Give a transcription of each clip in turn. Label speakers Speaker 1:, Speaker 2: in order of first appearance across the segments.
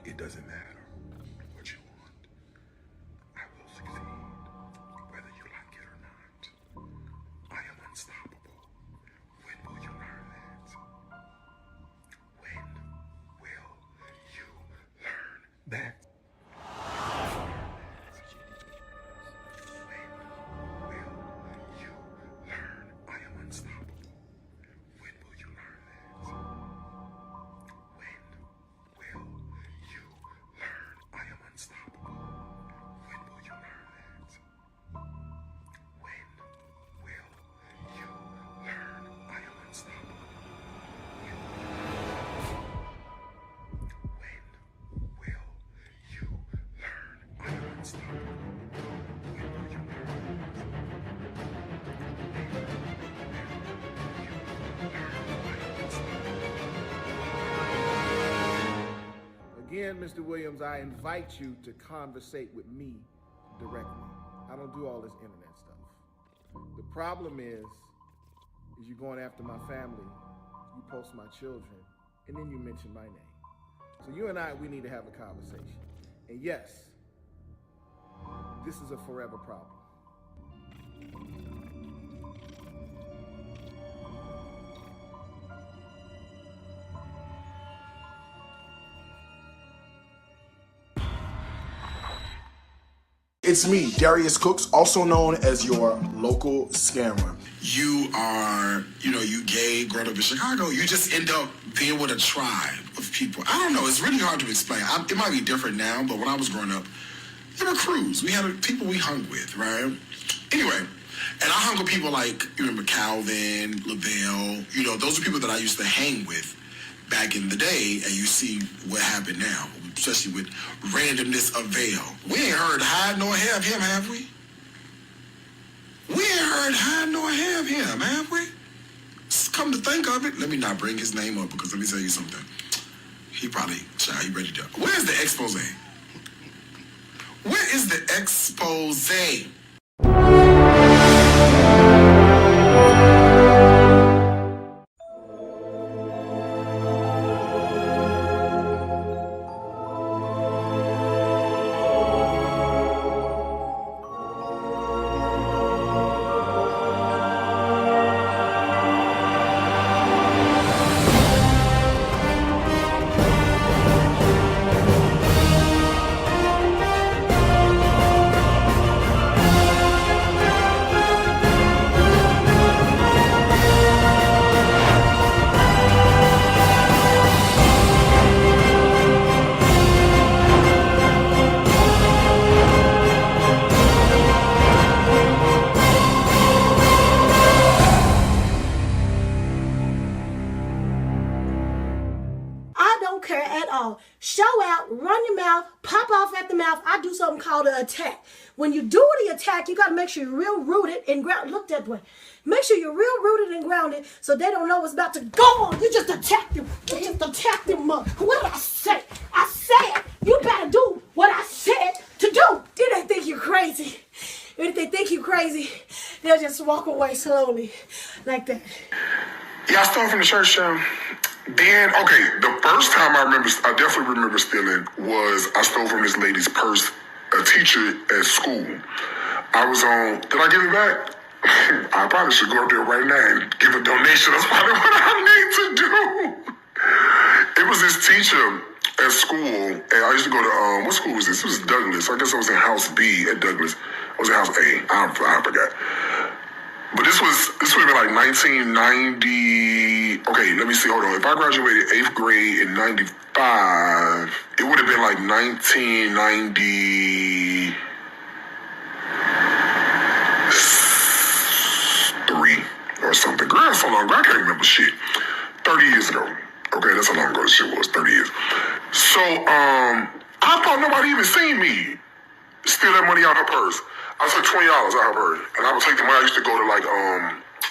Speaker 1: It doesn't matter what you want. I will succeed, whether you like it or not. I am unstoppable. When will you learn that? When will you learn that?
Speaker 2: Again, Mr. Williams, I invite you to conversate with me directly. I don't do all this internet stuff. The problem is you're going after my family, you post my children, and then you mention my name. So you and I, we need to have a conversation. And yes, this is a forever problem.
Speaker 3: It's me, Darius Crooks, also known as your local scammer.
Speaker 1: You are, you gay, grown up in Chicago. You just end up being with a tribe of people. I don't know. It's really hard to explain. It might be different now, but when I was growing up, there were crews. We had people we hung with, right? Anyway, and I hung with people like, you remember Calvin, Lavelle. Those are people that I used to hang with back in the day, and you see what happened now, especially with randomness of Veil. We ain't heard hide nor have him, have we? We ain't heard hide nor have him, have we? Come to think of it, let me not bring his name up, because let me tell you something. He probably, child, he ready to. Where's the expose? Where is the expose?
Speaker 4: Show out, run your mouth, pop off at the mouth. I do something called an attack. When you do the attack, you got to make sure you're real rooted and grounded. Look that way. Make sure you're real rooted and grounded so they don't know what's about to go on. You just attack them. You just attack them. What did I say? I said you better do what I said to do. Did they think you're crazy? If they think you're crazy, they'll just walk away slowly like that.
Speaker 1: Yeah, I stole from the church. Then, okay, the first time I definitely remember stealing was I stole from this lady's purse, a teacher at school. I was on, did I give it back? I probably should go up there right now and give a donation. That's probably what I need to do. It was this teacher at school, and I used to go to, what school was this? It was Douglas. I guess I was in House B at Douglas. I was in House A. I forgot. But this would have been like 1990. Okay, let me see. Hold on. If I graduated 8th grade in 95, it would have been like 1993 or something. Girl, that's so long ago. I can't remember shit. 30 years ago. Okay, that's how long ago this shit was. 30 years. So, I thought nobody even seen me steal that money out of her purse. I took $20 out of her, and I would take the money. I used to go to I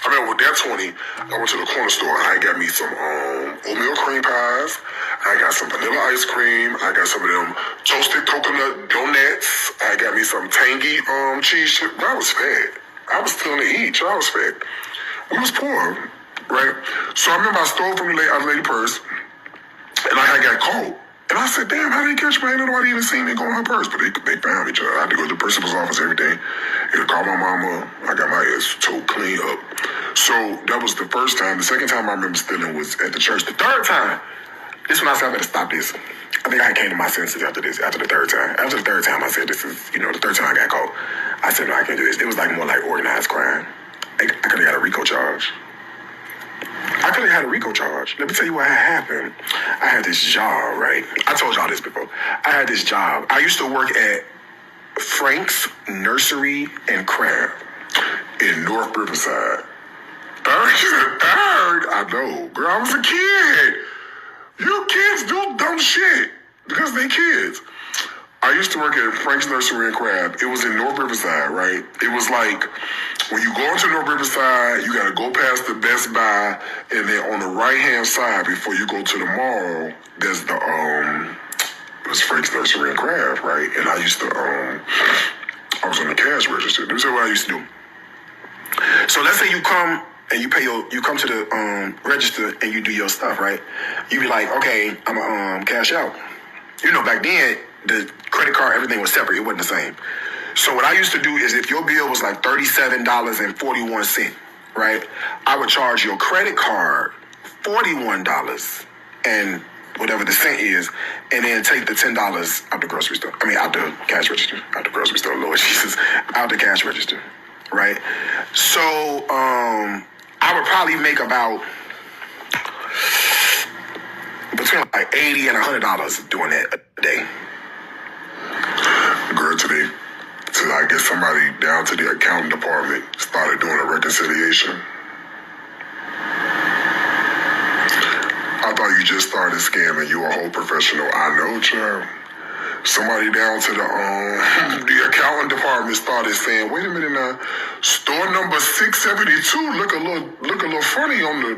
Speaker 1: remember with that 20, I went to the corner store and I got me some oatmeal cream pies. I got some vanilla ice cream. I got some of them toasted coconut donuts. I got me some tangy cheese chip. I was fed. I was still to eat. I was fed. We was poor, right? So I remember I stole from the lady purse, and I had got caught.
Speaker 5: And I said, damn, how they catch me? Ain't nobody even seen me go in her purse. But they found me. I had to go to the principal's office every day. And call my mama. I got my ass toe clean up. So that was the first time. The second time I remember stealing was at the church. The third time, this when I said I better stop this. I think I came to my senses after this, after the third time. After the third time, I said, this is, the third time I got caught. I said, no, I can't do this. It was like more like organized crime. I could have got a RICO charge. I could have had a RICO charge. Let me tell you what had happened. I had this job, right? I told y'all this before. I had this job. I used to work at Frank's Nursery and Craft in North Riverside. Third? I know. Girl, I was a kid. You kids do dumb shit because they kids. I used to work at Frank's Nursery and Crab. It was in North Riverside, right? It was like, when you go into North Riverside, you gotta go past the Best Buy, and then on the right-hand side, before you go to the mall, there's the, it was Frank's Nursery and Crab, right? And I used to, I was on the cash register. This is what I used to do. So let's say you come and you come to the register and you do your stuff, right? You be like, okay, I'm gonna cash out. Back then, the credit card, everything was separate. It wasn't the same. So what I used to do is if your bill was like $37.41, right? I would charge your credit card $41 and whatever the cent is, and then take the $10 out the grocery store. Out the cash register. Out the grocery store, Lord Jesus. Out the cash register, right? So I would probably make about between like $80 and $100 doing that a day. Girl, today, I guess somebody down to the accounting department started doing a reconciliation. I thought you just started scamming. You a whole professional. I know, child. Somebody down to the accounting department started saying, "Wait a minute now, store number 672 look a little funny on the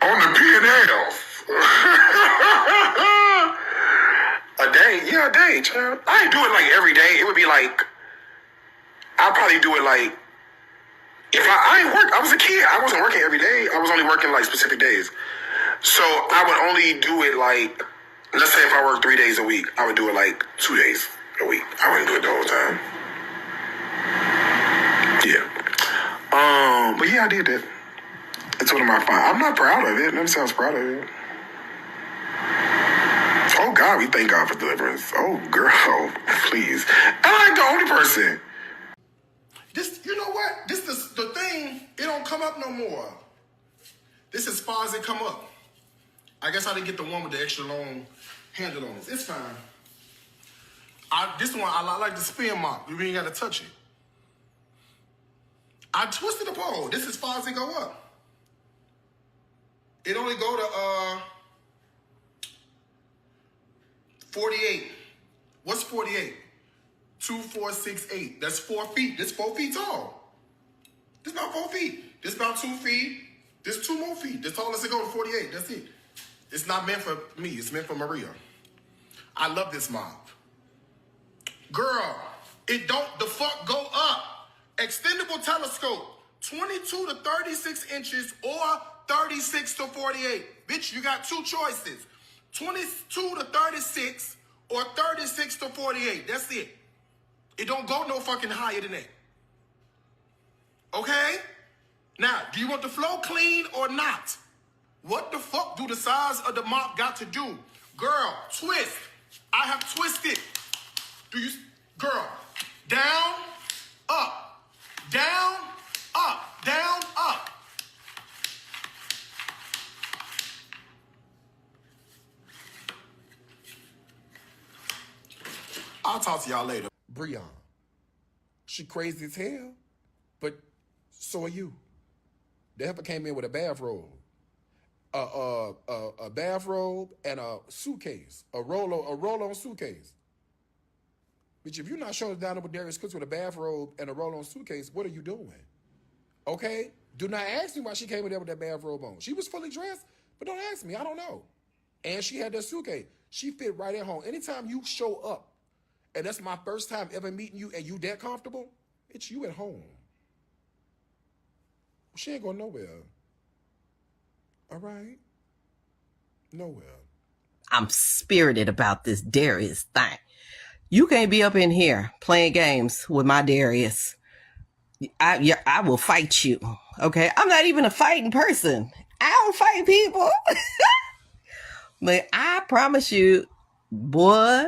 Speaker 5: on the P&Ls." A day, child. I didn't do it like every day. It would be like, I'd probably do it like, if I ain't work, I was a kid. I wasn't working every day. I was only working like specific days. So I would only do it like, let's say if I work 3 days a week, I would do it like 2 days a week. I wouldn't do it the whole time. Yeah. But yeah, I did that. It's one of my fun. I'm not proud of it. Never sounds proud of it. Oh God, we thank God for deliverance. Oh girl, please. I ain't the only person.
Speaker 3: This, you know what? This is the thing. It don't come up no more. This is as far as it come up. I guess I didn't get the one with the extra long handle on it. It's fine. This one, I like the spin mop. You ain't got to touch it. I twisted the pole. This is as far as it go up. It only go to 48. What's 48? 2, 4, 6, 8. That's 4 feet. This 4 feet tall. This about 4 feet. This about 2 feet. This 2 more feet. That's tall as it go to 48. That's it. It's not meant for me. It's meant for Maria. I love this mop. Girl, it don't the fuck go up. Extendable telescope. 22 to 36 inches or 36 to 48. Bitch, you got 2 choices. 22 to 36 or 36 to 48. That's it. It don't go no fucking higher than that. Okay? Now, do you want the flow clean or not? What the fuck do the size of the mop got to do? Girl, twist. I have twisted. Girl, down, up, down, up, down, up. I'll talk to y'all later. Breon. She crazy as hell, but so are you. The heifer came in with a bathrobe. A bathrobe and a suitcase. A roll-on suitcase. Bitch, if you're not showing down there with Darius Cooks with a bathrobe and a roll-on suitcase, what are you doing? Okay? Do not ask me why she came in there with that bathrobe on. She was fully dressed, but don't ask me. I don't know. And she had that suitcase. She fit right at home. Anytime you show up, and that's my first time ever meeting you, and you that comfortable, it's you at home. She ain't going nowhere. All right? Nowhere.
Speaker 6: I'm spirited about this Darius thing. You can't be up in here playing games with my Darius. I will fight you. Okay, I'm not even a fighting person. I don't fight people. But I promise you, boy,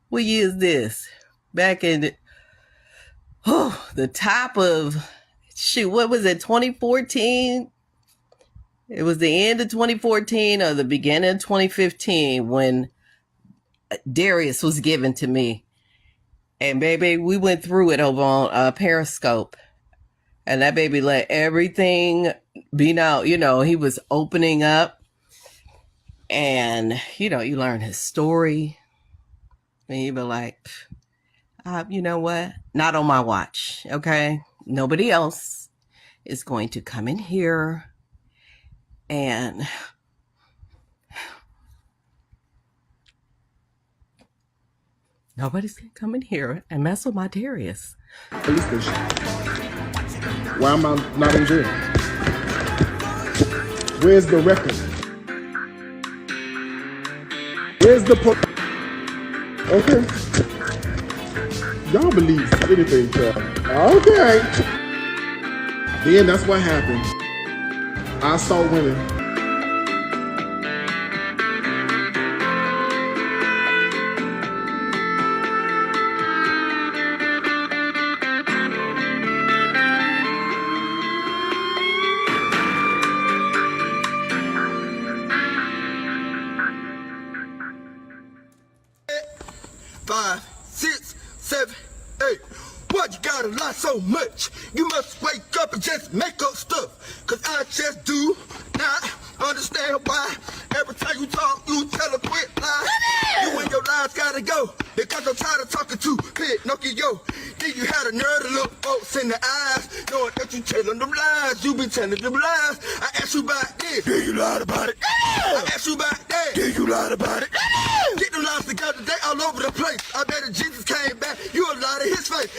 Speaker 6: what year is this? Back in the top of, shoot, what was it, 2014? It was the end of 2014 or the beginning of 2015 when Darius was given to me. And baby, we went through it over on Periscope. And that baby let everything be known. You know, he was opening up. And, you know, you learn his story. And you be like, you know what? Not on my watch, okay? Nobody else is going to come in here and nobody's going to come in here and mess with my Darius.
Speaker 2: Police station. Why am I not in jail? Where's the record? Where's the Okay. Y'all believe anything, child. Okay. Then that's what happened. I saw women.
Speaker 7: So much, you must wake up and just make up stuff. Cause I just do not understand why every time you talk, you tell a quick lie. You and your lies gotta go because I'm tired of talking to Pinocchio. Then you had a nerve to look folks in the eyes, knowing that you telling them lies. You be telling them lies. I asked you about this. Did you lie about it? I asked you about that. Did you lie about it? Get them lies together, they all over the place. I bet if Jesus came back, you a lie to his face.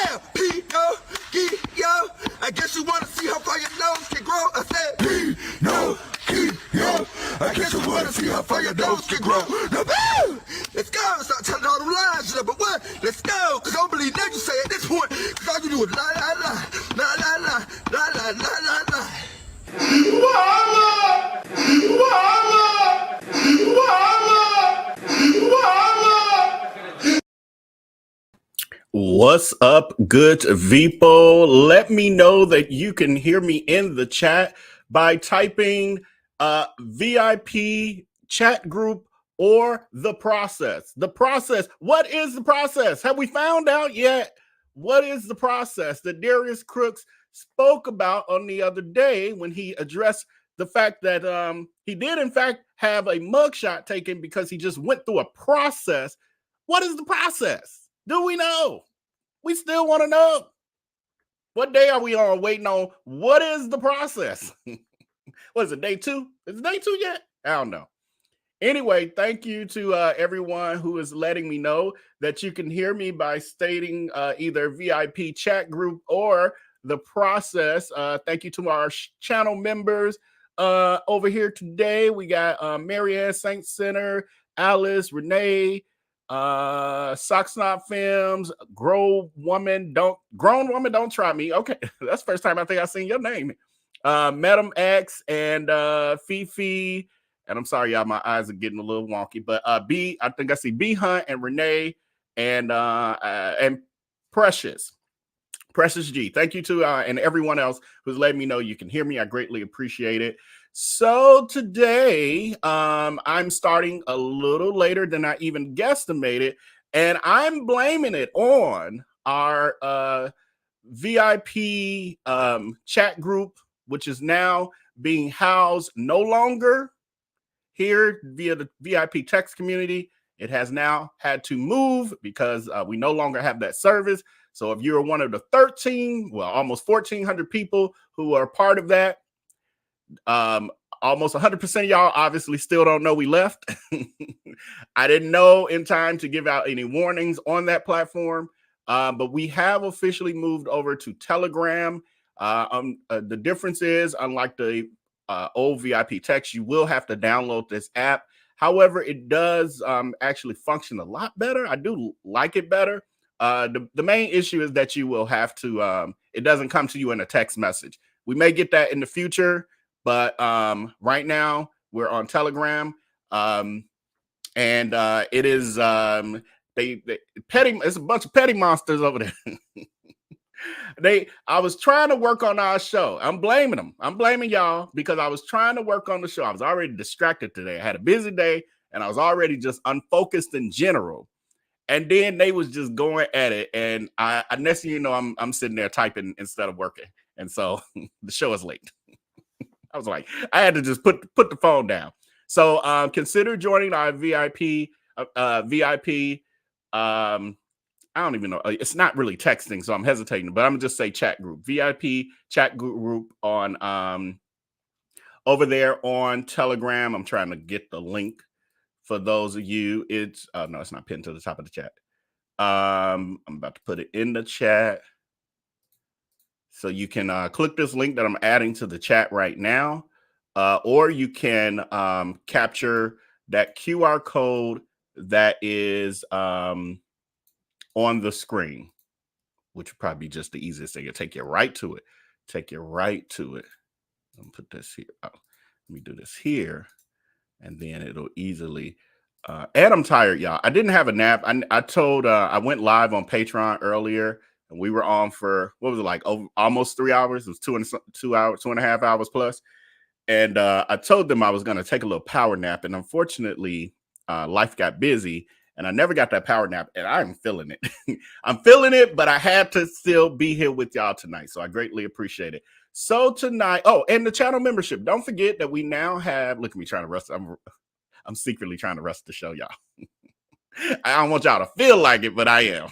Speaker 7: Damn, P-O-G-O. I guess you wanna see how far your nose can grow. I said, P-No-G-O. I guess you wanna see how far your nose can grow. Now, boo! Let's go. Start telling all them lies, number one. Let's go. Cause I don't believe that you say at this point. Cause all you do is lie, lie, lie. Lie, lie, lie. Lie, lie, lie, lie, lie. Mama! Mama! Mama! Mama!
Speaker 8: What's up, good people? Let me know that you can hear me in the chat by typing VIP chat group or the process. The process. What is the process? Have we found out yet? What is the process that Darius Crooks spoke about on the other day when he addressed the fact that he did in fact have a mugshot taken because he just went through a process? What is the process? Do we know? We still want to know. What day are we on waiting on? What is the process? What is it, day 2? Is it day 2 yet? I don't know. Anyway, thank you to everyone who is letting me know that you can hear me by stating either VIP chat group or the process. Thank you to our channel members over here today. We got Marianne Saint Center, Alice, Renee, Socks Not Films, Grown Woman Don't Try Me. Okay, that's the first time I think I've seen your name. Madam X and Fifi. And I'm sorry, y'all, my eyes are getting a little wonky. But B, I think I see B Hunt and Renee and Precious G. Thank you to and everyone else who's letting me know you can hear me. I greatly appreciate it. So today, I'm starting a little later than I even guesstimated, and I'm blaming it on our VIP chat group, which is now being housed no longer here via the VIP text community. It has now had to move because we no longer have that service. So if you're one of the almost 1,400 people who are part of that, almost 100% of y'all obviously still don't know we left. I didn't know in time to give out any warnings on that platform, but we have officially moved over to Telegram. The difference is, unlike the old VIP text, you will have to download this app. However, it does actually function a lot better. I do like it better. The main issue is that you will have to, it doesn't come to you in a text message. We may get that in the future, but right now we're on Telegram. And it is, it's a bunch of petty monsters over there. I was trying to work on our show. I'm blaming them. I'm blaming y'all because I was trying to work on the show. I was already distracted today. I had a busy day and I was already just unfocused in general. And then they was just going at it. And I next thing you know, I'm sitting there typing instead of working. And so the show is late. I was like, I had to just put the phone down. So consider joining our VIP. I don't even know. It's not really texting, so I'm hesitating, but I'm gonna just say chat group, VIP chat group on over there on Telegram. I'm trying to get the link for those of you. It's no, it's not pinned to the top of the chat. I'm about to put it in the chat. So you can click this link that I'm adding to the chat right now, or you can capture that QR code that is on the screen, which would probably be just the easiest thing. It'll take you right to it. Take you right to it. I'll put this here. Oh, let me do this here, and then it'll easily. And I'm tired, y'all. I didn't have a nap. I went live on Patreon earlier, and we were on for what was it like? Almost 3 hours. It was 2.5 hours plus. And I told them I was going to take a little power nap, and unfortunately, life got busy. And I never got that power nap, and I'm feeling it. I'm feeling it, but I had to still be here with y'all tonight, so I greatly appreciate it. So tonight, oh, and the channel membership. Don't forget that we now have. Look at me trying to rust. I'm secretly trying to rust the show, y'all. I don't want y'all to feel like it, but I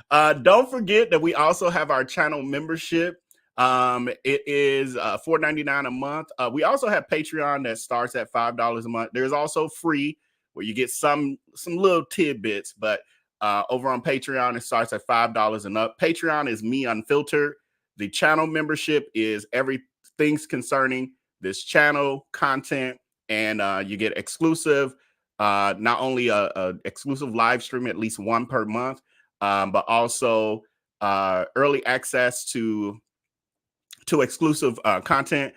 Speaker 8: am. Don't forget that we also have our channel membership. It is $4.99 a month. We also have Patreon that starts at $5 a month. There's also free, where you get some little tidbits, but over on Patreon, it starts at $5 and up. Patreon is me unfiltered. The channel membership is everything concerning this channel content, and you get exclusive, not only a exclusive live stream, at least one per month, but also early access to exclusive content.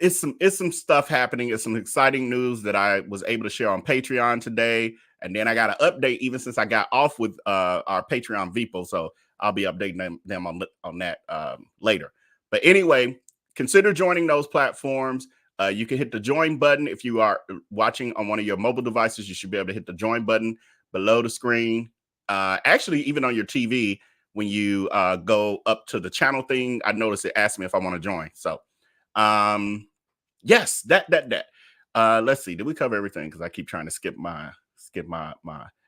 Speaker 8: It's some stuff happening. It's some exciting news that I was able to share on Patreon today. And then I got an update even since I got off with our Patreon people. So I'll be updating them on that later. But anyway, consider joining those platforms. You can hit the join button. If you are watching on one of your mobile devices, you should be able to hit the join button below the screen. Actually, even on your TV, when you go up to the channel thing, I noticed it asked me if I want to join. So yes, that. Let's see. Did we cover everything? Because I keep trying to skip my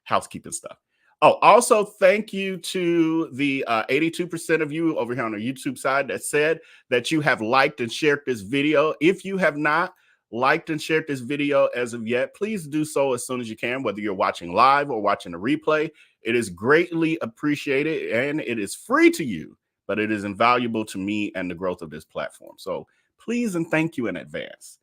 Speaker 8: housekeeping stuff. Oh, also thank you to the 82% of you over here on the YouTube side that said that you have liked and shared this video. If you have not liked and shared this video as of yet, please do so as soon as you can, whether you're watching live or watching the replay. It is greatly appreciated, and it is free to you, but it is invaluable to me and the growth of this platform. So please and thank you in advance.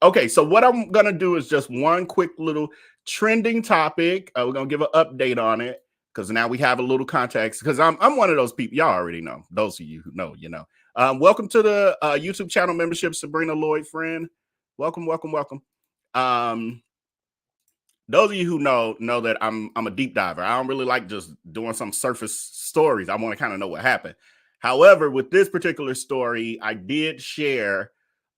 Speaker 8: Okay, so what I'm going to do is just one quick little trending topic. We're going to give an update on it because now we have a little context, because I'm one of those people. Y'all already know. Those of you who know, you know. Welcome to the YouTube channel membership, Sabrina Lloyd friend. Welcome. Those of you who know that I'm a deep diver. I don't really like just doing some surface stories. I want to kind of know what happened. However, with this particular story, I did share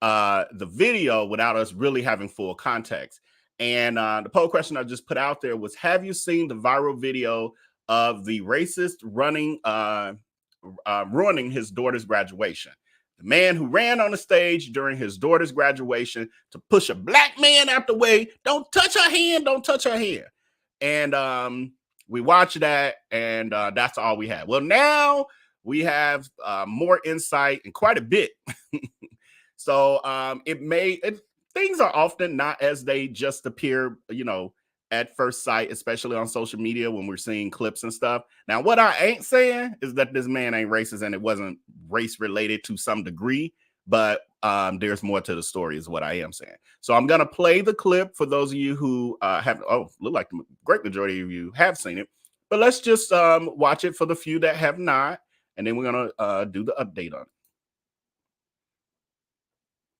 Speaker 8: the video without us really having full context. And the poll question I just put out there was, have you seen the viral video of the racist ruining his daughter's graduation? The man who ran on the stage during his daughter's graduation to push a black man out the way. Don't touch her hand. Don't touch her hand. And we watched that, and that's all we had. Well, now we have more insight and quite a bit. So things are often not as they just appear, you know, at first sight, especially on social media when we're seeing clips and stuff. Now, what I ain't saying is that this man ain't racist and it wasn't race related to some degree, but there's more to the story is what I am saying. So I'm going to play the clip for those of you who look like the great majority of you have seen it. But let's just watch it for the few that have not. And then we're going to do the update on it.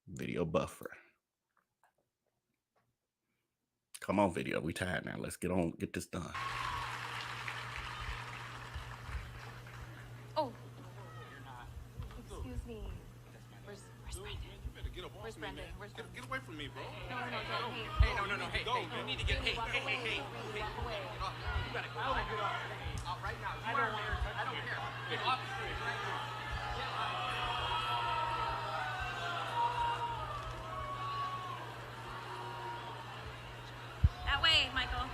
Speaker 8: Video buffer. Come on, video. We tired now. Let's get this done.
Speaker 9: Oh. Excuse me. Where's Brendan? Where's Brendan?
Speaker 10: Get away from me, bro.
Speaker 9: No, don't.
Speaker 10: Hey, no. Hey, you need to get. Hey. You gotta go. Right now. I don't care. Get off the street.
Speaker 9: That way, Michael.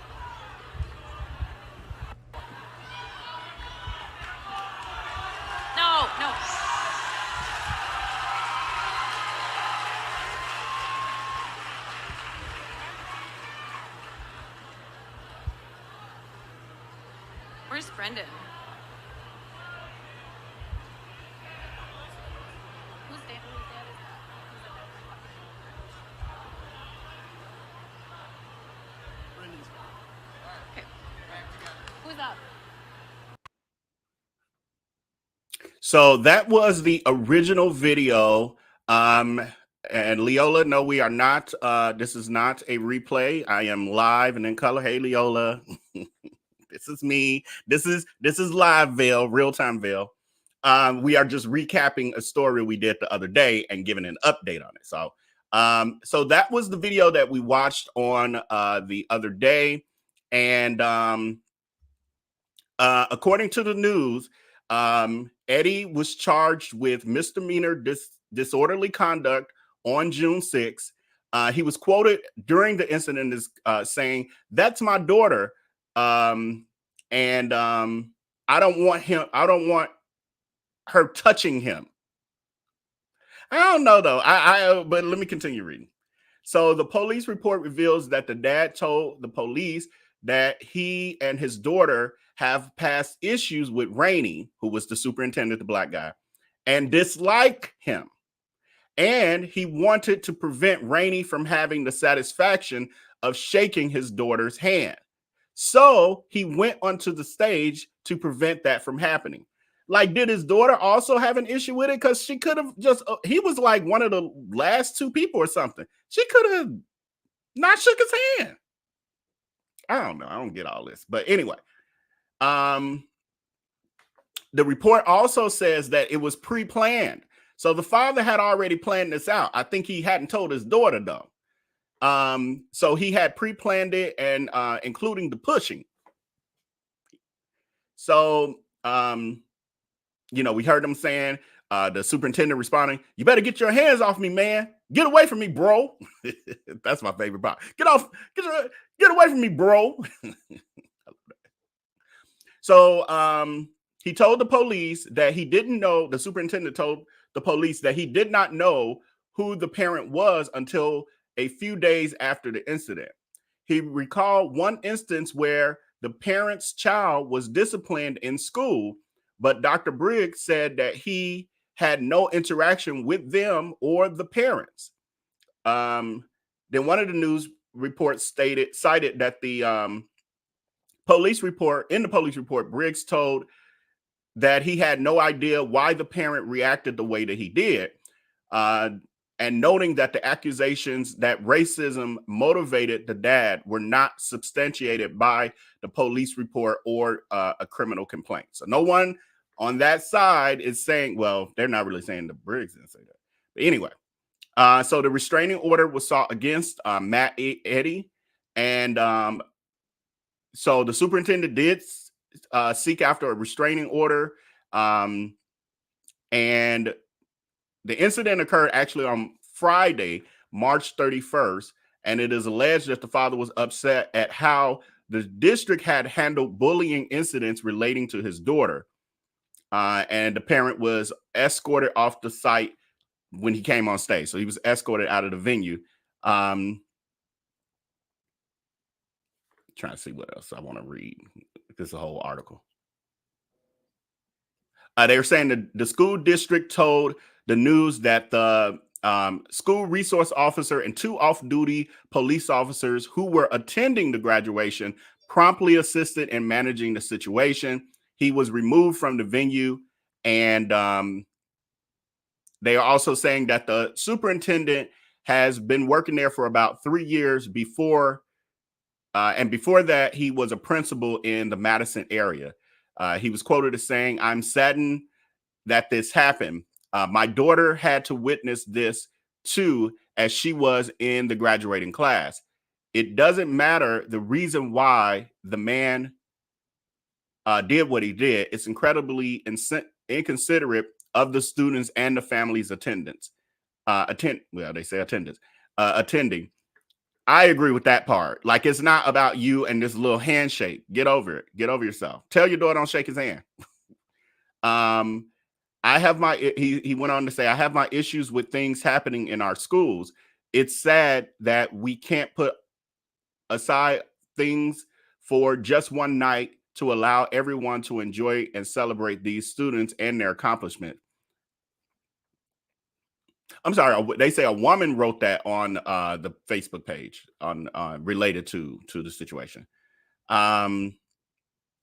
Speaker 9: No. Where's Brendan? Who's there? Okay. Who's up?
Speaker 8: So that was the original video. And Leola, no, we are not. This is not a replay. I am live and in color. Hey, Leola. This is me. This is LIVESTREAM, real-time Vale. We are just recapping a story we did the other day and giving an update on it. So that was the video that we watched on the other day. And according to the news, Eddie was charged with misdemeanor disorderly conduct on June 6th. He was quoted during the incident as saying, "That's my daughter. And I don't want her touching him." I don't know though. But let me continue reading. So the police report reveals that the dad told the police that he and his daughter have past issues with Rainey, who was the superintendent, the black guy, and dislike him. And he wanted to prevent Rainey from having the satisfaction of shaking his daughter's hand. So he went onto the stage to prevent that from happening. Like, did his daughter also have an issue with it? Because she could have just, he was like one of the last two people or something. She could have not shook his hand. I don't know. I don't get all this. But anyway, the report also says that it was pre-planned. So the father had already planned this out. I think he hadn't told his daughter though. So he had pre-planned it and including the pushing. So, we heard them saying, the superintendent responding, "You better get your hands off me, man. Get away from me, bro." That's my favorite part. Get away from me, bro. So, he told the police that he didn't know, the superintendent told the police that he did not know who the parent was until a few days after the incident. He recalled one instance where the parent's child was disciplined in school, but Dr. Briggs said that he had no interaction with them or the parents. Then one of the news reports cited that the police report, Briggs told that he had no idea why the parent reacted the way that he did. And noting that the accusations that racism motivated the dad were not substantiated by the police report or a criminal complaint. So no one on that side is saying, well, they're not really saying the Briggs didn't say that. But anyway, so the restraining order was sought against Matt Eddie. And so the superintendent did seek after a restraining order. And the incident occurred actually on Friday, March 31st, and it is alleged that the father was upset at how the district had handled bullying incidents relating to his daughter. And the parent was escorted off the site when he came on stage. So he was escorted out of the venue. Trying to see what else I want to read. This is a whole article. They were saying that the school district told the news that the school resource officer and 2 off-duty police officers who were attending the graduation promptly assisted in managing the situation. He was removed from the venue, and they are also saying that the superintendent has been working there for about 3 years before, and before that, he was a principal in the Madison area. He was quoted as saying, "I'm saddened that this happened. My daughter had to witness this too, as she was in the graduating class. It doesn't matter the reason why the man did what he did. It's incredibly inconsiderate of the students and the family's attendance. They say attendance. Attending. I agree with that part. Like, it's not about you and this little handshake. Get over it. Get over yourself. Tell your daughter don't shake his hand. I have my, he went on to say, I have my issues with things happening in our schools. It's sad that we can't put aside things for just one night to allow everyone to enjoy and celebrate these students and their accomplishment." I'm sorry, they say a woman wrote that on the Facebook page on related to the situation. And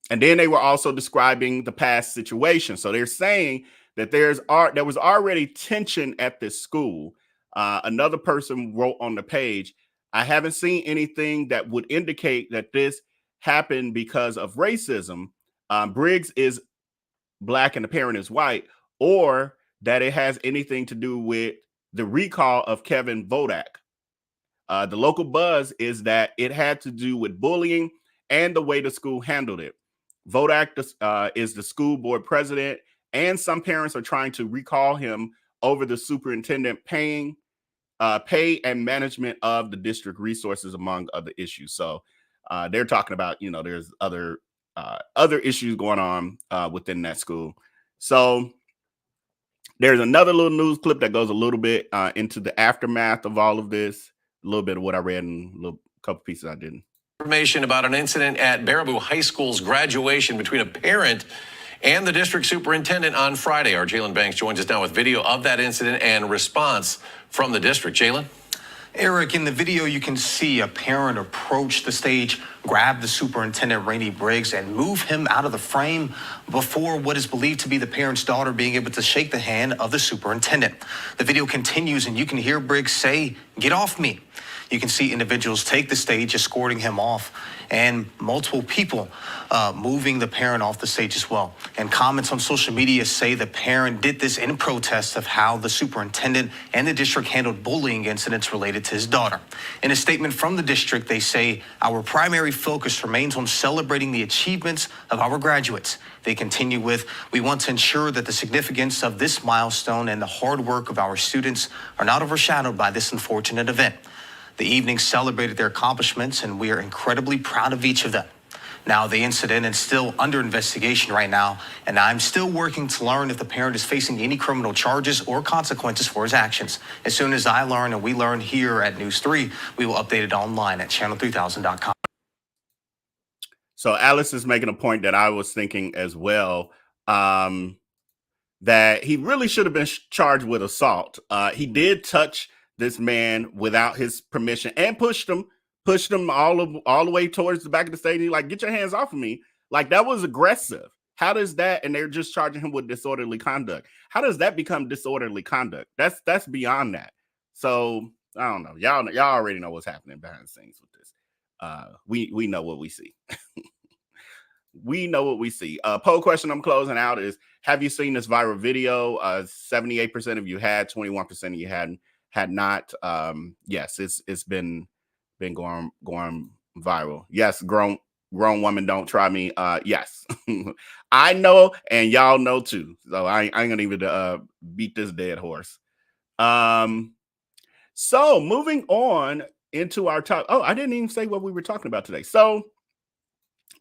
Speaker 8: then they were also describing the past situation. So they're saying that there was already tension at this school. Another person wrote on the page, "I haven't seen anything that would indicate that this happened because of racism. Briggs is Black and the parent is white, or that it has anything to do with the recall of Kevin Vodak. The local buzz is that it had to do with bullying and the way the school handled it. Vodak is the school board president, and some parents are trying to recall him over the superintendent pay and management of the district resources, among other issues." So they're talking about, there's other issues going on within that school. So there's another little news clip that goes a little bit into the aftermath of all of this, a little bit of what I read and a couple pieces I didn't.
Speaker 11: Information about an incident at Baraboo High School's graduation between a parent and the district superintendent on Friday. Our Jalen Banks joins us now with video of that incident and response from the district. Jalen?
Speaker 12: Eric, in the video, you can see a parent approach the stage, grab the superintendent, Rainey Briggs, and move him out of the frame before what is believed to be the parent's daughter being able to shake the hand of the superintendent. The video continues, and you can hear Briggs say, "Get off me." You can see individuals take the stage, escorting him off, and multiple people moving the parent off the stage as well. And comments on social media say the parent did this in protest of how the superintendent and the district handled bullying incidents related to his daughter. In a statement from the district, they say, "Our primary focus remains on celebrating the achievements of our graduates." They continue with, "We want to ensure that the significance of this milestone and the hard work of our students are not overshadowed by this unfortunate event. The evening celebrated their accomplishments, and we are incredibly proud of each of them. Now, the incident is still under investigation right now, and I'm still working to learn if the parent is facing any criminal charges or consequences for his actions. As soon as I learn and we learn here at News 3, we will update it online at channel3000.com.
Speaker 8: So Alice is making a point that I was thinking as well, that he really should have been charged with assault. He did touch this man without his permission and pushed him all the way towards the back of the stage. He's like, "Get your hands off of me." Like, that was aggressive. How does that, and they're just charging him with disorderly conduct. How does that become disorderly conduct? That's beyond that. So I don't know. Y'all already know what's happening behind the scenes with this. We know what we see. We know what we see. Poll question I'm closing out is, have you seen this viral video? 78% of you had, 21% of you had not. Yes, it's been going viral. Yes, grown woman, don't try me. Yes, I know, and y'all know too. So I ain't gonna even beat this dead horse. So moving on into our top. Oh, I didn't even say what we were talking about today. So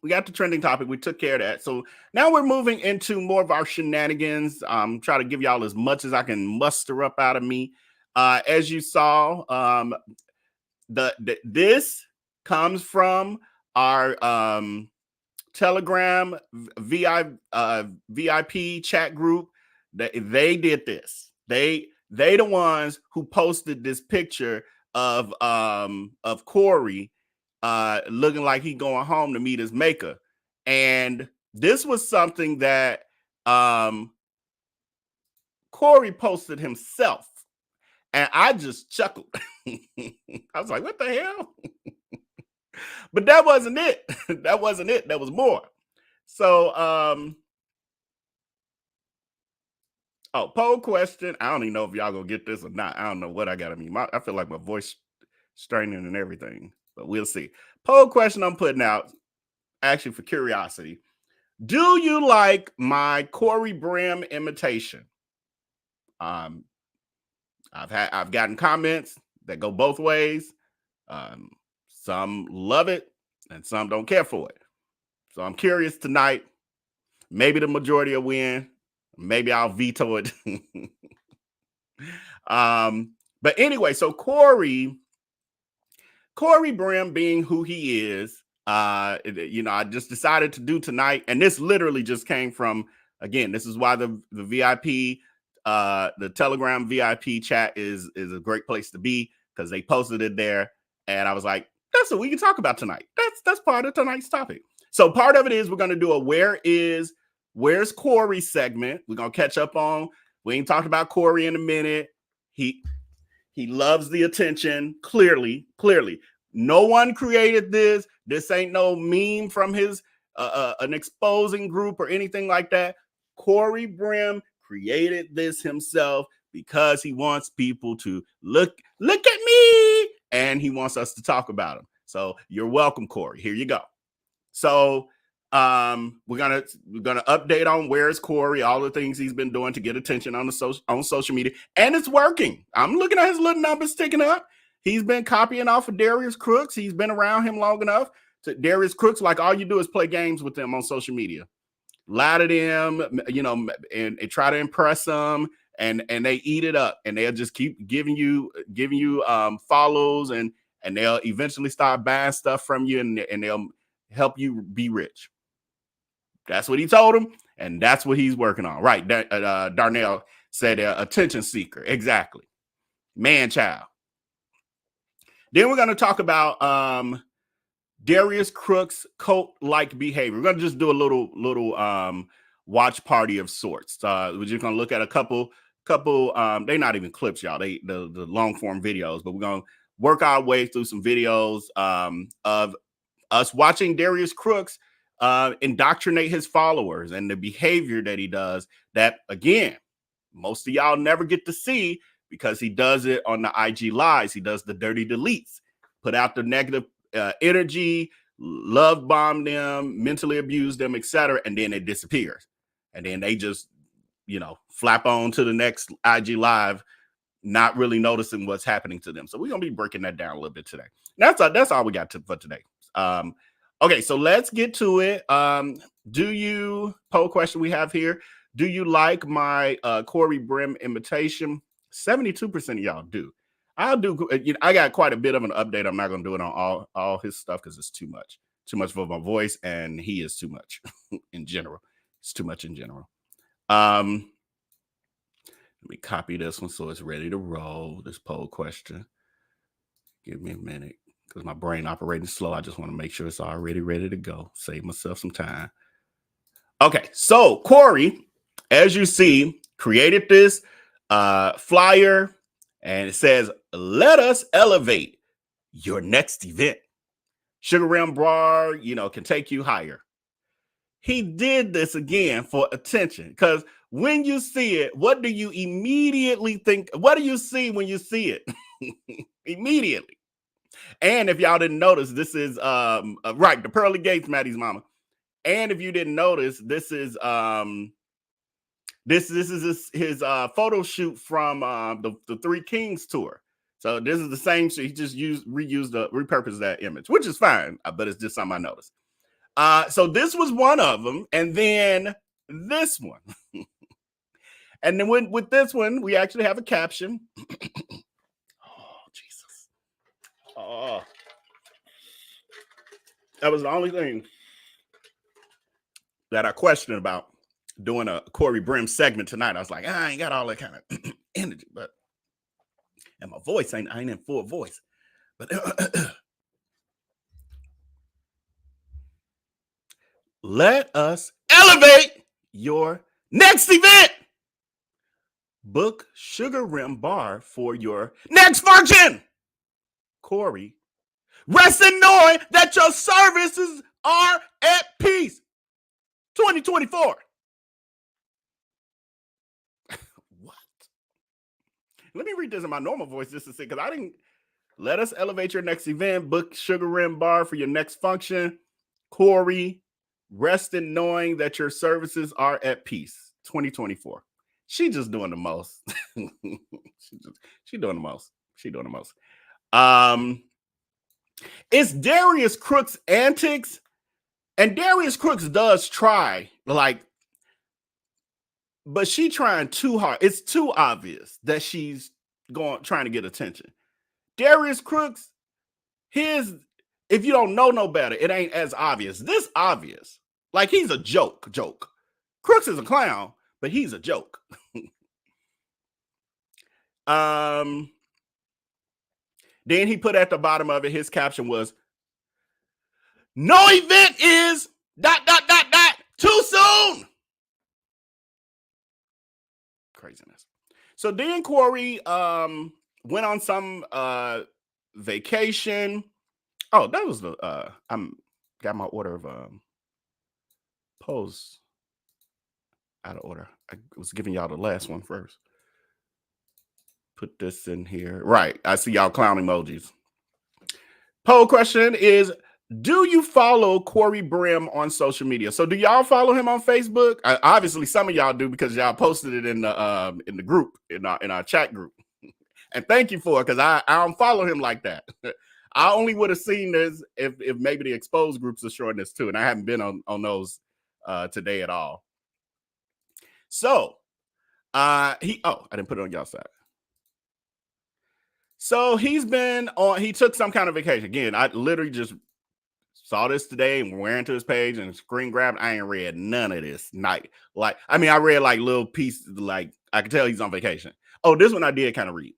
Speaker 8: we got the trending topic. We took care of that. So now we're moving into more of our shenanigans. Try to give y'all as much as I can muster up out of me. As you saw, this comes from our Telegram VIP chat group. They did this. They the ones who posted this picture of Corey looking like he going home to meet his maker. And this was something that Corey posted himself. And I just chuckled. I was like, what the hell? But that wasn't it. That wasn't it. That was more. So, poll question. I don't even know if y'all gonna get this or not. I don't know what I got. I mean, I feel like my voice straining and everything, but we'll see. Poll question I'm putting out, actually for curiosity. Do you like my Corey Brim imitation? I've gotten comments that go both ways. Some love it and some don't care for it. So I'm curious tonight. Maybe the majority will win. Maybe I'll veto it. But anyway, so Corey Brim being who he is, I just decided to do tonight. And this literally just came from, again, this is why the VIP, the Telegram VIP chat is a great place to be, because they posted it there. And I was like, that's what we can talk about tonight. That's part of tonight's topic. So part of it is we're going to do a Where's Corey segment. We're going to catch up on, we ain't talked about Corey in a minute. He loves the attention. Clearly. No one created this. This ain't no meme from his an exposing group or anything like that. Corey Brim created this himself because he wants people to look at me, and he wants us to talk about him. So you're welcome, Corey. Here you go. So we're gonna update on Where's Corey, all the things he's been doing to get attention on social media, and it's working. I'm looking at his little numbers ticking up. He's been copying off of Darius Crooks. He's been around him long enough. Darius Crooks, like, all you do is play games with them on social media, lie to them, and try to impress them, and they eat it up, and they'll just keep giving you follows, and they'll eventually start buying stuff from you, and they'll help you be rich. That's what he told him, and that's what he's working on. Right. Darnell said attention seeker. Exactly. Man child. Then we're going to talk about Darius Crooks' cult-like behavior. We're going to just do a little watch party of sorts. We're just going to look at a couple they're not even clips, y'all. The long form videos, but we're going to work our way through some videos of us watching Darius Crooks indoctrinate his followers, and the behavior that he does that, again, most of y'all never get to see, because he does it on the IG lives. He does the dirty deletes, put out the negative energy, love bomb them, mentally abuse them, etc., and then it disappears, and then they just flap on to the next IG live, not really noticing what's happening to them. So we're gonna be breaking that down a little bit today. That's all we got for today. Okay, so let's get to it. Poll question we have here. Do you like my Corey Brim imitation? 72% of y'all do. I'll do. I got quite a bit of an update. I'm not going to do it on all his stuff because it's too much for my voice, and he is too much in general. It's too much in general. Let me copy this one so it's ready to roll. This poll question. Give me a minute, because my brain operating slow. I just want to make sure it's already ready to go. Save myself some time. Okay, so Corey, as you see, created this flyer, and it says, "Let us elevate your next event. Sugar Ram Bar, can take you higher." He did this again for attention, because when you see it, what do you immediately think? What do you see when you see it? Immediately. And if y'all didn't notice, this is right, the pearly gates, Maddie's mama. And if you didn't notice, this is his photo shoot from the Three Kings tour. So this is the same shit. He just repurposed that image, which is fine, but it's just something I noticed. So this was one of them, and then this one. And then with this one, we actually have a caption. Oh, Jesus. Oh. That was the only thing that I questioned about doing a Corey Brim segment tonight. I was like, I ain't got all that kind of energy, but and my voice I ain't in full voice. But let us elevate your next event. Book Sugar Rim Bar for your next function. Corey, rest in knowing that your services are at peace. 2024. What? Let me read this in my normal voice just to say, because I didn't. Let us elevate your next event. Book Sugar Rim Bar for your next function. Corey, rest in knowing that your services are at peace. 2024. She just doing the most. She doing the most. She doing the most. It's Darius Crooks antics, and Darius Crooks does try, like, but she trying too hard. It's too obvious that she's trying to get attention. Darius Crooks, if you don't know no better, it ain't as obvious. This obvious. Like, he's a joke. Crooks is a clown, but he's a joke. Then he put at the bottom of it, his caption was, no event is ... too soon. Craziness. So then Corey went on some vacation. Oh, that was the got my order of posts out of order. I was giving y'all the last one first. Put this in here. Right. I see y'all clown emojis. Poll question is, do you follow Corey Brim on social media? So do y'all follow him on Facebook? Obviously, some of y'all do because y'all posted it in the group, in our chat group. And thank you for it, because I don't follow him like that. I only would have seen this if maybe the exposed groups are showing this too, and I haven't been on those today at all. So I didn't put it on y'all side. So he took some kind of vacation. Again, I literally just saw this today and wearing to his page and screen grabbed. I ain't read none of this night. I read like little pieces, like I could tell he's on vacation. Oh, this one I did kind of read.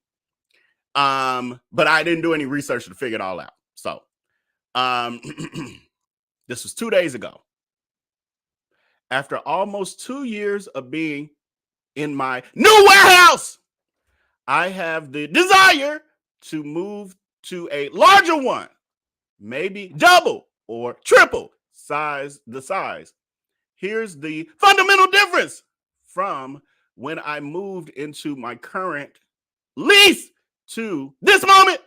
Speaker 8: But I didn't do any research to figure it all out. So this was 2 days ago. After almost 2 years of being in my new warehouse, I have the desire to move to a larger one, maybe double or triple the size. Here's the fundamental difference from when I moved into my current lease to this moment.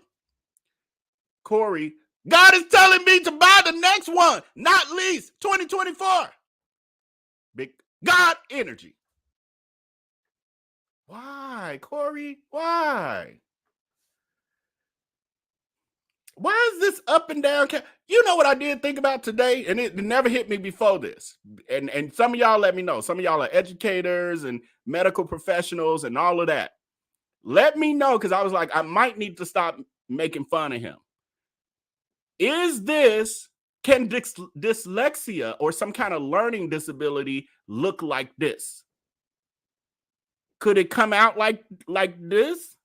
Speaker 8: Corey, God is telling me to buy the next one, not lease. 2024. Big God energy. Why, Corey? Why? Why is this up and down? You know what I did think about today, and it never hit me before this. And some of y'all let me know. Some of y'all are educators and medical professionals and all of that. Let me know, because I was like, I might need to stop making fun of him. Can dyslexia or some kind of learning disability look like this? Could it come out like this?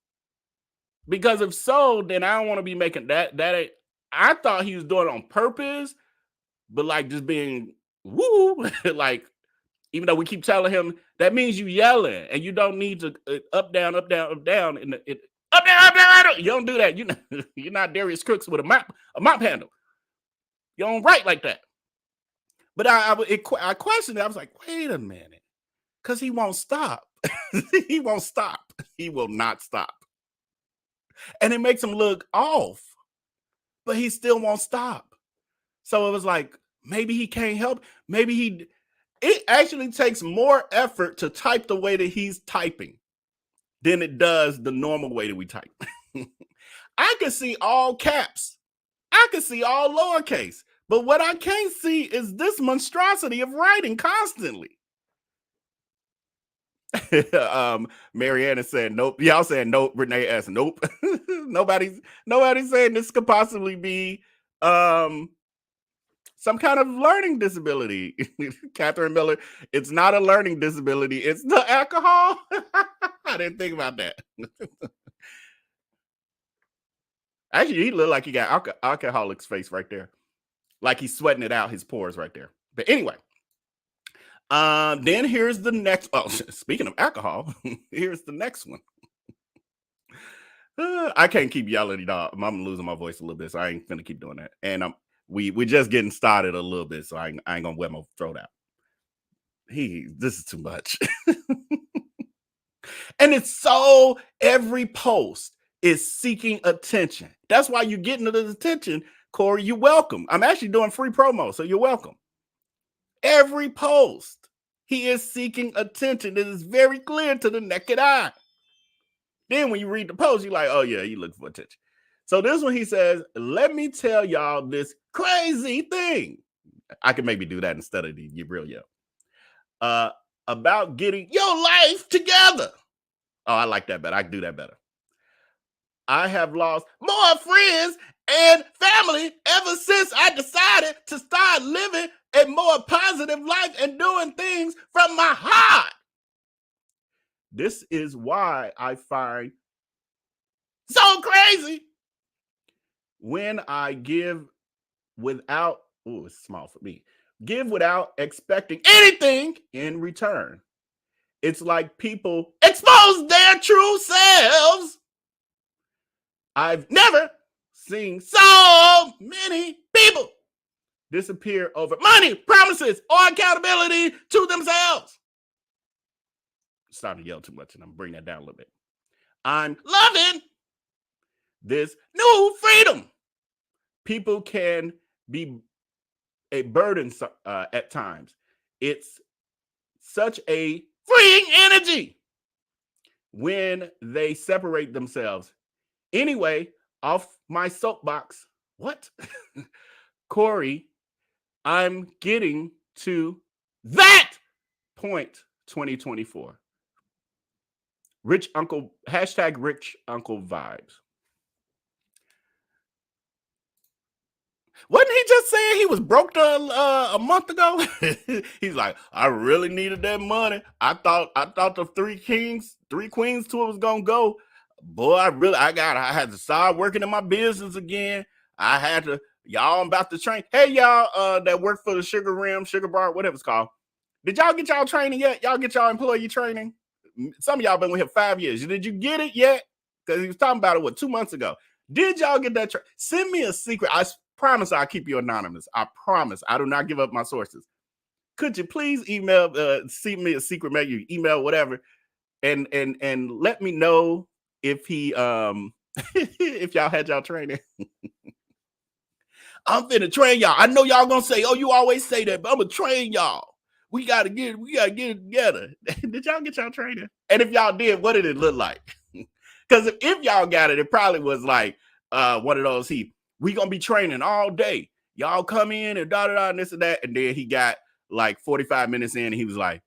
Speaker 8: Because if so, then I don't want to be making that. I thought he was doing it on purpose, but like just being woo, like, even though we keep telling him that means you yelling and you don't need to up, down, up, down, up, down, and up, down, up, down. You don't do that. You're not Darius Crooks with a mop handle. You don't write like that. But I questioned it. I was like, wait a minute, because he won't stop. He won't stop. He will not stop. And it makes him look off, but he still won't stop. So it was like, maybe he can't help. It actually takes more effort to type the way that he's typing than it does the normal way that we type. I can see all caps. I can see all lowercase. But what I can't see is this monstrosity of writing constantly. Marianne is saying nope. Y'all saying nope. Renee asked nope. Nobody's saying this could possibly be some some kind of learning disability. Catherine Miller, it's not a learning disability. It's the alcohol. I didn't think about that. Actually, he looked like he got alcoholic's face right there. Like he's sweating it out, his pores right there. But anyway, then here's the next. Oh, speaking of alcohol, here's the next one. I can't keep yelling, dog. I'm losing my voice a little bit, so I ain't finna keep doing that. And we're just getting started a little bit, so I ain't gonna wet my throat out. This is too much. And it's so every post is seeking attention. That's why you're getting the attention, Corey. You're welcome. I'm actually doing free promo, so you're welcome. Every post, he is seeking attention. It is very clear to the naked eye. Then when you read the post, you're like, oh yeah, you looking for attention. So this one, he says, let me tell y'all this crazy thing. I can maybe do that instead of the real yell. About getting your life together. Oh, I like that better. I can do that better. I have lost more friends and family ever since I decided to start living a more positive life and doing things from my heart. This is why I find so crazy when I give without, oh, it's small for me, give without expecting anything in return. It's like people expose their true selves. I've never seen so many people disappear over money, promises, or accountability to themselves. I'm starting to yell too much, and I'm bringing that down a little bit. I'm loving this new freedom. People can be a burden at times. It's such a freeing energy when they separate themselves. Anyway, off my soapbox. What? Corey, I'm getting to that point 2024. Rich Uncle, hashtag Rich Uncle vibes. Wasn't he just saying he was broke a month ago? He's like, I really needed that money. I thought the three queens tour was gonna go. Boy, I had to start working in my business again. Y'all, I'm about to train. Hey, y'all that work for the Sugar Bar, whatever it's called. Did y'all get y'all training yet? Y'all get y'all employee training? Some of y'all been with him 5 years. Did you get it yet? Because he was talking about it, 2 months ago. Did y'all get that? Send me a secret. I promise I'll keep you anonymous. I promise. I do not give up my sources. Could you please email, send me a secret, maybe email, whatever, and let me know if he if y'all had y'all training. I'm finna train y'all. I know y'all gonna say, oh, you always say that, but I'm gonna train y'all. We gotta get it together. Did y'all get y'all training? And if y'all did, what did it look like? Because if y'all got it, it probably was like one of those, we gonna be training all day. Y'all come in and da-da-da and this and that. And then he got like 45 minutes in and he was like,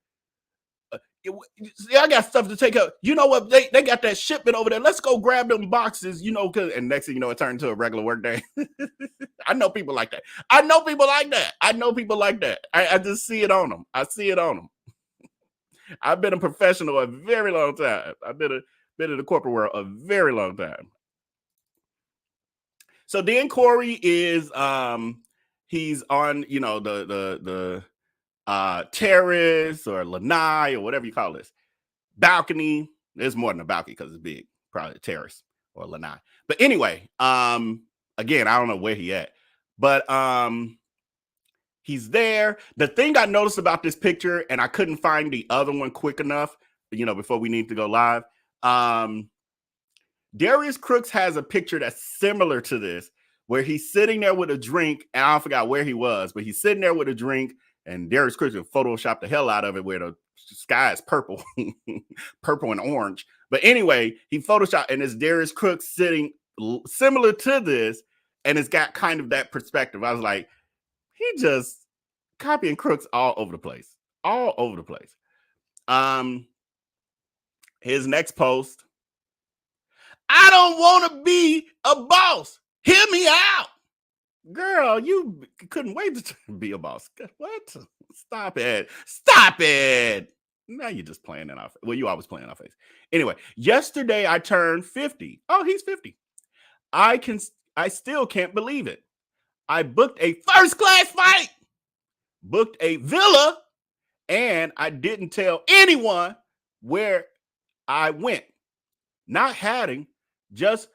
Speaker 8: I got stuff to take up. You know what? They got that shipment over there. Let's go grab them boxes, and next thing you know, it turned into a regular work day. I know people like that. I just see it on them. I've been a professional a very long time. I've been in the corporate world a very long time. So then Corey is he's on, the terrace or lanai or whatever you call this balcony. There's more than a balcony because it's big, probably a terrace or lanai. But anyway, again, I don't know where he at, but he's there. The thing I noticed about this picture, and I couldn't find the other one quick enough, before we need to go live. Darius Crooks has a picture that's similar to this, where he's sitting there with a drink, and I forgot where he was, but he's sitting there with a drink, and Darius Crooks photoshopped the hell out of it, where the sky is purple, purple and orange. But anyway, he photoshopped, and it's Darius Crooks sitting similar to this, and it's got kind of that perspective. I was like, he just copying Crooks all over the place. His next post, I don't want to be a boss. Hear me out. Girl, you couldn't wait to be a boss. What? Stop it. Stop it. Now you're just playing in our face. Well, you always play in our face. Anyway, yesterday I turned 50. Oh, he's 50. I still can't believe it. I booked a first class flight, booked a villa, and I didn't tell anyone where I went. Not having, just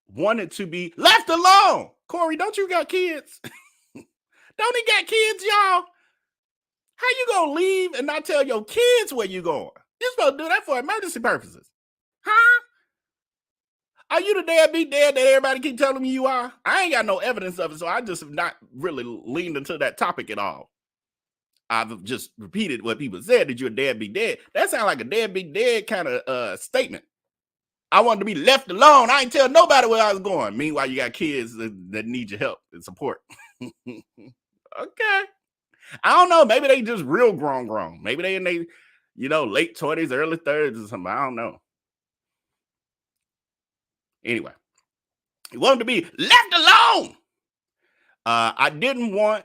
Speaker 8: wanted to be left alone. Corey, don't you got kids? Don't he got kids, y'all? How you gonna leave and not tell your kids where you going? You're supposed to do that for emergency purposes. Huh? Are you the deadbeat dad that everybody keep telling me you are? I ain't got no evidence of it, so I just have not really leaned into that topic at all. I've just repeated what people said, that you're a deadbeat dad. That sounds like a deadbeat dad kind of statement. I wanted to be left alone. I ain't tell nobody where I was going. Meanwhile, you got kids that need your help and support. Okay. I don't know. Maybe they just real grown. Maybe they in their, late 20s, early 30s or something. I don't know. Anyway, he wanted to be left alone. I didn't want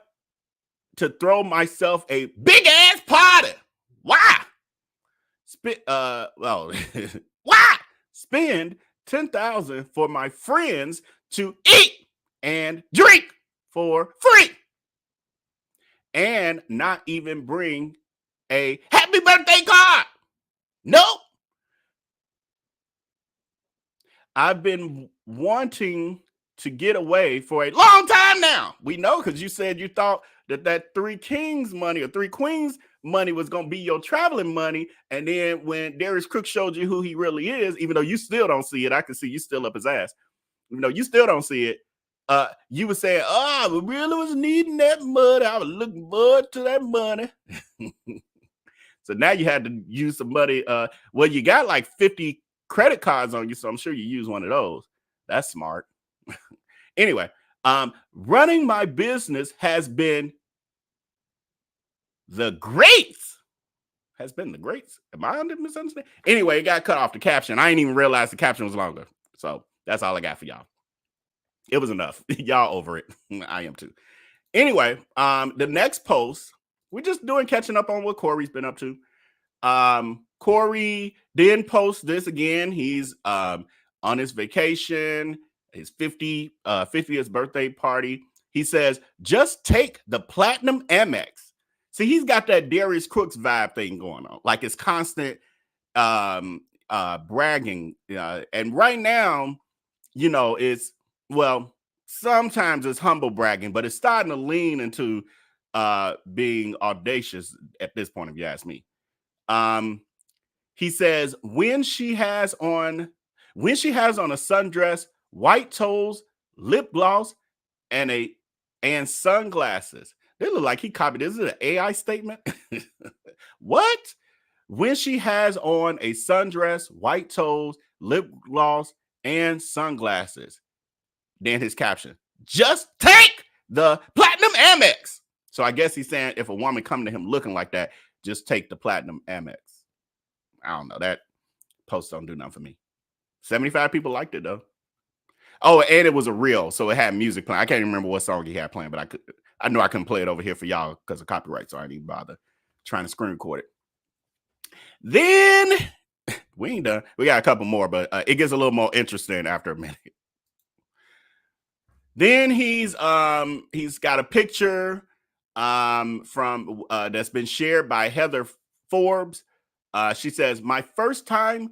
Speaker 8: to throw myself a big ass party. Why? Why? Spend $10,000 for my friends to eat and drink for free, and not even bring a happy birthday card. Nope. I've been wanting to get away for a long time now. We know, because you said you thought that Three Kings money or Three Queens money was going to be your traveling money. And then when Darius Crooks showed you who he really is, even though you still don't see it, I can see you still up his ass. Even though you still don't see it, you were saying, I really was needing that money. I was looking forward to that money. So now you had to use some money. Well, you got like 50 credit cards on you, so I'm sure you use one of those. That's smart. Anyway, running my business has been the greats. Has been the greats. Am I under misunderstanding? Anyway, it got cut off the caption. I didn't even realize the caption was longer. So that's all I got for y'all. It was enough. Y'all over it. I am too. Anyway, the next post, we're just catching up on what Corey's been up to. Corey then posts this again. He's on his vacation, his 50th birthday party. He says, just take the platinum Amex. See, he's got that Darius Crooks vibe thing going on. Like it's constant bragging. And right now, it's, well, sometimes it's humble bragging, but it's starting to lean into being audacious at this point, if you ask me. He says, when she has on a sundress, white toes, lip gloss, and sunglasses. They look like he copied. Is it an AI statement? What? When she has on a sundress, white toes, lip gloss, and sunglasses. Then his caption, just take the platinum Amex. So I guess he's saying if a woman come to him looking like that, just take the platinum Amex. I don't know. That post don't do nothing for me. 75 people liked it though. Oh, and it was a reel, so it had music playing. I can't even remember what song he had playing, but I know I couldn't play it over here for y'all because of copyright, so I didn't even bother trying to screen record it. Then we ain't done. We got a couple more, but it gets a little more interesting after a minute. Then he's got a picture from that's been shared by Heather Forbes. She says, my first time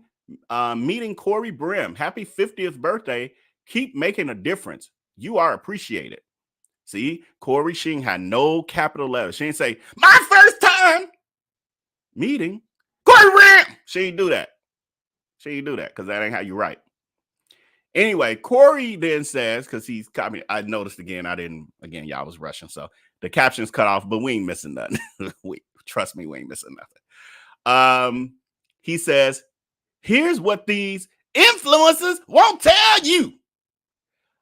Speaker 8: meeting Corey Brim. Happy 50th birthday. Keep making a difference. You are appreciated. See, Corey, she ain't had no capital letters. She ain't say, my first time meeting Corey Brim. She ain't do that. She ain't do that because that ain't how you write. Anyway, Corey then says, because he's copying, I noticed again, y'all was rushing. So the caption's cut off, but we ain't missing nothing. Trust me, we ain't missing nothing. He says, here's what these influencers won't tell you.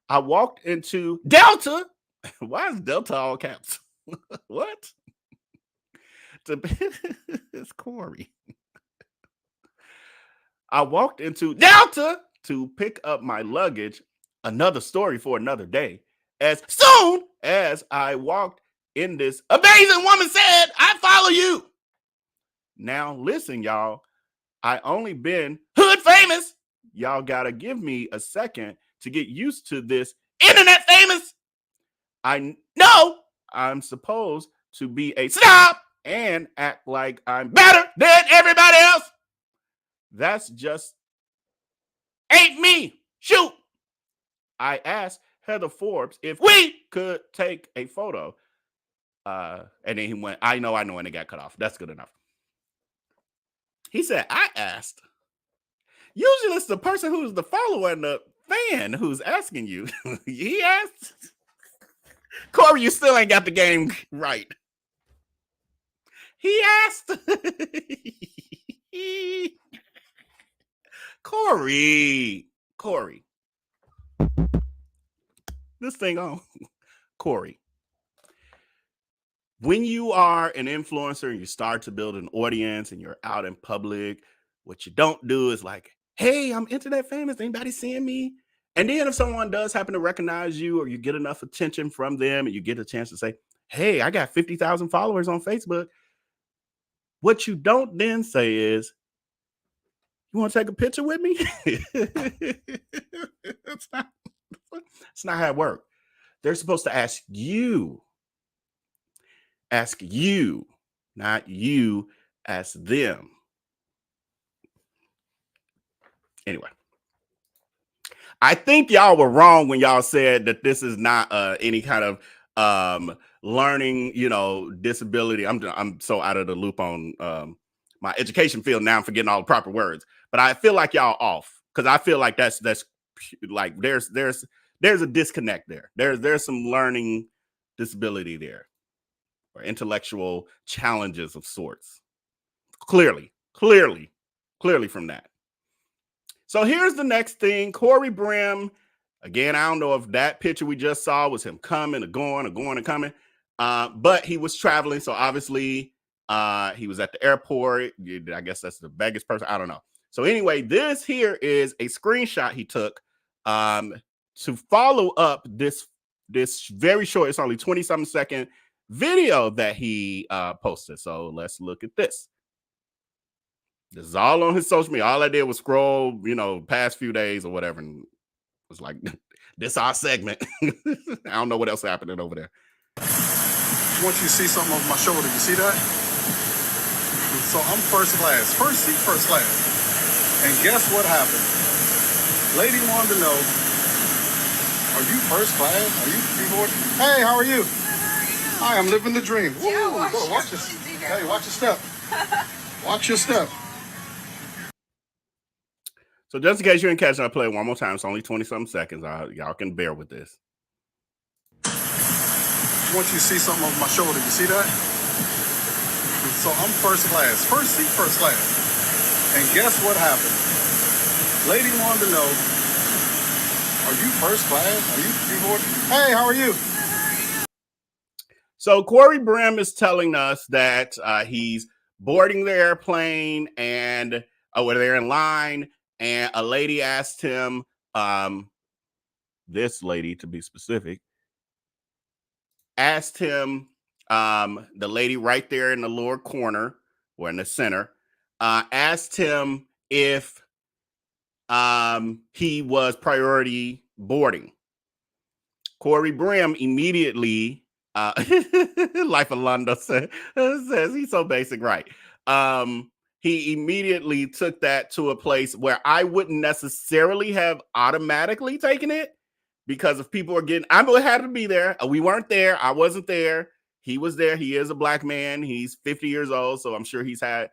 Speaker 8: I walked into Delta. Why is Delta all caps? What? It's Corey. I walked into Delta to pick up my luggage. Another story for another day. as soon as I walked in, this amazing woman said, "I follow you." Now, listen, y'all. I only been hood famous. Y'all gotta give me a second to get used to this internet famous. I know I'm supposed to be a snob and act like I'm better than everybody else. That's just ain't me. Shoot. I asked Heather Forbes if we could take a photo. And then he went, I know, and it got cut off. That's good enough. He said, I asked. Usually it's the person who's the follower and the fan who's asking you. He asked. Corey, you still ain't got the game right. He asked. Corey. This thing on. Corey. When you are an influencer and you start to build an audience and you're out in public, what you don't do is like, hey, I'm internet famous. Anybody seeing me? And then if someone does happen to recognize you or you get enough attention from them and you get a chance to say, hey, I got 50,000 followers on Facebook. What you don't then say is, you want to take a picture with me? It's not how it works. They're supposed to ask you, not you ask them. Anyway, I think y'all were wrong when y'all said that this is not any kind of learning, disability. I'm so out of the loop on my education field now. I'm forgetting all the proper words, but I feel like y'all off because I feel like that's like there's a disconnect there. There's some learning disability there or intellectual challenges of sorts. Clearly from that. So here's the next thing. Corey Brim, again, I don't know if that picture we just saw was him coming or going and coming, but he was traveling. So obviously he was at the airport. I guess that's the biggest person. I don't know. So anyway, this here is a screenshot he took to follow up this very short, it's only 20-something second video that he posted. So let's look at this. This is all on his social media. All I did was scroll, past few days or whatever, and it was like, this our segment. I don't know what else happening over there.
Speaker 3: I want you to see something over my shoulder. You see that? So I'm first class. First seat, first class. And guess what happened? Lady wanted to know, are you first class? Are you keyboard? Hey, how are you?
Speaker 9: Good, how are you?
Speaker 3: Hi, I'm living the dream. Woo,
Speaker 9: Yeah,
Speaker 3: watch your, hey, watch your step. Watch your step.
Speaker 8: So just in case you didn't catch it, I'll play it one more time. It's only 20-something seconds. Y'all can bear with this.
Speaker 3: I want you to see something over my shoulder. You see that? So I'm first class. First seat, first class. And guess what happened? Lady wanted to know, are you first class? Are you keyboard? Hey, how are you?
Speaker 9: Good, how are you?
Speaker 8: So Corey Brim is telling us that he's boarding the airplane and they're in line. And a lady asked him, this lady to be specific, asked him, the lady right there in the lower corner or in the center, asked him if he was priority boarding. Corey Brim immediately, Life of Londo says he's so basic, right? He immediately took that to a place where I wouldn't necessarily have automatically taken it because if people are getting, I had to be there. We weren't there. I wasn't there. He was there. He is a black man. He's 50 years old. So I'm sure he's had,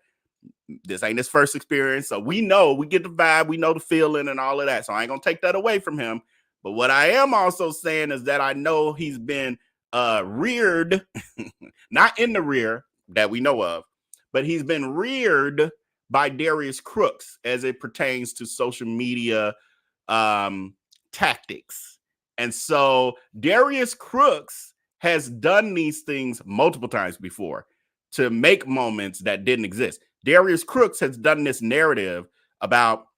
Speaker 8: this ain't his first experience. So we get the vibe. We know the feeling and all of that. So I ain't going to take that away from him. But what I am also saying is that I know he's been reared, not in the rear that we know of, but he's been reared by Darius Crooks as it pertains to social media tactics. And so Darius Crooks has done these things multiple times before to make moments that didn't exist. Darius Crooks has done this narrative about,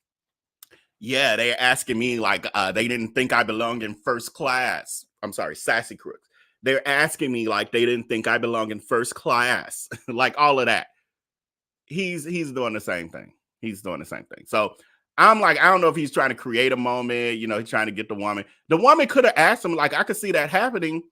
Speaker 8: yeah, they're asking me like they didn't think I belonged in first class I'm sorry, Sassy Crooks. They're asking me like they didn't think I belong in first class, like all of that. He's doing the same thing. He's doing the same thing. So I'm like, I don't know if he's trying to create a moment, you know, he's trying to get the woman. The woman could have asked him, like, I could see that happening,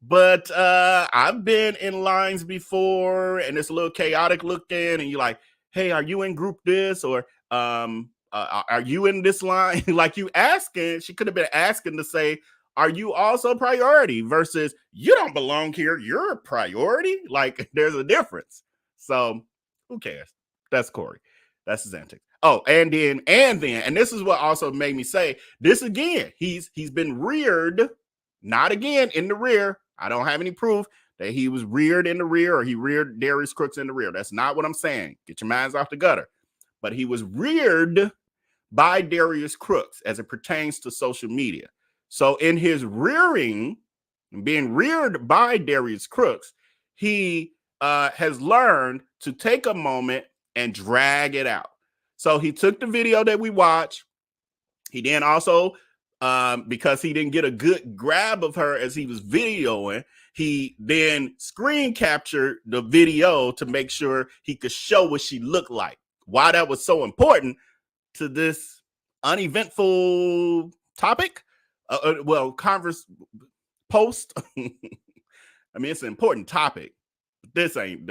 Speaker 8: but I've been in lines before and it's a little chaotic looking, and you're like, hey, are you in group this, or are you in this line? Like, you asking, she could have been asking to say, are you also priority, versus you don't belong here, you're a priority. Like, there's a difference. So who cares? That's Corey. That's his antics. Oh, and this is what also made me say this again. He's been reared, not again in the rear. I don't have any proof that he was reared in the rear or he reared Darius Crooks in the rear. That's not what I'm saying. Get your minds off the gutter. But he was reared by Darius Crooks as it pertains to social media. So in his rearing, being reared by Darius Crooks, he has learned to take a moment and drag it out. So he took the video that we watched. He then also, because he didn't get a good grab of her as he was videoing, he then screen captured the video to make sure he could show what she looked like. Why that was so important to this uneventful topic? Post. I mean, it's an important topic. This ain't.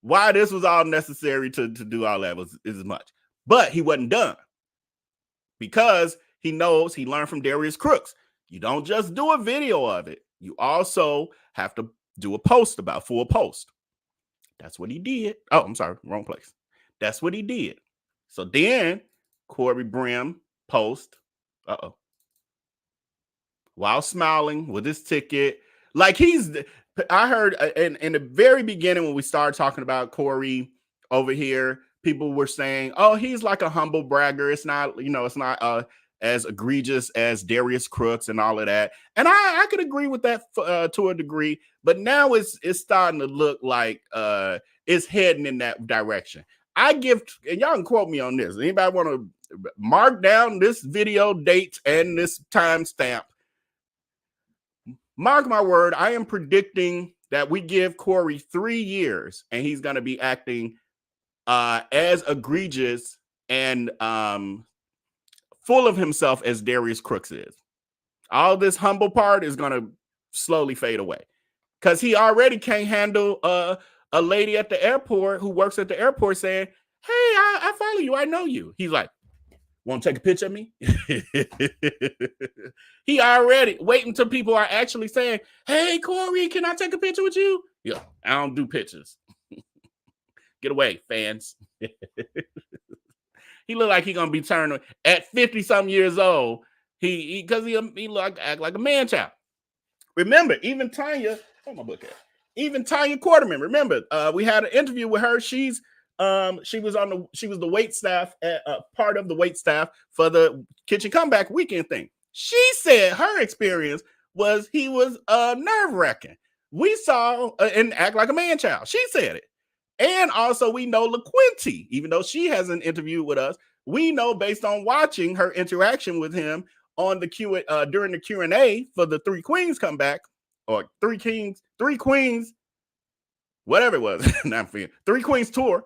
Speaker 8: Why this was all necessary to do all that is as much. But he wasn't done, because he knows, he learned from Darius Crooks. You don't just do a video of it. You also have to do a post about full post. That's what he did. Oh, I'm sorry, wrong place. That's what he did. So then Corey Brim post, while smiling with his ticket, like I heard in the very beginning when we started talking about Corey over here, people were saying, oh, he's like a humble bragger. It's not, it's not as egregious as Darius Crooks and all of that. And I could agree with that to a degree, but now it's starting to look like it's heading in that direction. And y'all can quote me on this. Anybody want to mark down this video date and this timestamp? Mark my word, I am predicting that we give Corey 3 years and he's going to be acting as egregious and full of himself as Darius Crooks is. All this humble part is going to slowly fade away, because he already can't handle a lady at the airport who works at the airport saying, hey, I follow you, I know you. He's like, want to take a picture of me? He already wait until people are actually saying, hey, Corey, can I take a picture with you? Yeah, I don't do pictures. Get away, fans. He look like he gonna be turning at 50-some years old. He act like a man child. Remember, even Tanya, even Tanya Quarterman. Remember, we had an interview with her. She was the wait staff, part of the wait staff for the Kitchen Comeback Weekend thing. She said her experience was he was nerve-wracking. We saw and act like a man child. She said it. And also we know LaQuinty, even though she hasn't interviewed with us, we know based on watching her interaction with him on the during the Q&A for the Three Queens comeback, or Three Queens, whatever it was, Three Queens tour.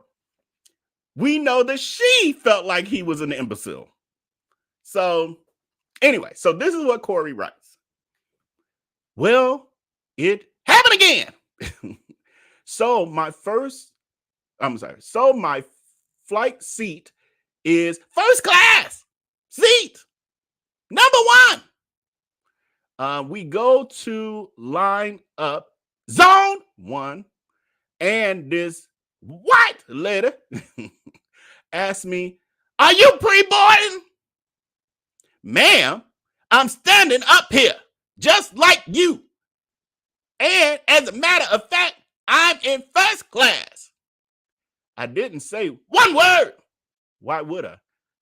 Speaker 8: We know that she felt like he was an imbecile. So anyway, so this is what Corey writes. Well, it happened again. So my flight seat is first class seat, number 1. We go to line up zone 1, and this white lady asked me, are you pre-boarding? Ma'am, I'm standing up here just like you. And as a matter of fact, I'm in first class. I didn't say one word. Why would I?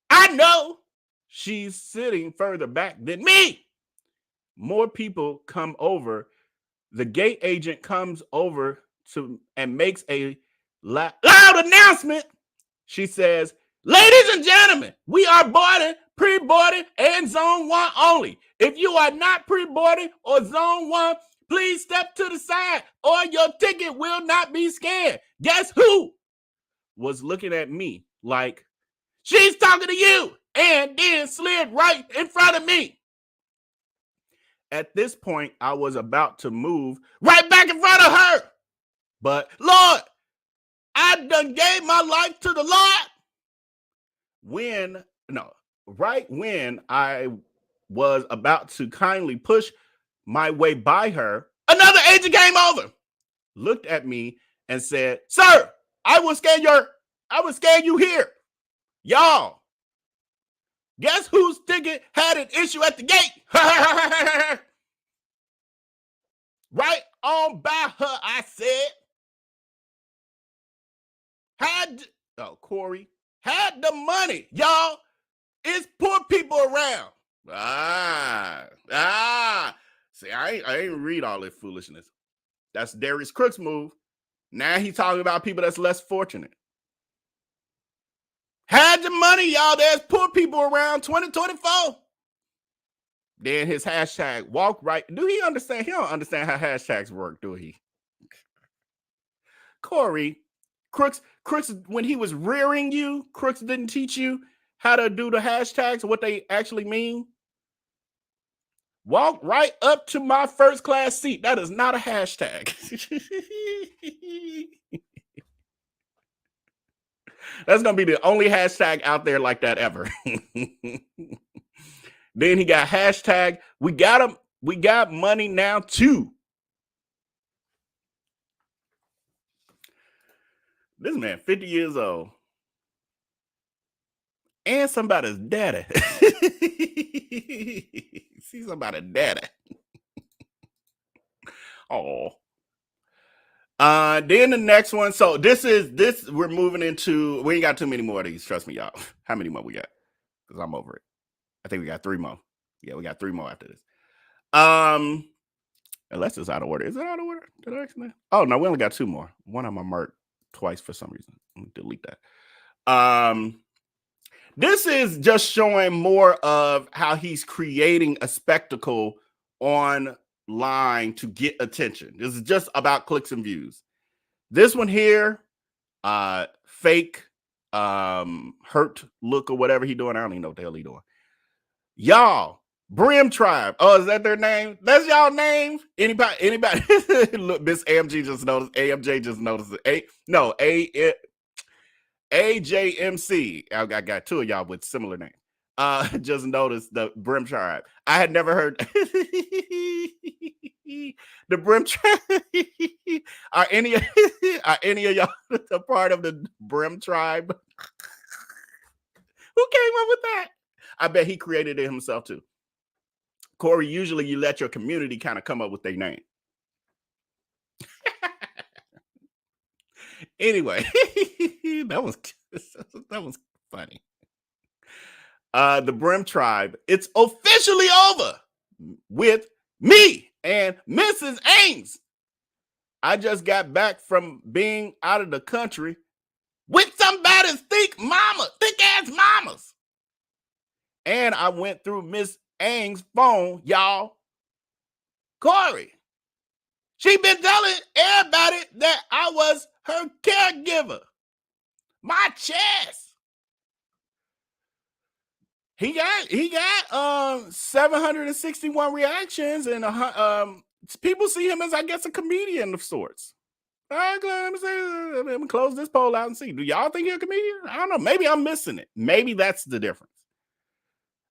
Speaker 8: I know she's sitting further back than me. More people come over. The gate agent comes over and makes a loud announcement. She says, Ladies and gentlemen, we are boarding, pre-boarding, and zone 1 only. If you are not pre-boarding or zone 1, please step to the side or your ticket will not be scanned. Guess who was looking at me like, she's talking to you, and then slid right in front of me. At this point, I was about to move right back in front of her. But Lord, I done gave my life to the Lord. Right when I was about to kindly push my way by her, another agent came over, looked at me, and said, "Sir, I will scan you here." Y'all, guess whose ticket had an issue at the gate? Right on by her, I said. Corey had the money, y'all. It's poor people around. See, I ain't read all this foolishness. That's Darius Crooks' move. Now he's talking about people that's less fortunate. Had the money, y'all. There's poor people around 2024. Then his hashtag walk right. Do he understand? He don't understand how hashtags work, do he? Corey, Crooks, when he was rearing you, Crooks didn't teach you how to do the hashtags, what they actually mean. Walk right up to my first class seat. That is not a hashtag. That's going to be the only hashtag out there like that ever. Then he got hashtag, we got money now too. This man, 50 years old. And somebody's daddy. See somebody's daddy. Oh. Then the next one. So this we're moving into, we ain't got too many more of these. Trust me, y'all. How many more we got? Because I'm over it. I think we got 3 more. Yeah, we got 3 more after this. Unless it's out of order. Is it out of order? Did I accidentally? Oh, no, we only got 2 more. One of them I marked twice for some reason. Let me delete that. This is just showing more of how he's creating a spectacle online to get attention. This is just about clicks and views. This one here, fake hurt look or whatever he doing. I don't even know what the hell he doing. Y'all, Brim Tribe. Oh, is that their name? That's y'all name? Anybody? Look, Miss AMG just noticed. AMJ just noticed it. AJMC. I got 2 of y'all with similar names. Just noticed the Brim Tribe. I had never heard the Brim Tribe. Are any of y'all a part of the Brim Tribe? Who came up with that? I bet he created it himself too. Corey, usually you let your community kind of come up with their name. Anyway, that was funny. The Brim Tribe, it's officially over with me and Mrs. Ames. I just got back from being out of the country with somebody's thick-ass mamas. And I went through Miss Ames' phone, y'all. Corey, she been telling everybody that I was her caregiver. My chest. He got 761 reactions, and people see him as, I guess, a comedian of sorts. All right, let me close this poll out and see. Do y'all think he's a comedian? I don't know. Maybe I'm missing it. Maybe that's the difference.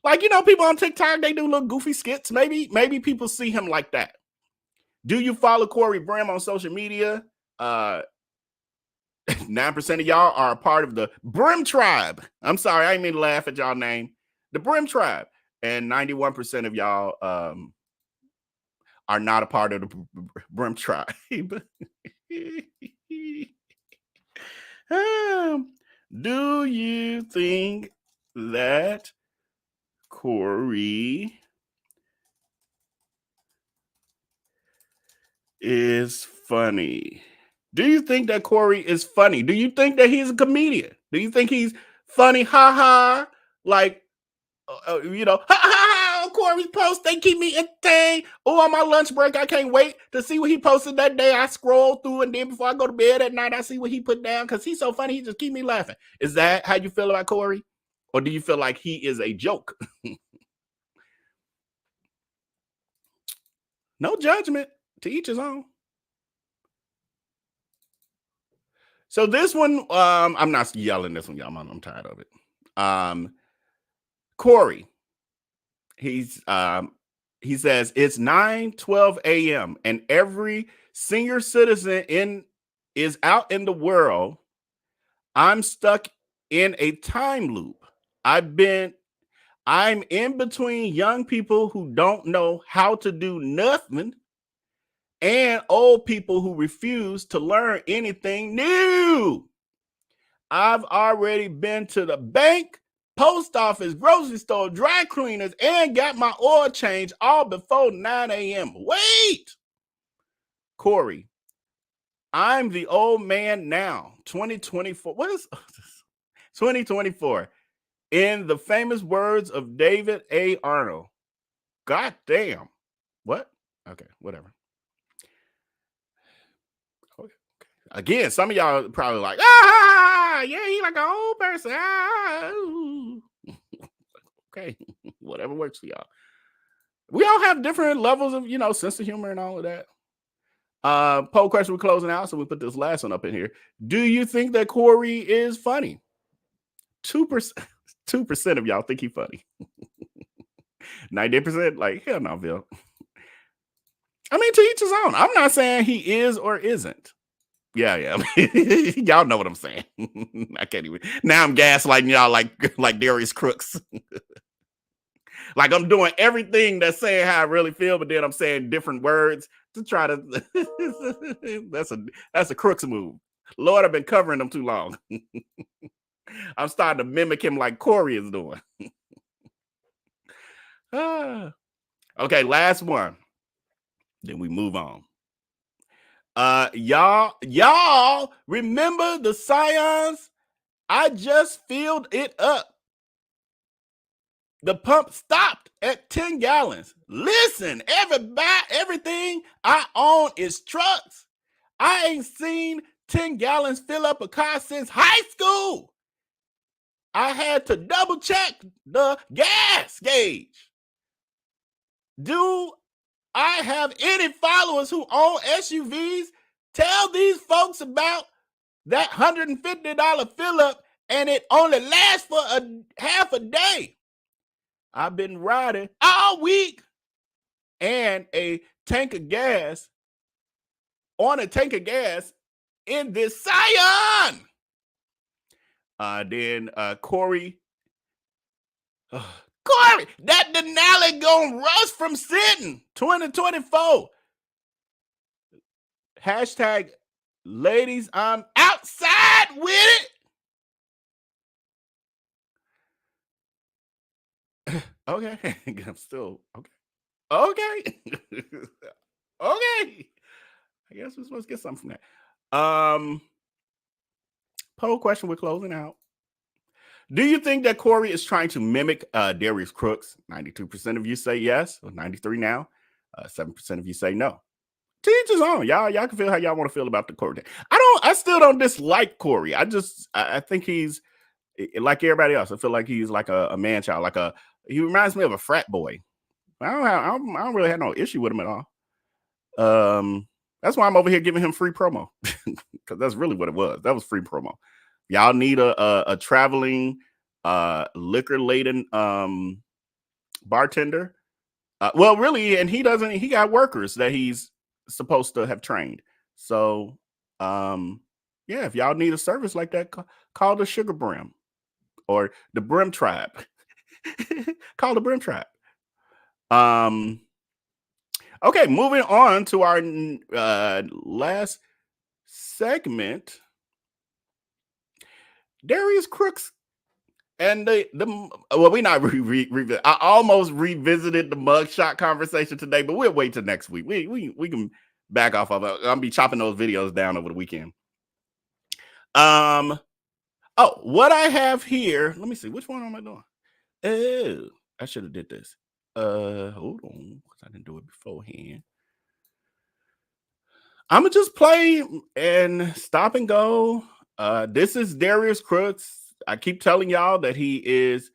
Speaker 8: Like, people on TikTok, they do little goofy skits. Maybe people see him like that. Do you follow Corey Brim on social media? 9% of y'all are a part of the Brim Tribe. I'm sorry, I didn't mean to laugh at y'all name. The Brim Tribe. And 91% of y'all are not a part of the Brim Tribe. Do you think that Corey is funny? Do you think that Corey is funny? Do you think that he's a comedian? Do you think he's funny, haha, like, you know, ha ha ha, Corey's post, they keep me entertained. Oh, on my lunch break, I can't wait to see what he posted that day. I scroll through, and then before I go to bed at night, I see what he put down because he's so funny. He just keep me laughing. Is that how you feel about Corey? Or do you feel like he is a joke? No judgment, to each his own. So this one, I'm not yelling this one, y'all. I'm tired of it. Corey, he says it's 9:12 a.m. and every senior citizen is out in the world. I'm stuck in a time loop. I'm in between young people who don't know how to do nothing and old people who refuse to learn anything new. I've already been to the bank, post office, grocery store, dry cleaners, and got my oil change all before 9 a.m. Wait! Corey, I'm the old man now, 2024. What is 2024? In the famous words of David A. Arnold. God damn. What? Okay, whatever. Okay. Again, some of y'all probably like, yeah, he like an old person. Okay, whatever works for y'all. We all have different levels of, sense of humor and all of that. Poll question we're closing out, so we put this last one up in here. Do you think that Corey is funny? 2% of y'all think he's funny. 90%, like, hell no, Bill. I mean, to each his own. I'm not saying he is or isn't. Yeah. Y'all know what I'm saying. I can't even. Now I'm gaslighting y'all like Darius Crooks. Like I'm doing everything that's saying how I really feel, but then I'm saying different words to try to. That's a Crooks move. Lord, I've been covering them too long. I'm starting to mimic him like Corey is doing. Okay, last one. Then we move on. Y'all remember the Scions? I just filled it up. The pump stopped at 10 gallons. Listen, everything I own is trucks. I ain't seen 10 gallons fill up a car since high school. I had to double check the gas gauge. Do I have any followers who own SUVs? Tell these folks about that $150 fill up and it only lasts for half a day. I've been riding all week and a tank of gas in this Scion. Then Corey, that Denali gonna rust from sitting 2024. Hashtag ladies, I'm outside with it. Okay. I'm still okay. Okay. Okay. I guess we're supposed to get something from that. Poll question we're closing out. Do you think that Corey is trying to mimic Darius Crooks? 92% of you say yes, or 93 now. 7% of you say no. To each his own. Y'all can feel how y'all want to feel about the Corey. I still don't dislike Corey. I think he's like everybody else. I feel like he's like a man child, he reminds me of a frat boy. I don't really have no issue with him at all. That's why I'm over here giving him free promo, because that's really what it was. That was free promo. Y'all need a traveling liquor laden bartender. Well, really, and he doesn't. He got workers that he's supposed to have trained. So, yeah, if y'all need a service like that, call the Sugar Brim or the Brim Tribe. Call the Brim Tribe. Okay, moving on to our last segment. Darius Crooks and we not I almost revisited the mugshot conversation today, but we'll wait till next week. We can back off of it. I'll be chopping those videos down over the weekend. Oh, what I have here, let me see. Which one am I doing? Oh, I should have did this. Hold on, because I didn't do it beforehand. I'm gonna just play and stop and go. This is Darius Crooks. I keep telling y'all that he is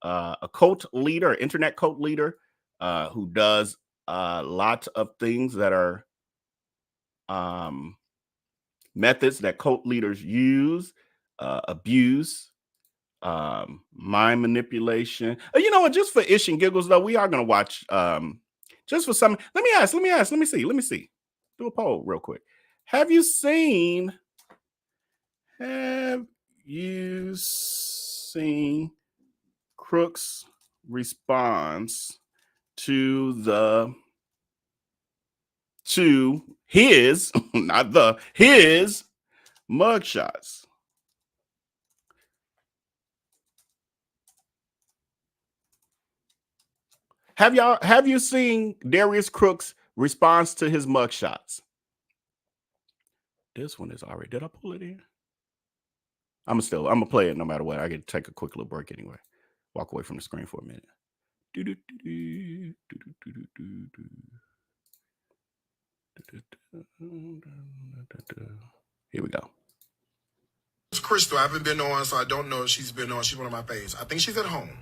Speaker 8: a cult leader, internet cult leader, who does lots of things that are methods that cult leaders use, abuse, mind manipulation. You know what? Just for ish and giggles, though, we are gonna watch. Just for some. Let me see. Do a poll real quick. Have you seen Crooks' response to his not the his mugshots? Have you seen Darius Crooks' response to his mugshots? This one is already. Did I pull it in? I'm gonna play it no matter what. I get to take a quick little break anyway. Walk away from the screen for a minute. Here we go.
Speaker 3: It's Crystal. I haven't been on, so I don't know if she's been on. She's one of my faves. I think she's at home.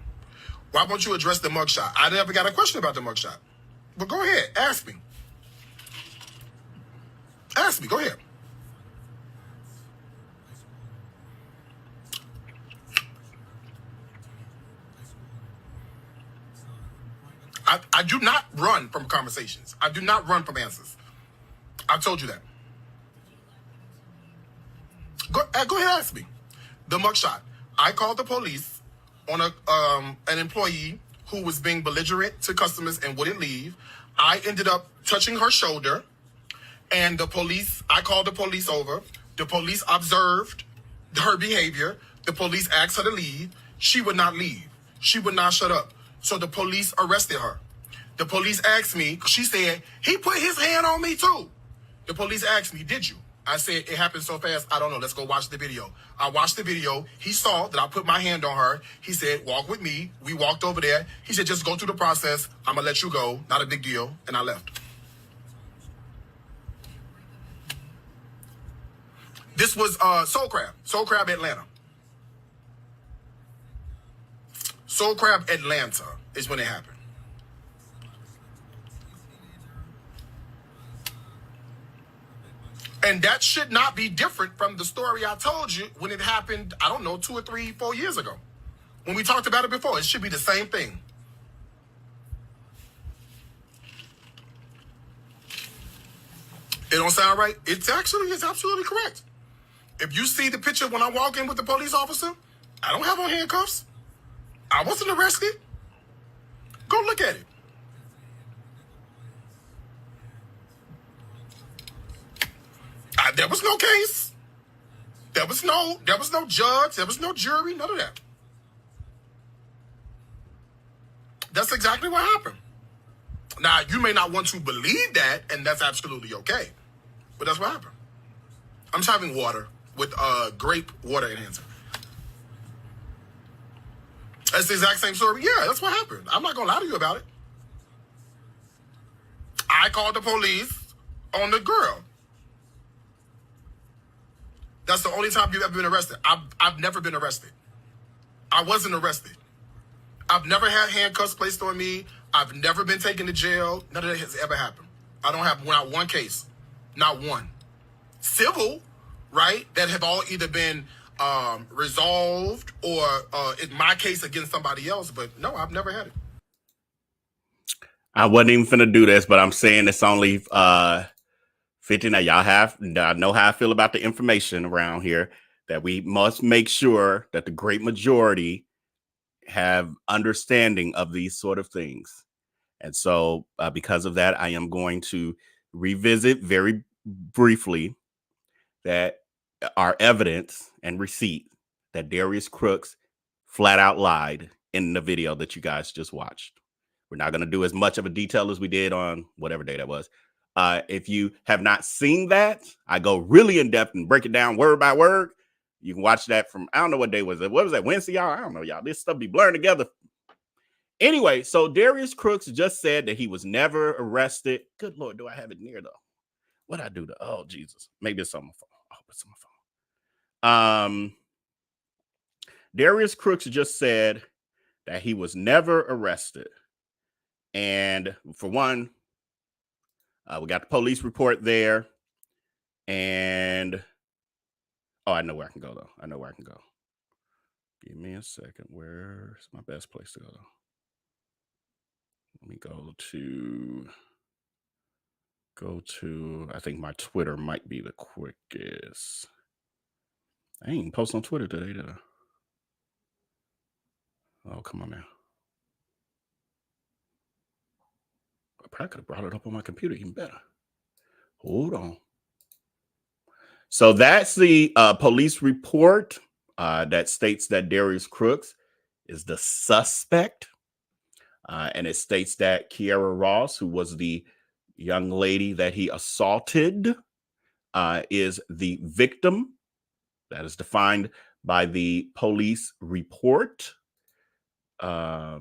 Speaker 3: Why won't you address the mugshot? I never got a question about the mugshot. But go ahead. Ask me. Ask me. Go ahead. I do not run from conversations. I do not run from answers. I told you that. Go ahead and ask me. The mugshot. I called the police on an employee who was being belligerent to customers and wouldn't leave. I ended up touching her shoulder, and I called the police over. The police observed her behavior. The police asked her to leave. She would not leave. She would not shut up. So the police arrested her. The police asked me, she said, he put his hand on me too. The police asked me, did you? I said, it happened so fast, I don't know. Let's go watch the video. I watched the video. He saw that I put my hand on her. He said, walk with me. We walked over there. He said, just go through the process. I'm going to let you go. Not a big deal. And I left. This was Soul Crab, Atlanta. Soul Crab, Atlanta is when it happened. And that should not be different from the story I told you when it happened, I don't know, 2 or 3, 4 years ago. When we talked about it before, it should be the same thing. It don't sound right? It's absolutely correct. If you see the picture when I walk in with the police officer, I don't have on handcuffs. I wasn't arrested. Go look at it. There was no case. There was no judge. There was no jury. None of that. That's exactly what happened. Now, you may not want to believe that, and that's absolutely okay. But that's what happened. I'm just having water with grape water enhancer. That's the exact same story. Yeah, that's what happened. I'm not going to lie to you about it. I called the police on the girl. That's the only time you've ever been arrested. I've never been arrested. I wasn't arrested. I've never had handcuffs placed on me. I've never been taken to jail. None of that has ever happened. I don't have not one case. Not one. Civil, right? That have all either been resolved or in my case against somebody else. But no, I've never had it.
Speaker 8: I wasn't even finna do this, but I'm saying it's only 50. Now, y'all know how I feel about the information around here, that we must make sure that the great majority have understanding of these sort of things. And so because of that, I am going to revisit very briefly that our evidence and receipt that Darius Crooks flat out lied in the video that you guys just watched. We're not going to do as much of a detail as we did on whatever day that was. If you have not seen that, I go really in depth and break it down word by word. You can watch that from, I don't know what day was it. What was that, Wednesday, y'all? I don't know, y'all. This stuff be blurring together. Anyway, so Darius Crooks just said that he was never arrested. Good Lord, do I have it near though? What I do to, oh, Jesus. Maybe it's on my phone. I hope it's on my phone. Darius Crooks just said that he was never arrested. And for one, we got the police report there. And, oh, I know where I can go though. I know where I can go. Give me a second. Where's my best place to go though? Let me go to, I think my Twitter might be the quickest. I ain't even post on Twitter today, did I? Oh, come on now. I probably could have brought it up on my computer even better. Hold on. So that's the police report that states that Darius Crooks is the suspect. And it states that Kiara Ross, who was the young lady that he assaulted, is the victim. That is defined by the police report. How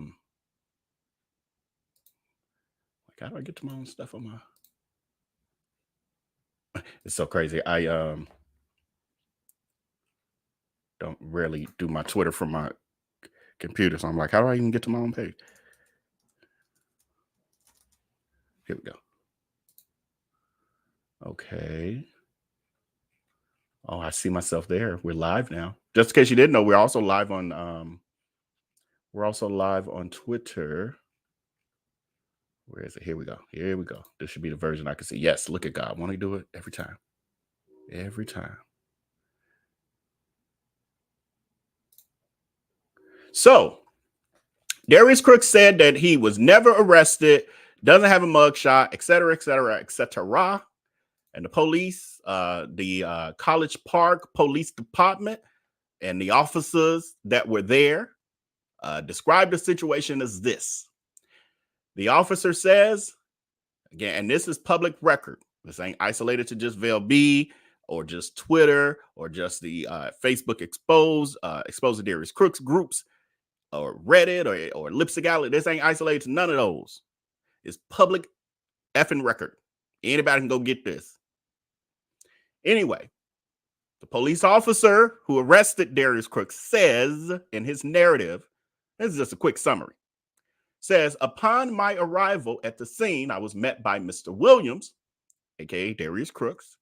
Speaker 8: do I get to my own stuff on my... It's so crazy. I don't rarely do my Twitter from my computer. So I'm like, how do I even get to my own page? Here we go. Okay. Oh, I see myself there. We're live now. Just in case you didn't know, we're also live on Twitter. Where is it? Here we go. Here we go. This should be the version I can see. Yes, look at God. I want to do it every time. Every time. So, Darius Crooks said that he was never arrested, doesn't have a mugshot, et cetera, et cetera, et cetera. And the police, the College Park Police Department and the officers that were there described the situation as this. The officer says, again, and this is public record. This ain't isolated to just VellB or just Twitter or just the Facebook exposed Darius Crooks groups or Reddit or Lipstick Alley. This ain't isolated to none of those. It's public effing record. Anybody can go get this. Anyway, the police officer who arrested Darius Crooks says in his narrative, this is just a quick summary, says, upon my arrival at the scene, I was met by Mr. Williams, aka Darius Crooks,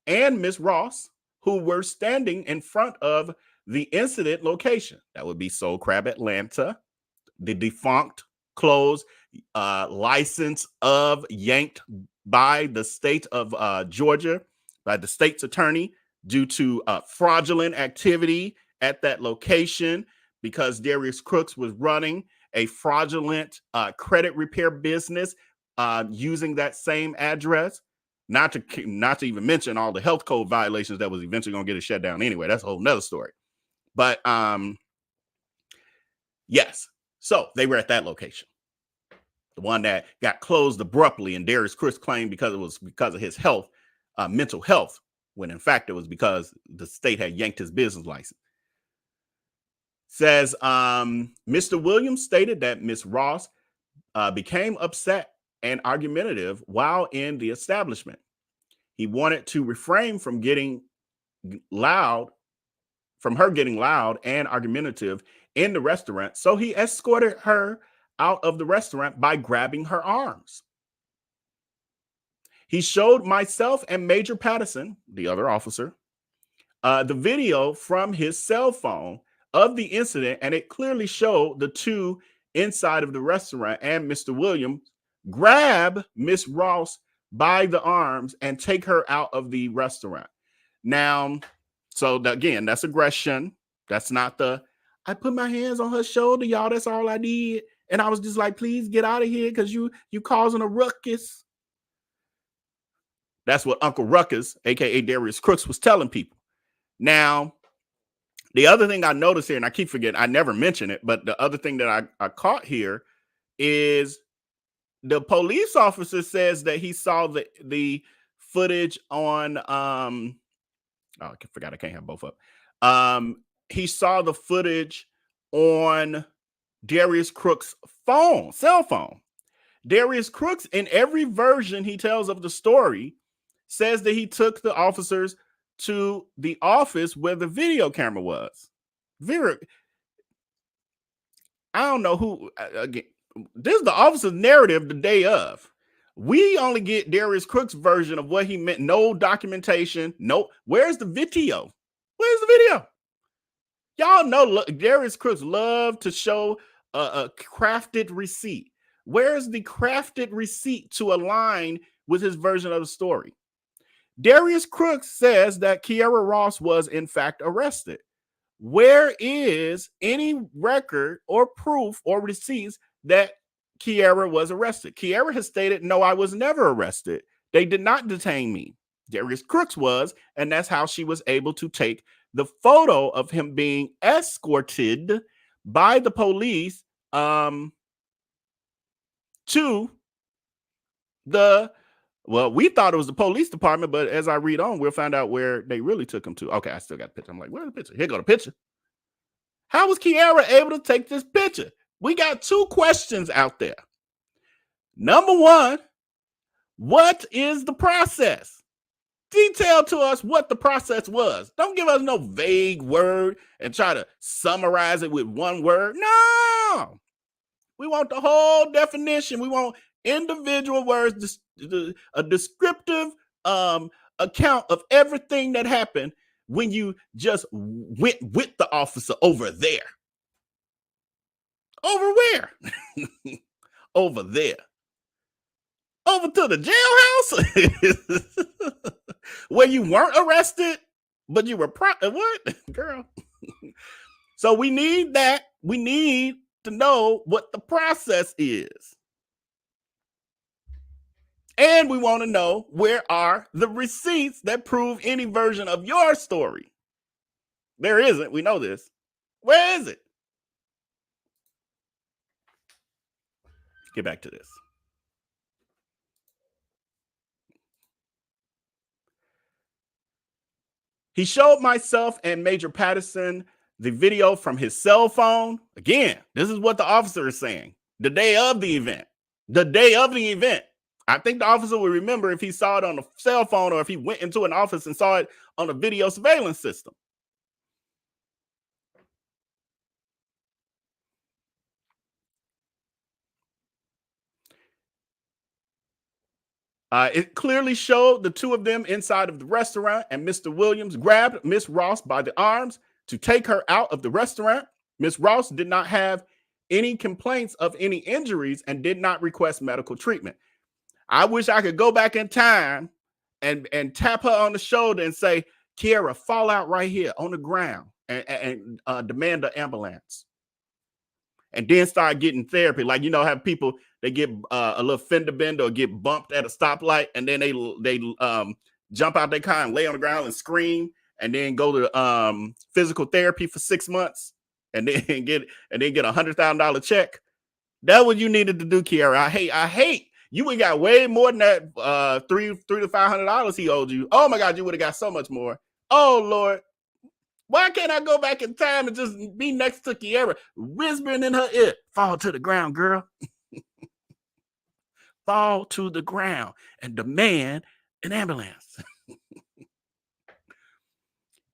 Speaker 8: and Miss Ross, who were standing in front of the incident location. That would be Soul Crab Atlanta, the defunct, closed, license of yanked by the state of Georgia, by the state's attorney, due to fraudulent activity at that location because Darius Crooks was running a fraudulent credit repair business using that same address. Not to even mention all the health code violations that was eventually going to get it shut down anyway. That's a whole nother story. But yes, so they were at that location. The one that got closed abruptly, and Darius Crooks claimed because it was because of his health, mental health, when in fact it was because the state had yanked his business license. Says Mr. Williams stated that Miss Ross became upset and argumentative while in the establishment. He wanted to refrain from getting loud, from her getting loud and argumentative in the restaurant. So he escorted her out of the restaurant by grabbing her arms. He showed myself and Major Patterson, the other officer, the video from his cell phone of the incident, and it clearly showed the two inside of the restaurant and Mr. Williams grab Miss Ross by the arms and take her out of the restaurant. Now, so again, that's aggression. That's not the, I put my hands on her shoulder, y'all. That's all I did. And I was just like, please get out of here because you causing a ruckus. That's what Uncle Ruckus, aka Darius Crooks, was telling people. Now, the other thing I noticed here, and I keep forgetting, I never mention it, but the other thing that I caught here is the police officer says that he saw the footage on I forgot I can't have both up. He saw the footage on Darius Crooks' cell phone. Darius Crooks, in every version he tells of the story, says that he took the officers to the office where the video camera was. I don't know who, again, this is the officer's narrative the day of. We only get Darius Crooks' version of what he meant. No documentation. No, where's the video? Where's the video? Y'all know Darius Crooks loved to show a crafted receipt. Where's the crafted receipt to align with his version of the story? Darius Crooks says that Kiara Ross was in fact arrested. Where is any record or proof or receipts that Kiara was arrested? Kiara has stated, no, I was never arrested. They did not detain me. Darius Crooks was, and that's how she was able to take the photo of him being escorted by the police to the, well, we thought it was the police department, but as I read on, we'll find out where they really took him to. Okay, I still got the picture. I'm like, where's the picture? Here go the picture. How was Kiara able to take this picture? We got two questions out there. Number one, what is the process? Detail to us what the process was. Don't give us no vague word and try to summarize it with one word. No, we want the whole definition. We want individual words, a descriptive account of everything that happened when you just went with the officer over there. Over where? Over there. Over to the jailhouse? Where you weren't arrested, but you were what? Girl. So we need that. We need to know what the process is. And we want to know, where are the receipts that prove any version of your story? There isn't. We know this. Where is it? Get back to this. He showed myself and Major Patterson the video from his cell phone. Again, this is what the officer is saying. The day of the event. The day of the event. I think the officer would remember if he saw it on a cell phone or if he went into an office and saw it on a video surveillance system. It clearly showed the two of them inside of the restaurant, and Mr. Williams grabbed Miss Ross by the arms to take her out of the restaurant. Miss Ross did not have any complaints of any injuries and did not request medical treatment. I wish I could go back in time and tap her on the shoulder and say, Kiara, fall out right here on the ground and demand an ambulance. And then start getting therapy. Like, you know, have people, they get a little fender bender or get bumped at a stoplight, and then they jump out their car and lay on the ground and scream, and then go to physical therapy for 6 months, and then get a $100,000 check. That's what you needed to do, Kiara. I hate. You would have got way more than that $300 to $500 he owed you. Oh my God, you would have got so much more. Oh Lord. Why can't I go back in time and just be next to Kiara, whispering in her ear, fall to the ground, girl. Fall to the ground and demand an ambulance.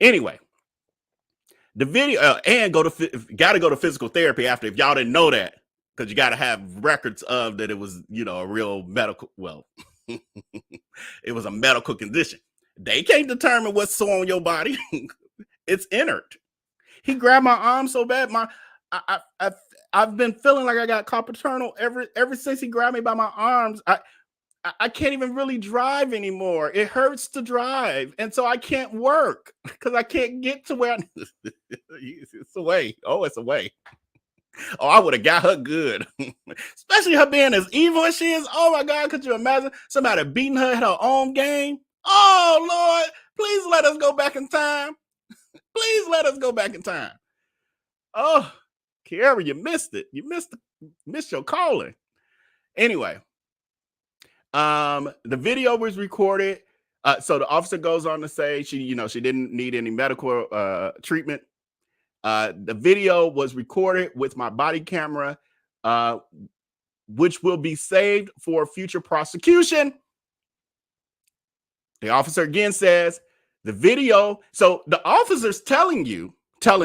Speaker 8: Anyway, the video, and gotta go to physical therapy after, if y'all didn't know that, because you gotta have records of that it was, you know, a real medical, well, it was a medical condition. They can't determine what's sore on your body. It's inert. He grabbed my arm so bad. I've been feeling like I got carpal tunnel ever since he grabbed me by my arms. I can't even really drive anymore. It hurts to drive, and so I can't work because I can't get to where it's away. Oh, it's away. Oh, I would have got her good, especially her being as evil as she is. Oh my God, could you imagine somebody beating her at her own game? Oh Lord, please let us go back in time. Please let us go back in time. Oh, Kiara, you missed it. You missed your calling. Anyway, the video was recorded So the officer goes on to say she didn't need any medical treatment. The video was recorded with my body camera, which will be saved for future prosecution. The officer again says the video. So the officer's telling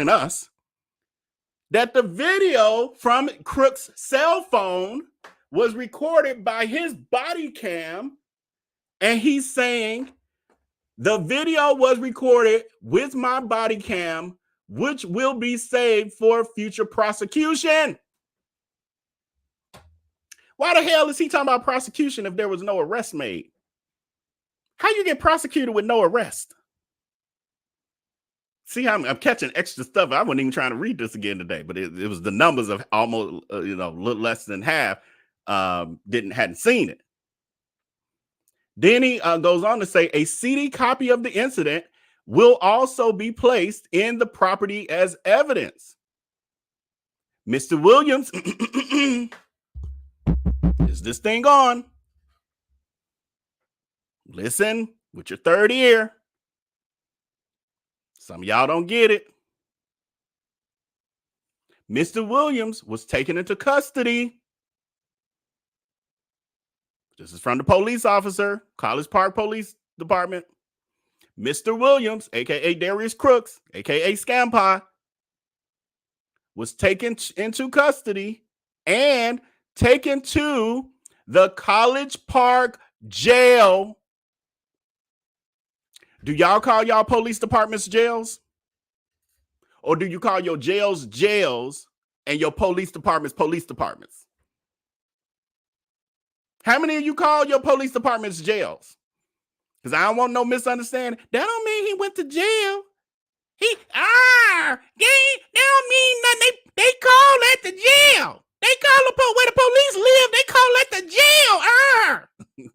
Speaker 8: us that the video from Crooks' cell phone was recorded by his body cam. And he's saying the video was recorded with my body cam, which will be saved for future prosecution. Why the hell is he talking about prosecution if there was no arrest made? How you get prosecuted with no arrest? See how I'm catching extra stuff. I wasn't even trying to read this again today, but it was the numbers of almost a little less than half hadn't seen it. Then he goes on to say a CD copy of the incident will also be placed in the property as evidence. Mr. Williams, is this thing on? Listen with your third ear. Some of y'all don't get it. Mr. Williams was taken into custody. This is from the police officer, College Park Police Department. Mr. Williams, aka Darius Crooks, aka Scampi, was taken into custody and taken to the College Park jail. Do y'all call y'all police departments jails? Or do you call your jails jails and your police departments police departments? How many of you call your police departments jails? Because I don't want no misunderstanding. That don't mean he went to jail. They don't mean nothing. They call at the jail. They call where the police live. They call at the jail.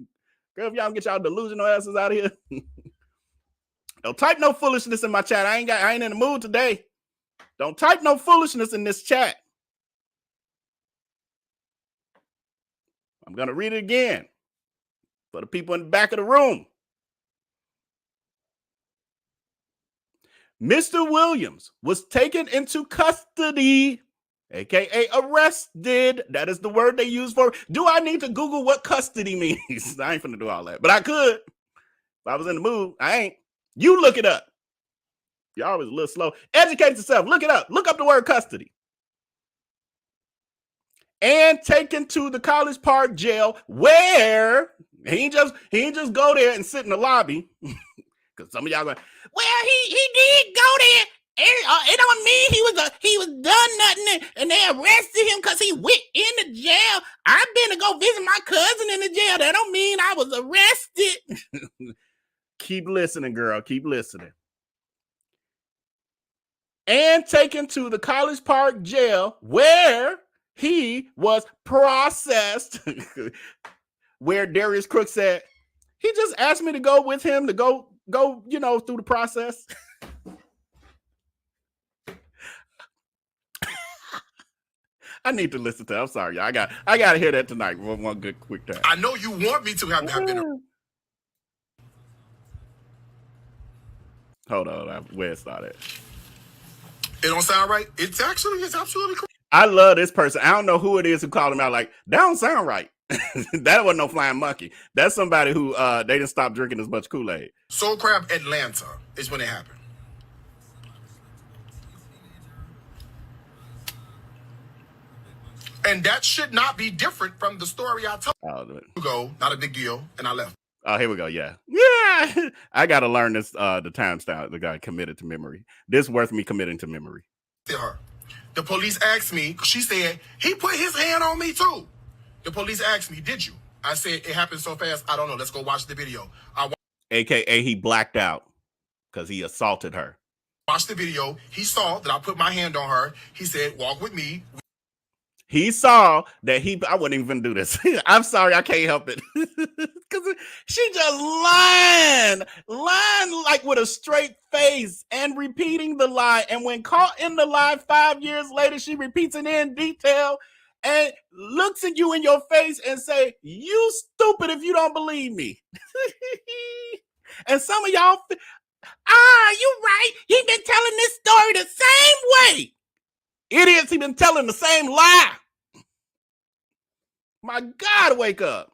Speaker 8: Girl, if y'all get y'all delusional asses out of here. Don't type no foolishness in my chat. I ain't in the mood today. Don't type no foolishness in this chat. I'm going to read it again for the people in the back of the room. Mr. Williams was taken into custody, aka arrested. That is the word they use for it. Do I need to Google what custody means? I ain't finna do all that, but I could. If I was in the mood, I ain't. You look it up. You're always a little slow. Educate yourself. Look it up. Look up the word custody. And taken to the College Park jail, where he ain't just go there and sit in the lobby. Because some of y'all going, well, he did go there. It don't mean he was done nothing and they arrested him because he went in the jail. I've been to go visit my cousin in the jail. That don't mean I was arrested. Keep listening, girl. Keep listening. And taken to the College Park jail, where he was processed. Where Darius Crooks said, he just asked me to go with him to go, through the process. I need to listen to it. I'm sorry, y'all. I got to hear that tonight. One good quick time.
Speaker 3: I know you want me to have been.
Speaker 8: Hold on, where it started.
Speaker 3: It don't sound right. It's absolutely correct.
Speaker 8: I love this person. I don't know who it is who called him out like, that don't sound right. That wasn't no flying monkey. That's somebody who they didn't stop drinking as much Kool-Aid.
Speaker 3: Soul Crab Atlanta is when it happened. And that should not be different from the story I told you ago. Not a big deal. And I left.
Speaker 8: Oh, here we go. Yeah. Yeah. I got to learn this, the timestamp, the guy committed to memory. This worth me committing to memory.
Speaker 3: Her. The police asked me, she said, he put his hand on me too. The police asked me, did you? I said, it happened so fast, I don't know. Let's go watch the video.
Speaker 8: AKA he blacked out because he assaulted her.
Speaker 3: Watched the video. He saw that I put my hand on her. He said, walk with me.
Speaker 8: He saw that I wouldn't even do this. I'm sorry, I can't help it. Because she just lying like with a straight face and repeating the lie. And when caught in the lie 5 years later, she repeats it in detail and looks at you in your face and say, you stupid if you don't believe me. And some of y'all, you right. He been telling this story the same way. Idiots, he been telling the same lie. My God, wake up.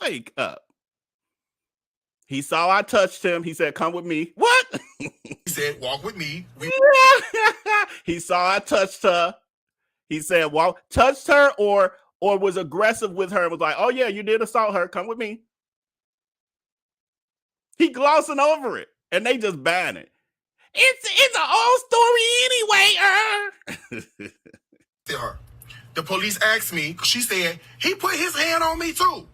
Speaker 8: Wake up. He saw I touched him. He said, come with me. What?
Speaker 3: He said, walk with me.
Speaker 8: He saw I touched her. He said, well, touched her or was aggressive with her and was like, oh yeah, you did assault her. Come with me. He glossing over it and they just ban it. It's an old story anyway.
Speaker 3: Her. The police asked me, she said, he put his hand on me too.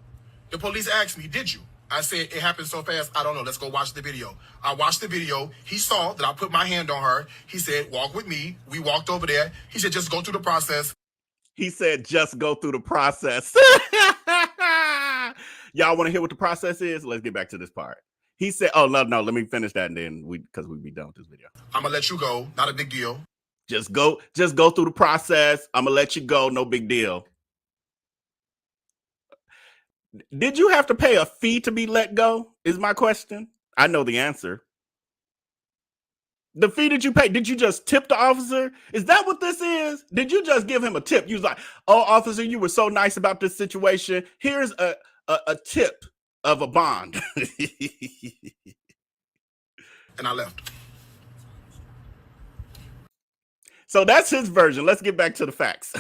Speaker 3: The police asked me, did you? I said, it happened so fast, I don't know. Let's go watch the video. I watched the video. He saw that I put my hand on her. He said, walk with me. We walked over there. He said, just go through the process.
Speaker 8: He said, just go through the process. Y'all want to hear what the process is? Let's get back to this part. He said, oh, no, let me finish that and then because we'll be done with this video.
Speaker 3: I'm going to let you go. Not a big deal.
Speaker 8: Just go through the process. I'm going to let you go. No big deal. Did you have to pay a fee to be let go? Is my question. I know the answer. The fee that you pay, did you just tip the officer? Is that what this is? Did you just give him a tip? You was like, oh, officer, you were so nice about this situation. Here's a tip of a bond.
Speaker 3: And I left.
Speaker 8: So that's his version. Let's get back to the facts.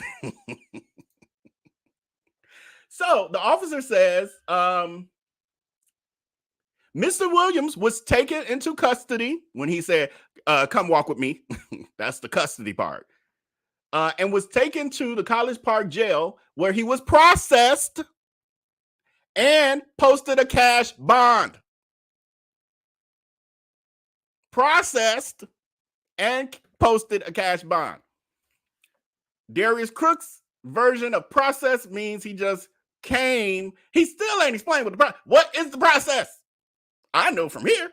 Speaker 8: So the officer says, Mr. Williams was taken into custody when he said, come walk with me. That's the custody part. And was taken to the College Park jail where he was processed and posted a cash bond. Processed and posted a cash bond. Darius Crooks' version of process means he just came. He still ain't explained what the process. What is the process? I know from here.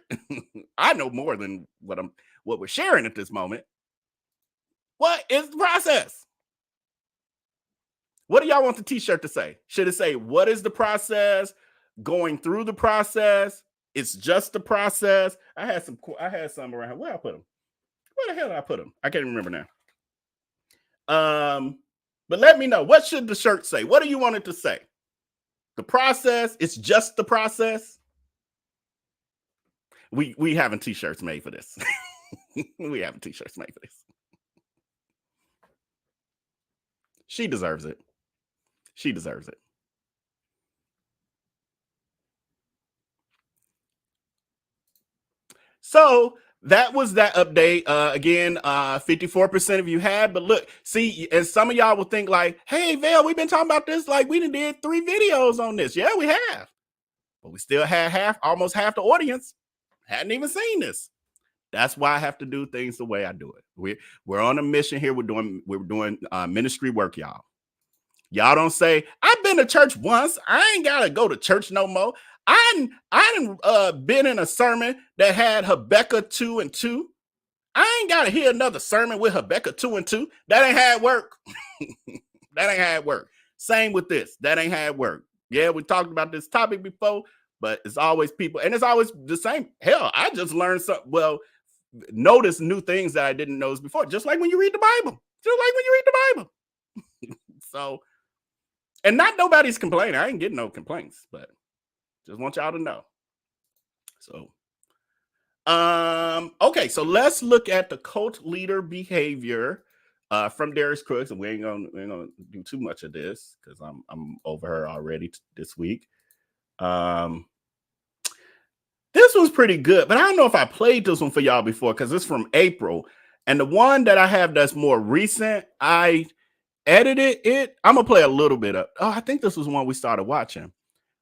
Speaker 8: I know more than what we're sharing at this moment. What is the process? What do y'all want the t-shirt to say? Should it say, what is the process? Going through the process? It's just the process. I had some around here. Where I put them? Where the hell did I put them? I can't remember now. But let me know. What should the shirt say? What do you want it to say? The process? It's just the process? We having t-shirts made for this. We having t-shirts made for this. She deserves it. She deserves it. So that was that update. Again, 54% of you had, but look, see, and some of y'all will think like, hey, Vel, we've been talking about this. Like we did 3 videos on this. Yeah, we have, but we still had almost half the audience hadn't even seen this. That's why I have to do things the way I do it. We're on a mission here. We're doing ministry work, y'all. Y'all don't say, I've been to church once. I ain't got to go to church no more. I done been in a sermon that had Habakkuk 2:2. I ain't got to hear another sermon with Habakkuk 2:2. That ain't how it work. That ain't how it work. Same with this. That ain't how it work. Yeah, we talked about this topic before, but it's always people, and it's always the same. Hell, I just learned something. Well, notice new things that I didn't notice before, just like when you read the Bible. Just like when you read the Bible. So, and not nobody's complaining. I ain't getting no complaints, but just want y'all to know. So, okay, so let's look at the cult leader behavior from Darius Crooks, and we ain't gonna do too much of this because I'm over her already this week. This one's pretty good, but I don't know if I played this one for y'all before because it's from April, and the one that I have that's more recent, I edited it. I'm gonna play a little bit of. Oh, I think this was one we started watching,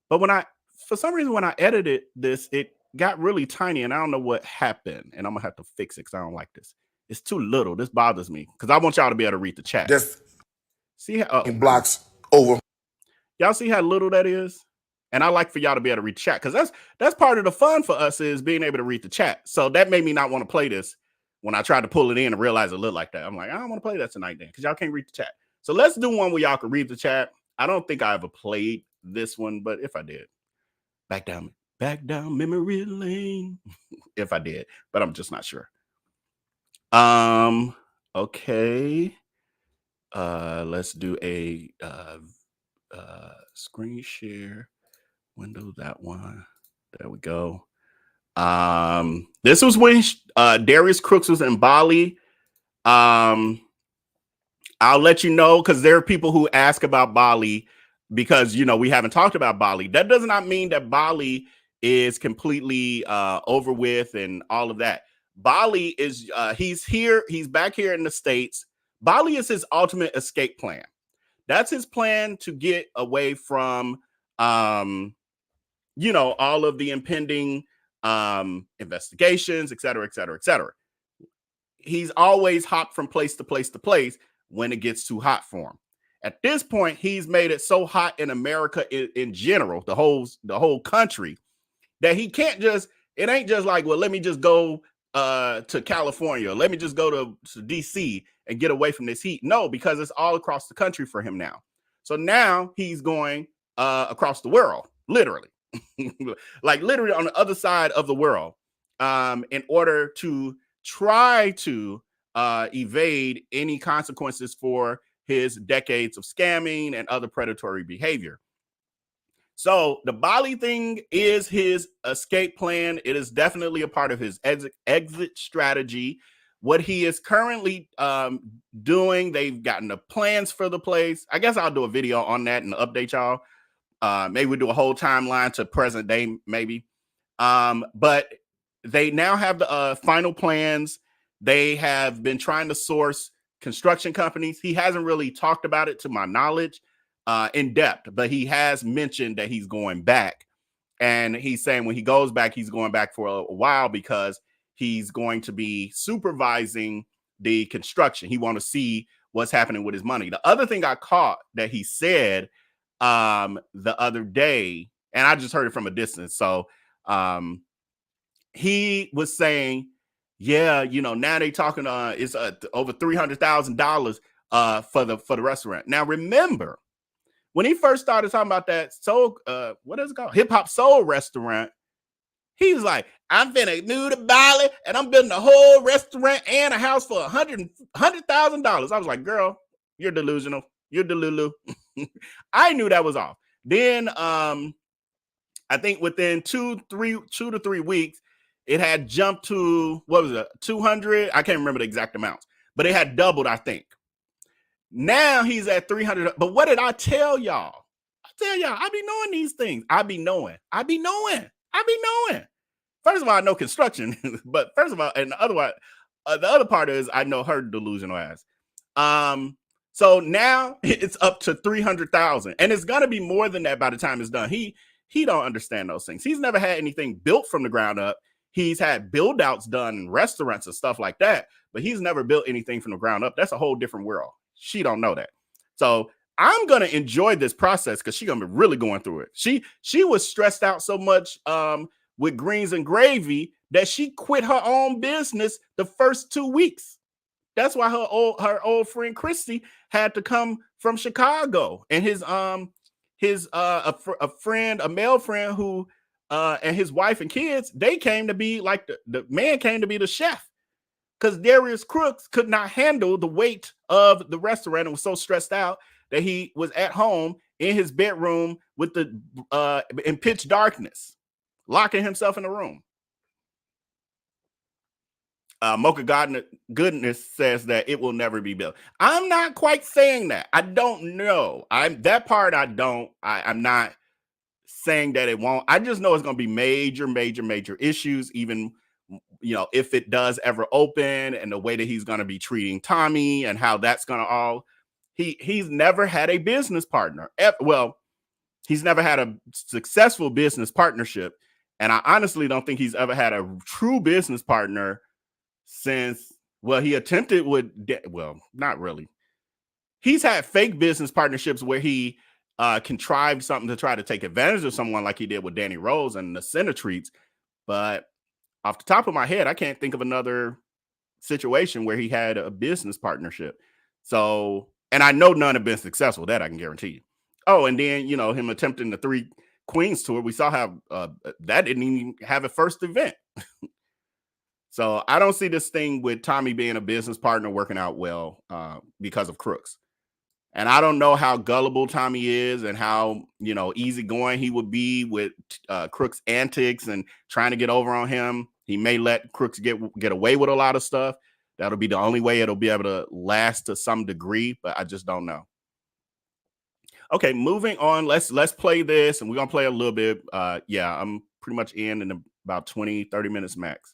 Speaker 8: but for some reason, when I edited this, it got really tiny, and I don't know what happened, and I'm gonna have to fix it because I don't like this. It's too little. This bothers me because I want y'all to be able to read the chat.
Speaker 3: Just
Speaker 8: see how
Speaker 3: blocks over.
Speaker 8: Y'all see how little that is? And I like for y'all to be able to read the chat because that's part of the fun for us is being able to read the chat. So that made me not want to play this when I tried to pull it in and realize it looked like that. I'm like, I don't want to play that tonight then because y'all can't read the chat. So let's do one where y'all can read the chat. I don't think I ever played this one, but if I did, back down memory lane. If I did, but I'm just not sure. Okay. Let's do a screen share window. That one. There we go. This was when Darius Crooks was in Bali. I'll let you know, because there are people who ask about Bali because, you know, we haven't talked about Bali. That does not mean that Bali is completely over with and all of that. Bali is he's here. He's back here in the States. Bali is his ultimate escape plan. That's his plan to get away from, you know, all of the impending investigations, et cetera, et cetera, et cetera. He's always hopped from place to place to place when it gets too hot for him. At this point, he's made it so hot in America in general, the whole country, that he can't just, it ain't just like, well, let me just go to California, let me just go to DC and get away from this heat. No, because it's all across the country for him now. So now he's going across the world, literally, like literally on the other side of the world, in order to try to evade any consequences for his decades of scamming and other predatory behavior. So the Bali thing is his escape plan. It is definitely a part of his exit strategy. What he is currently doing, they've gotten the plans for the place. I guess I'll do a video on that and update y'all. Maybe we'll do a whole timeline to present day, maybe. But they now have the final plans. They have been trying to source construction companies. He hasn't really talked about it, to my knowledge, in depth, but he has mentioned that he's going back. And he's saying when he goes back, he's going back for a while because he's going to be supervising the construction. He wants to see what's happening with his money. The other thing I caught that he said the other day, and I just heard it from a distance. So he was saying, yeah, you know, now they talking it's over $300,000 for the restaurant. Now remember, when he first started talking about that soul, what is it called? Hip hop soul restaurant, he was like, I'm finna move to Bali and I'm building a whole restaurant and a house for $100,000. I was like, girl, you're delusional. You're delulu. I knew that was off. Then I think within 2 to 3 weeks, it had jumped to, what was it, 200? I can't remember the exact amounts, but it had doubled, I think. Now he's at 300. But what did I tell y'all? I tell y'all, I be knowing these things. I be knowing. First of all, I know construction, but first of all, and the other part is I know her delusional ass. So now it's up to 300,000, and it's gonna be more than that by the time it's done. He don't understand those things. He's never had anything built from the ground up. He's had build outs done in restaurants and stuff like that, but he's never built anything from the ground up. That's a whole different world. She don't know that. So I'm gonna enjoy this process because she's gonna be really going through it. She was stressed out so much with greens and gravy that she quit her own business the first 2 weeks. That's why her old friend Christy had to come from Chicago, and a male friend who and his wife and kids, they came to be like the man came to be the chef, because Darius Crooks could not handle the weight of the restaurant and was so stressed out that he was at home in his bedroom with in pitch darkness, locking himself in the room. Mocha Goodness says that it will never be built. I'm not quite saying that. I don't know. I'm not saying that it won't. I just know it's going to be major issues, even, you know, if it does ever open, and the way that he's going to be treating Tommy and how that's going to all. He's never had a business partner. Well, he's never had a successful business partnership, and I honestly don't think he's ever had a true business partner since, well, he attempted with, well, not really. He's had fake business partnerships where he contrived something to try to take advantage of someone, like he did with Danny Rose and the Center Treats. But off the top of my head, I can't think of another situation where he had a business partnership. So, and I know none have been successful. That I can guarantee you. Oh, and then, you know, him attempting the Queens tour. We saw how that didn't even have a first event. So I don't see this thing with Tommy being a business partner working out well because of Crooks. And I don't know how gullible Tommy is and how, easygoing he would be with Crooks' antics and trying to get over on him. He may let Crooks get away with a lot of stuff. That'll be the only way it'll be able to last to some degree, but I just don't know. Okay, moving on. Let's play this, and we're gonna play a little bit. Yeah, I'm pretty much in about 20, 30 minutes max.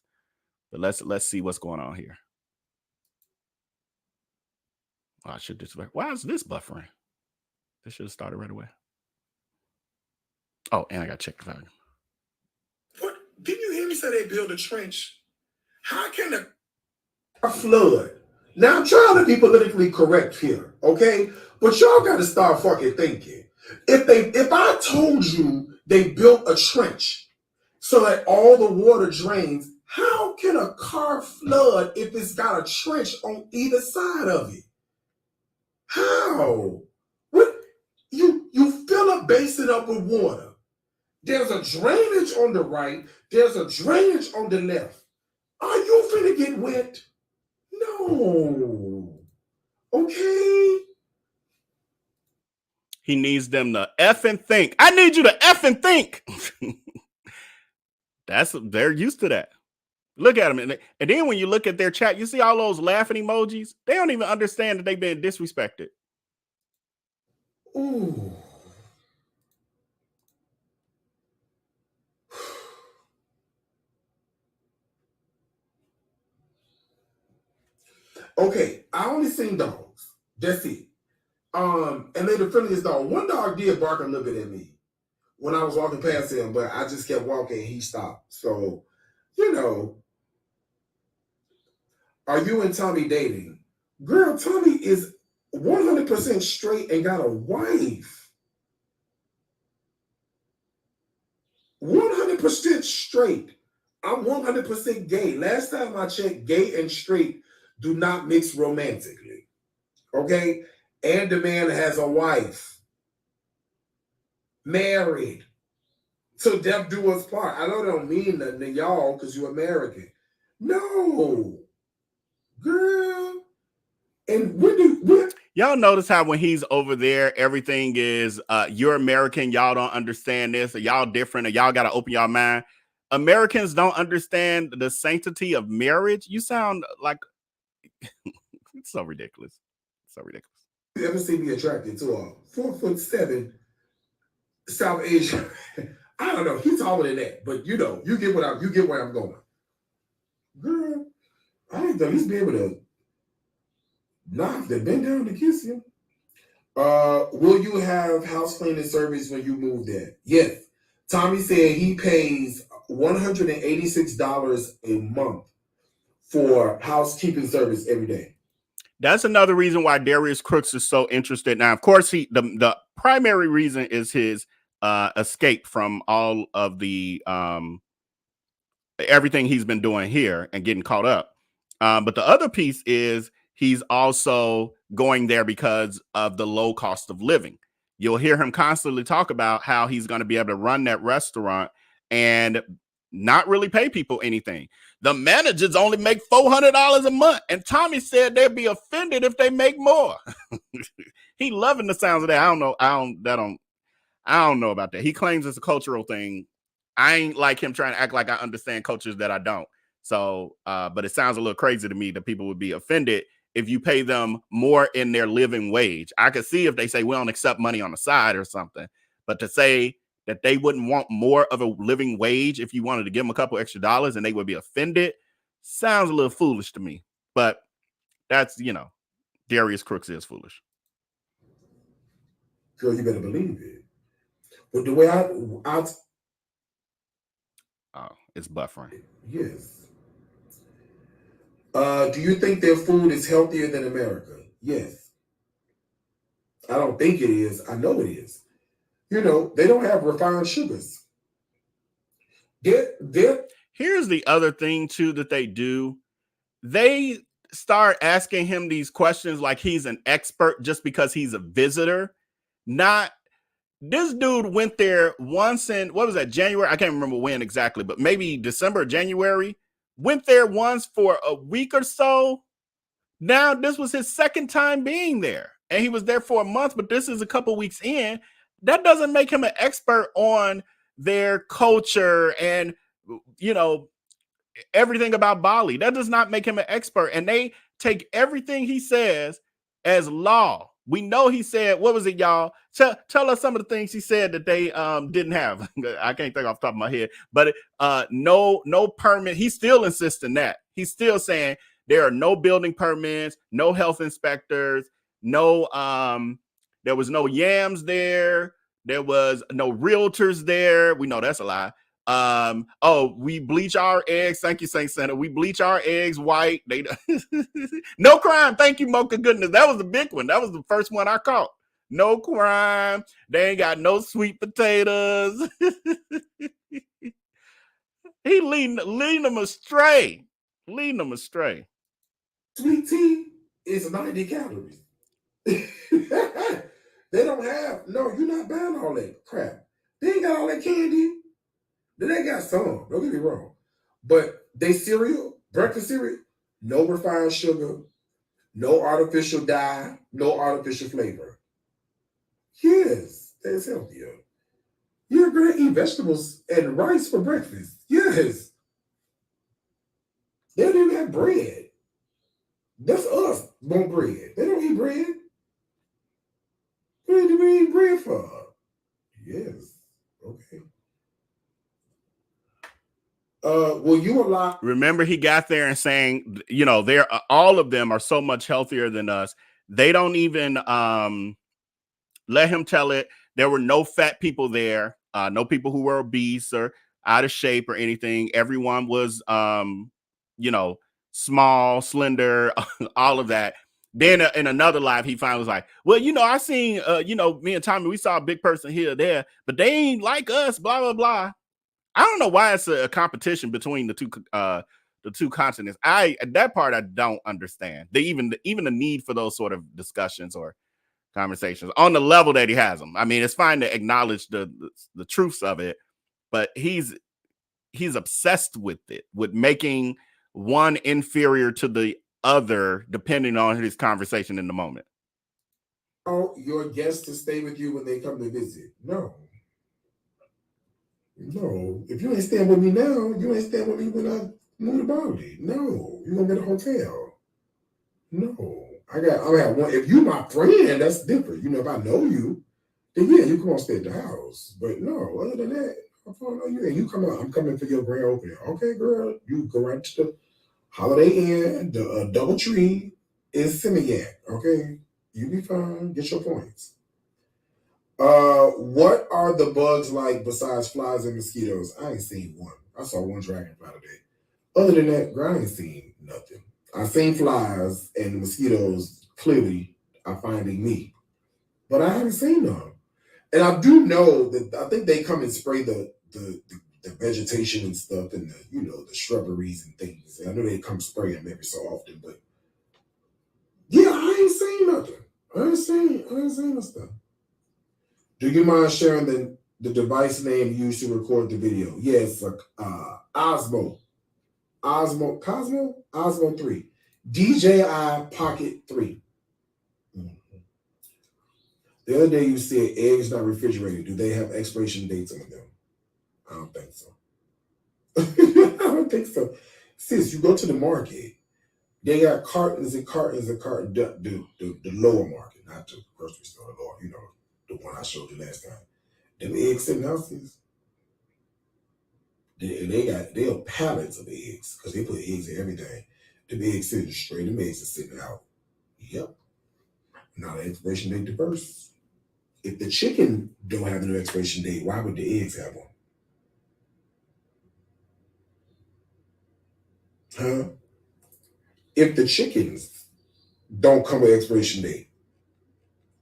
Speaker 8: But let's see what's going on here. Oh, I should just. Why is this buffering? This should have started right away. Oh, and I got to check the volume.
Speaker 3: What? Didn't you hear me say they build a trench? How can a flood? Now I'm trying to be politically correct here, okay? But y'all got to start fucking thinking. If I told you they built a trench so that all the water drains, how can a car flood if it's got a trench on either side of it? How? What? You fill a basin up with water. There's a drainage on the right. There's a drainage on the left. Are you finna get wet? No. Okay?
Speaker 8: He needs them to effing think. I need you to effing think. They're used to that. Look at them. And then when you look at their chat, you see all those laughing emojis. They don't even understand that they've been disrespected.
Speaker 3: Ooh. Okay, I only seen dogs. That's it. And they're the friendliest dog. One dog did bark a little bit at me when I was walking past him, but I just kept walking and he stopped. So, are you and Tommy dating? Girl, Tommy is 100% straight and got a wife. 100% straight. I'm 100% gay. Last time I checked, gay and straight do not mix romantically. Okay? And the man has a wife. Married. So death do us part. I know they don't mean nothing to y'all because you're American. No. Girl. And when
Speaker 8: y'all notice how when he's over there, everything is you're American, y'all don't understand this, or y'all different, or y'all got to open your mind. Americans don't understand the sanctity of marriage. You sound like it's so ridiculous. So ridiculous.
Speaker 3: You ever see me attracted to a 4'7" South Asian? I don't know. He's taller than that, but you get where I'm going. Girl, I didn't think he's be able to knock the bend down to kiss him. Will you have house cleaning service when you move there? Yes. Tommy said he pays $186 a month for housekeeping service every day.
Speaker 8: That's another reason why Darius Crooks is so interested. Now, of course, the primary reason is his escape from all of the everything he's been doing here and getting caught up. But the other piece is he's also going there because of the low cost of living. You'll hear him constantly talk about how he's going to be able to run that restaurant and not really pay people anything. The managers only make $400 a month. And Tommy said they'd be offended if they make more. He loving the sounds of that. I don't know about that. He claims it's a cultural thing. I ain't like him trying to act like I understand cultures that I don't. So, but it sounds a little crazy to me that people would be offended if you pay them more in their living wage. I could see if they say we don't accept money on the side or something, but to say that they wouldn't want more of a living wage if you wanted to give them a couple extra dollars and they would be offended sounds a little foolish to me. But that's, Darius Crooks is foolish.
Speaker 3: Girl, you better believe it. But the way
Speaker 8: it's buffering.
Speaker 3: Yes. Do you think their food is healthier than America? Yes. I don't think it is. I know it is. They don't have refined sugars.
Speaker 8: Here's the other thing, too, that they do. They start asking him these questions like he's an expert just because he's a visitor. Not This dude went there once in, what was that, January? I can't remember when exactly, but maybe December or January. Went there once for a week or so. Now, this was his second time being there. And he was there for a month, but this is a couple weeks in. That doesn't make him an expert on their culture and, you know, everything about Bali. That does not make him an expert. And they take everything he says as law. We know he said, what was it, y'all? Tell us some of the things he said that they didn't have. I can't think off the top of my head, but no permit. He's still insisting that. He's still saying there are no building permits, no health inspectors, no there was no yams there. There was no realtors there. We know that's a lie. Oh, we bleach our eggs. Thank you, Saint Santa. We bleach our eggs white. They no crime. Thank you, Mocha Goodness. That was the big one. That was the first one I caught. No crime. They ain't got no sweet potatoes. He leading them astray. Leading them astray.
Speaker 3: Sweet tea is 90 calories. They don't have, no, you're not buying all that crap. They ain't got all that candy. They got some, don't get me wrong. But they cereal, breakfast cereal, no refined sugar, no artificial dye, no artificial flavor. Yes, that's healthier. You're going to eat vegetables and rice for breakfast. Yes. They don't even have bread. That's us want bread. They don't eat bread. What do we eat bread for? Yes. Okay. Will you allow?
Speaker 8: Remember, he got there and saying, you know, they're all of them are so much healthier than us. They don't even let him tell it. There were no fat people there, no people who were obese or out of shape or anything. Everyone was, you know, small, slender, all of that. Then in another live, he finally was like, well, you know, I seen, you know, me and Tommy, we saw a big person here or there, but they ain't like us, blah, blah, blah. I don't know why it's a competition between the two continents. That part I don't understand. Even the need for those sort of discussions or conversations on the level that he has them. I mean, it's fine to acknowledge the truths of it, but he's obsessed with it, with making one inferior to the other, depending on his conversation in the moment.
Speaker 3: Oh, your guests to stay with you when they come to visit? No. No. If you ain't staying with me now, you ain't staying with me when I move to Bali. No. You're gonna get a hotel. No. I have one. If you my friend, that's different. You know, if I know you, then yeah, you come on stay at the house. But no, other than that, I don't know you. And you come out, I'm coming for your grand opening. Okay, girl, you go right to the Holiday Inn, the DoubleTree in Simian. Okay, you be fine. Get your points. What are the bugs like besides flies and mosquitoes? I ain't seen one. I saw one dragonfly today. Other than that, girl, I ain't seen nothing. I seen flies and mosquitoes clearly are finding me, but I haven't seen none. And I do know that I think they come and spray the vegetation and stuff and the shrubberies and things. And I know they come spray them every so often, but yeah, I ain't seen nothing. I ain't seen no stuff. Do you mind sharing the device name used to record the video? Yes, Osmo 3. DJI Pocket 3. Mm-hmm. The other day you said eggs not refrigerated. Do they have expiration dates on them? I don't think so. I don't think so. Sis, you go to the market, they got cartons and cartons and cartons. The lower market, not the grocery store, the lower, the one I showed you last time. Them eggs sitting out, sis. They are pallets of eggs because they put eggs in everything. Them eggs sitting straight. Them eggs are sitting out. Yep. Now the expiration date diverse. If the chicken don't have no expiration date, why would the eggs have one? Huh? If the chickens don't come with expiration date,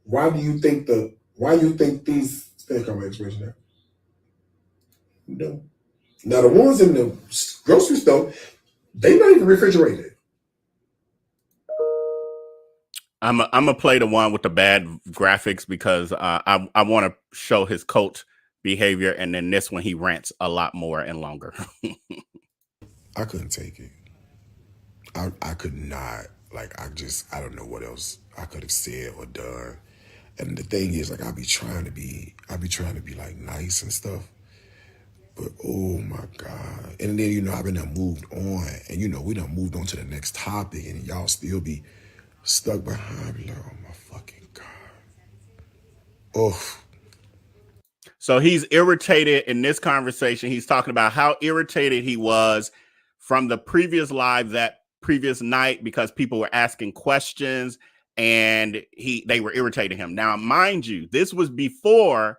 Speaker 3: why do you think these things come with expiration date? No. Now the ones in the grocery store, they not even refrigerated.
Speaker 8: I'm gonna play the one with the bad graphics because I want to show his cult behavior, and then this one he rants a lot more and longer.
Speaker 3: I couldn't take it. I could not. Like, I don't know what else I could have said or done. And the thing is, like, I be trying to be like nice and stuff. But oh my God. And then, you know, I've been done moved on. And, you know, we done moved on to the next topic, and y'all still be stuck behind me. Like, oh my fucking God. Oh.
Speaker 8: So he's irritated in this conversation. He's talking about how irritated he was from the previous live that previous night because people were asking questions and they were irritating him. Now, mind you, this was after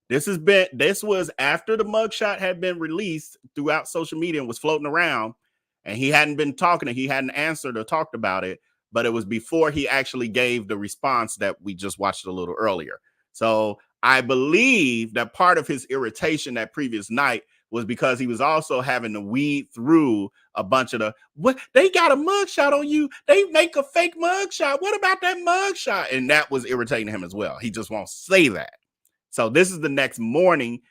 Speaker 8: the mugshot had been released throughout social media and was floating around, and he hadn't been talking, and he hadn't answered or talked about it, but it was before he actually gave the response that we just watched a little earlier. So I believe that part of his irritation that previous night was because he was also having to weed through a bunch of what they got a mugshot on you. They make a fake mugshot. What about that mugshot? And that was irritating him as well. He just won't say that. So this is the next morning.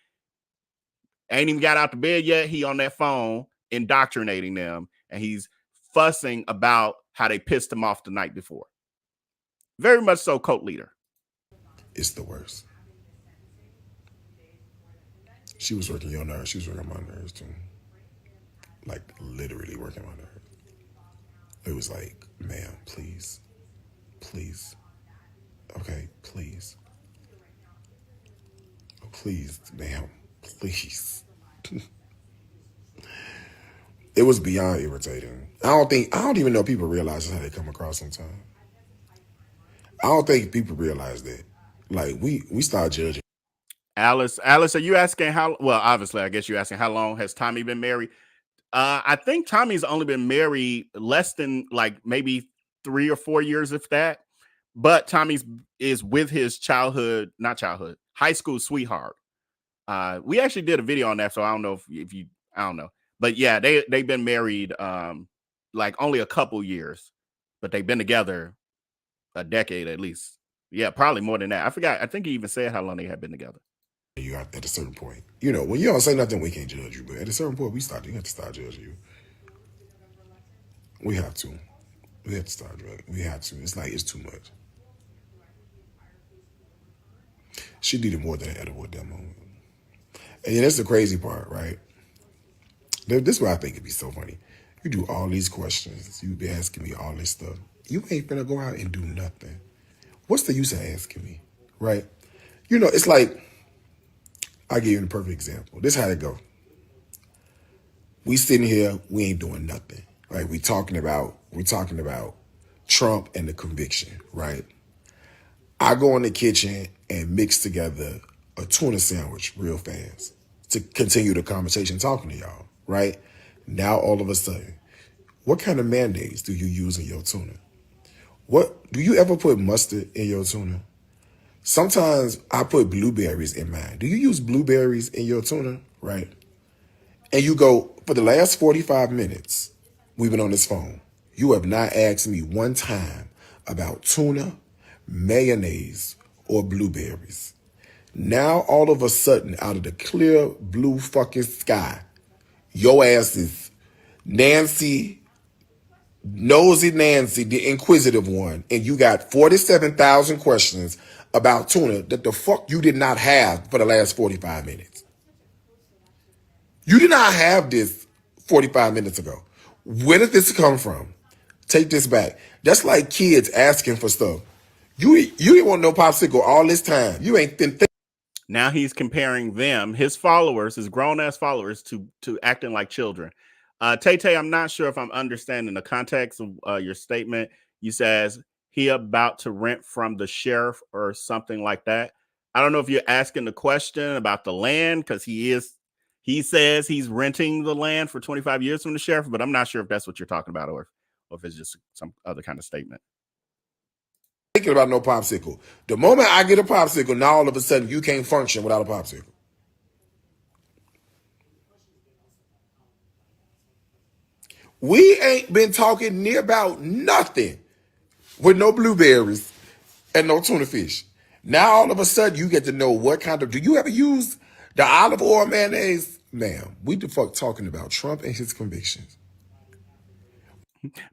Speaker 8: Ain't even got out to bed yet. He on that phone indoctrinating them, and he's fussing about how they pissed him off the night before. Very much so, cult leader.
Speaker 3: It's the worst. She was working your nerves. She was working my nerves too. Like, literally working my nerves. It was like, ma'am, please. Please. Okay, please. Please, ma'am. Please. It was beyond irritating. I don't even know people realize how they come across sometimes. I don't think people realize that. Like, we start judging.
Speaker 8: Alice, are you asking how? Well, obviously, I guess you're asking how long has Tommy been married? I think Tommy's only been married less than like maybe 3 or 4 years, if that. But Tommy's is with his high school sweetheart. We actually did a video on that, so I don't know I don't know. But yeah, they've been married like only a couple years, but they've been together a decade at least. Yeah, probably more than that. I forgot. I think he even said how long they had been together.
Speaker 3: You got at a certain point. You know, when you don't say nothing, we can't have you. But at a certain point, you have to start judging you. We have to. We have to start judging. We have to. It's like, it's too much. She needed more than an edible at that moment. And that's the crazy part, right? This is what I think it'd be so funny. You do all these questions. You be asking me all this stuff. You ain't finna go out and do nothing. What's the use of asking me, right? You know, it's like, I'll give you a perfect example. This is how it go. We sitting here, we ain't doing nothing, right? We talking about Trump and the conviction, right? I go in the kitchen and mix together a tuna sandwich real fast to continue the conversation talking to y'all, right? Now, all of a sudden, what kind of mayonnaise do you use in your tuna? What do you ever put mustard in your tuna? Sometimes I put blueberries in mine. Do you use blueberries in your tuna? Right? And you go, for the last 45 minutes, we've been on this phone. You have not asked me one time about tuna, mayonnaise, or blueberries. Now, all of a sudden, out of the clear blue fucking sky, your ass is Nosy Nancy, the inquisitive one, and you got 47,000 questions about tuna that the fuck you did not have for the last 45 minutes. You did not have this 45 minutes ago. Where did this come from? Take this back. That's like kids asking for stuff. You didn't want no popsicle all this time. You ain't think.
Speaker 8: Now he's comparing them, his followers, his grown-ass followers, to acting like children. Tay, I'm not sure if I'm understanding the context of your statement. You says he about to rent from the sheriff or something like that. I don't know if you're asking the question about the land, because he says he's renting the land for 25 years from the sheriff, but I'm not sure if that's what you're talking about or if it's just some other kind of statement.
Speaker 3: Thinking about no popsicle. The moment I get a popsicle, now all of a sudden you can't function without a popsicle. We ain't been talking near about nothing. with no blueberries and no tuna fish. Now all of a sudden you get to know what kind of, do you ever use the olive oil mayonnaise? Ma'am, we the fuck talking about Trump and his convictions.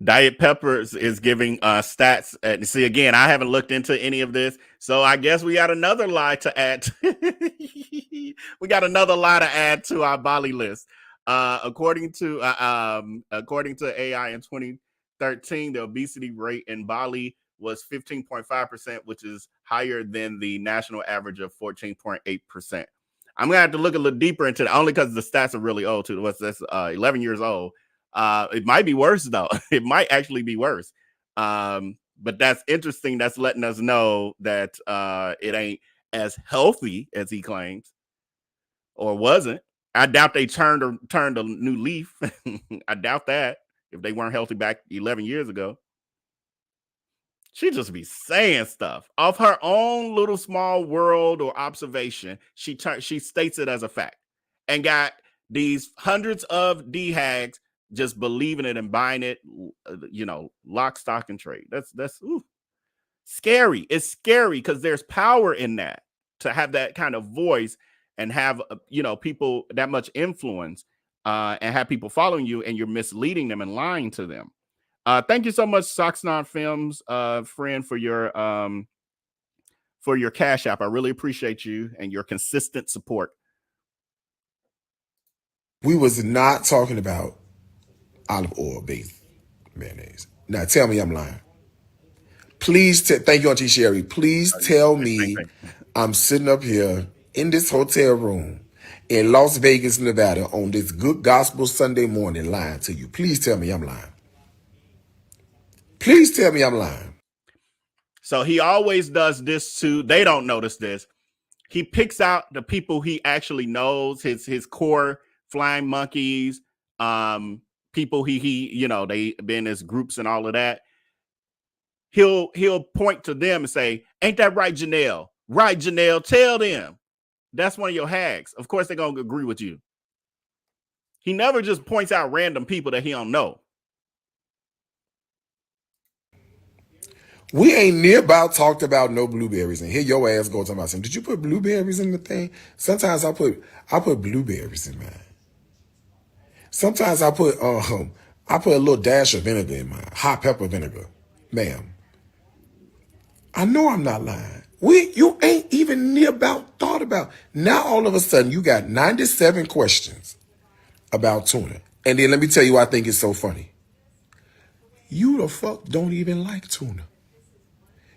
Speaker 8: Diet Peppers is giving stats. See, again, I haven't looked into any of this, so I guess we got another lie to add. We got another lie to add to our Bali list. According to AI in 2013, the obesity rate in Bali was 15.5%, which is higher than the national average of 14.8%. I'm gonna have to look a little deeper into it, only because the stats are really old too. That's 11 years old. It might be worse though. It might actually be worse. But that's interesting. That's letting us know that it ain't as healthy as he claims, or wasn't. I doubt they turned a new leaf. I doubt that if they weren't healthy back 11 years ago. She just be saying stuff off her own little small world or observation. She states it as a fact and got these hundreds of D-hags just believing it and buying it, lock, stock, and trade. That's scary. It's scary because there's power in that, to have that kind of voice and have people that much influence and have people following you, and you're misleading them and lying to them. Thank you so much, Soxnon Films, friend, for your Cash App. I really appreciate you and your consistent support.
Speaker 3: We was not talking about olive oil based mayonnaise. Now tell me I'm lying. Please, thank you, Auntie Sherry. Please tell me I'm sitting up here in this hotel room in Las Vegas, Nevada on this good gospel Sunday morning lying to you. Please tell me I'm lying. Please tell me I'm lying.
Speaker 8: So he always does this too. They don't notice this. He picks out the people he actually knows, his core flying monkeys, people he they been his groups and all of that. He'll point to them and say, "Ain't that right, Janelle? Right, Janelle, tell them." That's one of your hags. Of course they're gonna agree with you. He never just points out random people that he don't know.
Speaker 3: We ain't near about talked about no blueberries, and here your ass go talking about something. Did you put blueberries in the thing? Sometimes I put blueberries in mine. Sometimes I put a little dash of vinegar in mine, hot pepper vinegar. Ma'am, I know I'm not lying. You ain't even near about thought about. Now all of a sudden you got 97 questions about tuna. And then let me tell you why I think it's so funny. You the fuck don't even like tuna.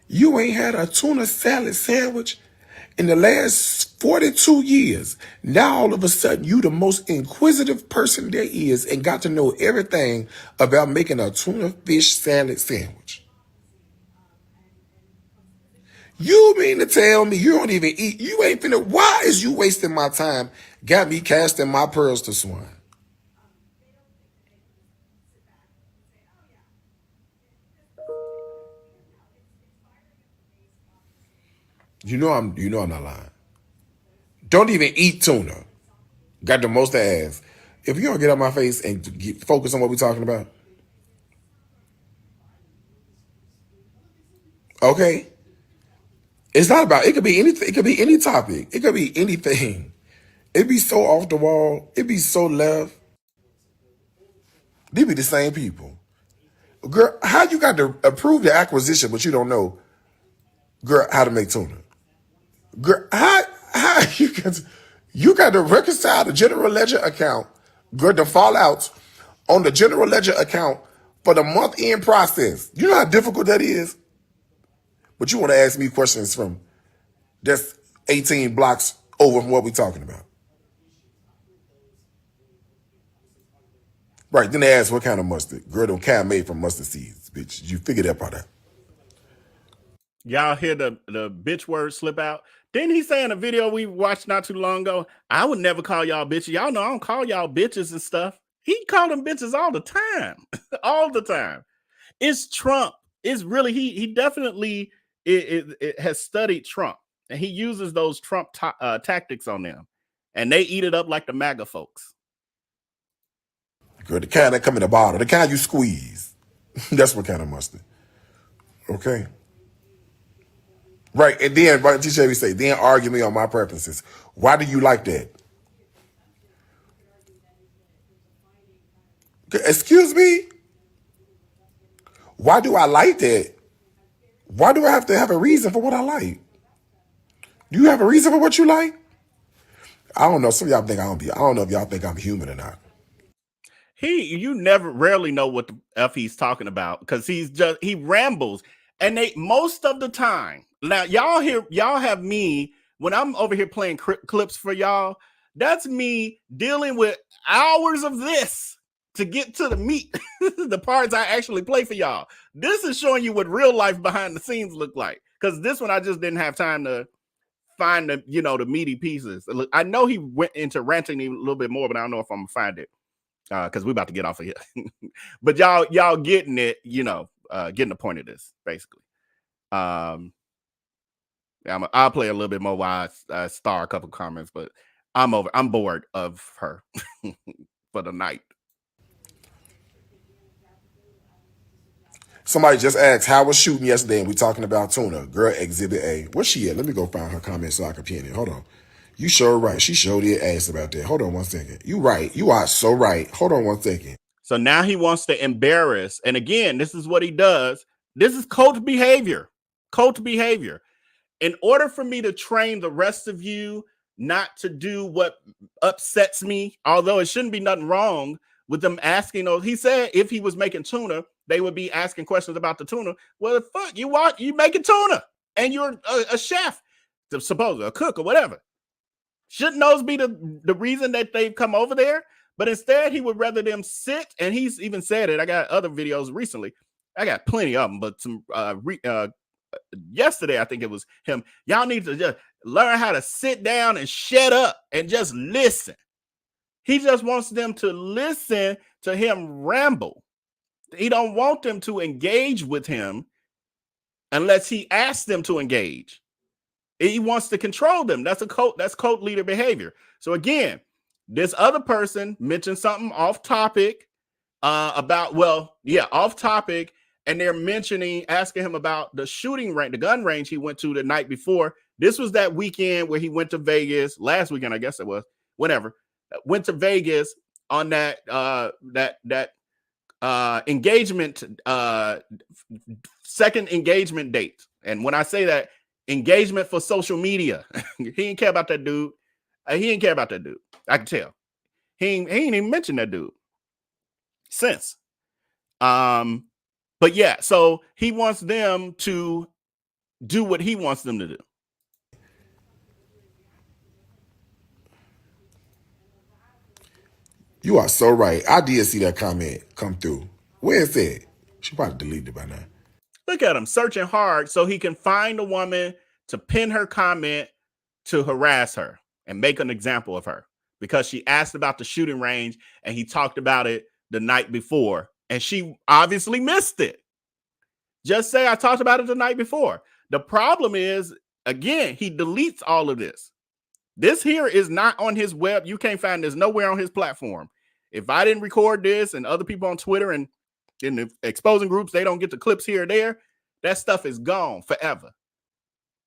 Speaker 3: You ain't had a tuna salad sandwich in the last 42 years. Now all of a sudden you the most inquisitive person there is and got to know everything about making a tuna fish salad sandwich. You mean to tell me you don't even eat? You ain't finna. Why is you wasting my time? Got me casting my pearls to swine. You know I'm not lying. Don't even eat tuna. Got the most ass. If you don't get out my face and focus on what we're talking about. Okay. It's not about, it could be anything. It could be any topic. It could be anything. It be so off the wall. It be so left. They be the same people. Girl, how you got to approve the acquisition, but you don't know, girl, how to make tuna? Girl, how you got to reconcile the general ledger account, girl, the fallouts on the general ledger account for the month-end process. You know how difficult that is? But you want to ask me questions from that's 18 blocks over from what we're talking about. Right, then they ask what kind of mustard. Girl, them kind made from mustard seeds, bitch. You figure that part out.
Speaker 8: Y'all hear the bitch word slip out? Didn't he say in a video we watched not too long ago, I would never call y'all bitches. Y'all know I don't call y'all bitches and stuff. He called them bitches all the time. All the time. It's Trump. It's really, he definitely it has studied Trump. And he uses those Trump tactics on them. And they eat it up like the MAGA folks.
Speaker 3: Girl, the kind that come in a bottle. The kind you squeeze. That's what kind of mustard.
Speaker 5: Okay. Right. And then, right, T. Chevy say, then argue me on my preferences. Why do you like that? Excuse me? Why do I like that? Why do I have to have a reason for what I like? Do you have a reason for what you like? I don't know. Some of y'all think I don't know if y'all think I'm human or not.
Speaker 8: You never rarely know what the F he's talking about because he rambles. And most of the time, now y'all have me when I'm over here playing clips for y'all. That's me dealing with hours of this to get to the meat, the parts I actually play for y'all. This is showing you what real life behind the scenes look like. Because this one I just didn't have time to find the meaty pieces. I know he went into ranting a little bit more, but I don't know if I'm gonna find it because we're about to get off of here. But y'all getting it, getting the point of this basically. I'll play a little bit more while I star a couple comments, but I'm bored of her for the night.
Speaker 5: Somebody just asked, how was shooting yesterday? And we talking about tuna. Girl, Exhibit A. Where's she at? Let me go find her comment so I can pin it. Hold on. You sure right. She sure did ask about that. Hold on one second. You right. You are so right. Hold on one second.
Speaker 8: So now he wants to embarrass. And again, this is what he does. This is cult behavior. Cult behavior. In order for me to train the rest of you not to do what upsets me, although it shouldn't be nothing wrong with them asking, he said if he was making tuna, they would be asking questions about the tuna. Well, fuck, you making tuna and you're a chef, supposedly a cook or whatever. Shouldn't those be the reason that they've come over there? But instead, he would rather them sit, and he's even said it. I got other videos recently. I got plenty of them, but some yesterday, I think it was him. Y'all need to just learn how to sit down and shut up and just listen. He just wants them to listen to him ramble. He don't want them to engage with him unless he asks them to engage. He wants to control them. That's cult leader behavior. So again, this other person mentioned something off topic off topic, and they're asking him about the shooting range, the gun range he went to the night before. This was that weekend where he went to Vegas, last weekend, I guess it was, whenever. Went to Vegas on that engagement, second engagement date. And when I say that, engagement for social media, he didn't care about that dude. He didn't care about that dude. I can tell. He ain't even mentioned that dude since. But yeah, so he wants them to do what he wants them to do.
Speaker 5: You are so right. I did see that comment come through. Where is it? She probably deleted it by now.
Speaker 8: Look at him searching hard so he can find a woman to pin her comment to harass her and make an example of her because she asked about the shooting range and he talked about it the night before and she obviously missed it. Just say I talked about it the night before. The problem is, again, he deletes all of this. This here is not on his web. You can't find this nowhere on his platform. If I didn't record this and other people on Twitter and in the exposing groups, they don't get the clips here or there, that stuff is gone forever.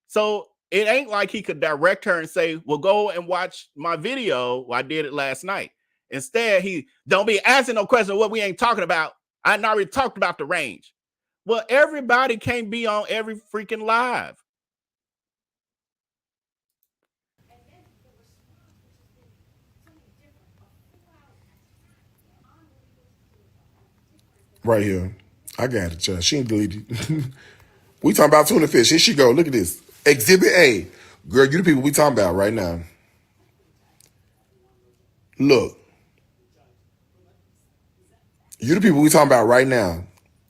Speaker 8: So it ain't like he could direct her and say, well, go and watch my video. Well, I did it last night. Instead, he don't be asking no question what we ain't talking about. I already talked about the range. Well, everybody can't be on every freaking live.
Speaker 5: Right here. I got it, child. She ain't deleted. We talking about tuna fish. Here she go. Look at this. Exhibit A. Girl, you the people we talking about right now. Look. You the people we talking about right now.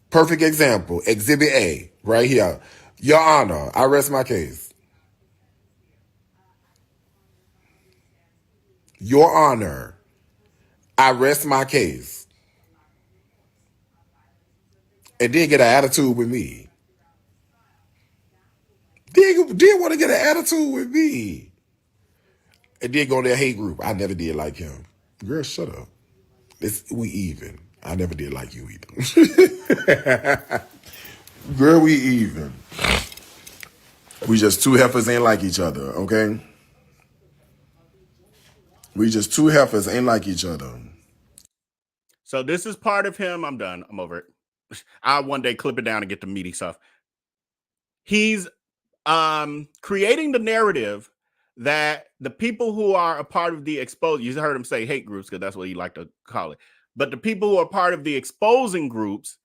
Speaker 5: Perfect example. Exhibit A. Right here. Your Honor, I rest my case. Your Honor, I rest my case. And then get an attitude with me. Did want to get an attitude with me. And then go to their hate group. I never did like him. Girl, shut up. We even. I never did like you either.
Speaker 3: Girl, we even. We just two heifers ain't like each other, okay? We just two heifers ain't like each other.
Speaker 8: So this is part of him. I'm done. I'm over it. I'll one day clip it down and get the meaty stuff. He's creating the narrative that the people who are a part of the exposed, you heard him say hate groups because that's what he like to call it. But the people who are part of the exposing groups,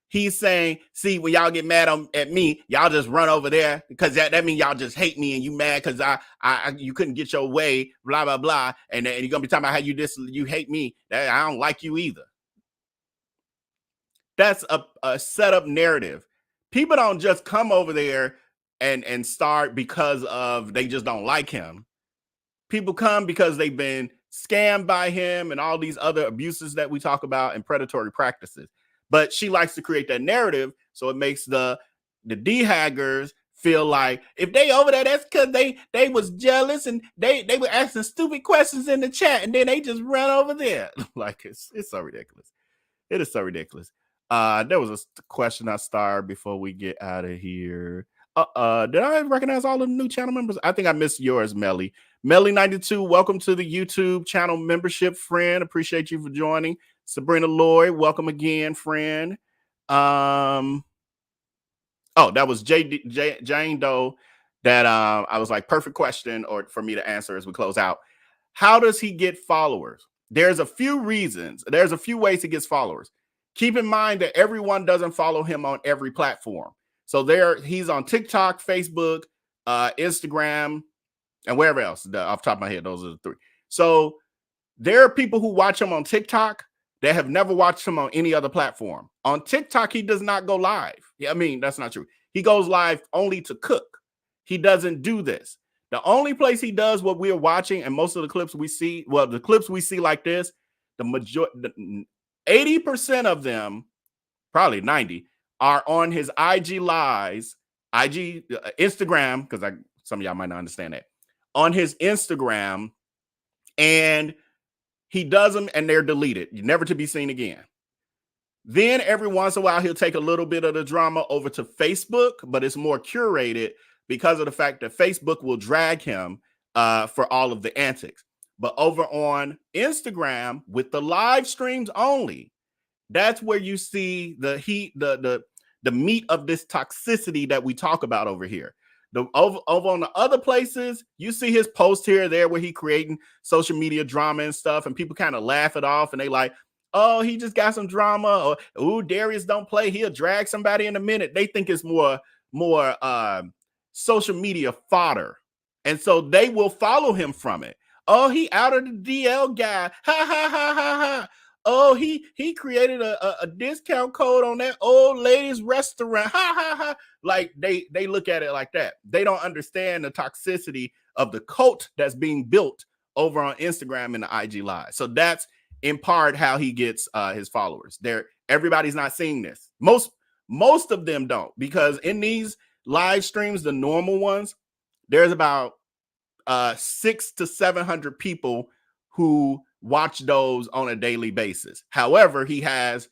Speaker 8: he's saying, see, when y'all get mad at me, y'all just run over there because that means y'all just hate me and you mad because you couldn't get your way, blah, blah, blah. And you're going to be talking about how you hate me. I don't like you either. That's a setup narrative. People don't just come over there and start because of they just don't like him. People come because they've been scammed by him and all these other abuses that we talk about and predatory practices. But she likes to create that narrative, so it makes the D-haggers feel like if they over there, that's because they was jealous and they were asking stupid questions in the chat and then they just run over there. Like it's so ridiculous. It is so ridiculous. There was a question I starred before we get out of here. Did I recognize all of the new channel members? I think I missed yours, Melly. Melly92, welcome to the YouTube channel membership, friend. Appreciate you for joining. Sabrina Lloyd, welcome again, friend. Oh, that was Jane Doe that I was like, perfect question or for me to answer as we close out. How does he get followers? There's a few reasons. There's a few ways he gets followers. Keep in mind that everyone doesn't follow him on every platform. So he's on TikTok, Facebook, Instagram, and wherever else. Off the top of my head, those are the three. So there are people who watch him on TikTok that have never watched him on any other platform. On TikTok, he does not go live. Yeah, I mean, that's not true. He goes live only to cook. He doesn't do this. The only place he does what we're watching, and most of the clips we see, well, the clips we see like this, the majority, 80% of them, probably 90, are on his IG lives, Instagram, because some of y'all might not understand that, on his Instagram, and he does them and they're deleted, never to be seen again. Then every once in a while, he'll take a little bit of the drama over to Facebook, but it's more curated because of the fact that Facebook will drag him for all of the antics. But over on Instagram, with the live streams only, that's where you see the heat, the meat of this toxicity that we talk about over here. Over on the other places, you see his post here or there where he creating social media drama and stuff, and people kind of laugh it off and they like, oh, he just got some drama, or oh, Darius don't play, he'll drag somebody in a minute. They think it's more social media fodder, and so they will follow him from it. Oh, he outed the DL guy. Ha ha ha ha ha. Oh, he created a discount code on that old ladies restaurant. Ha ha ha. Like they look at it like that. They don't understand the toxicity of the cult that's being built over on Instagram and the IG Live. So that's in part how he gets his followers. Everybody's not seeing this. Most of them don't, because in these live streams, the normal ones, there's about 600 to 700 people who watch those on a daily basis. However, he has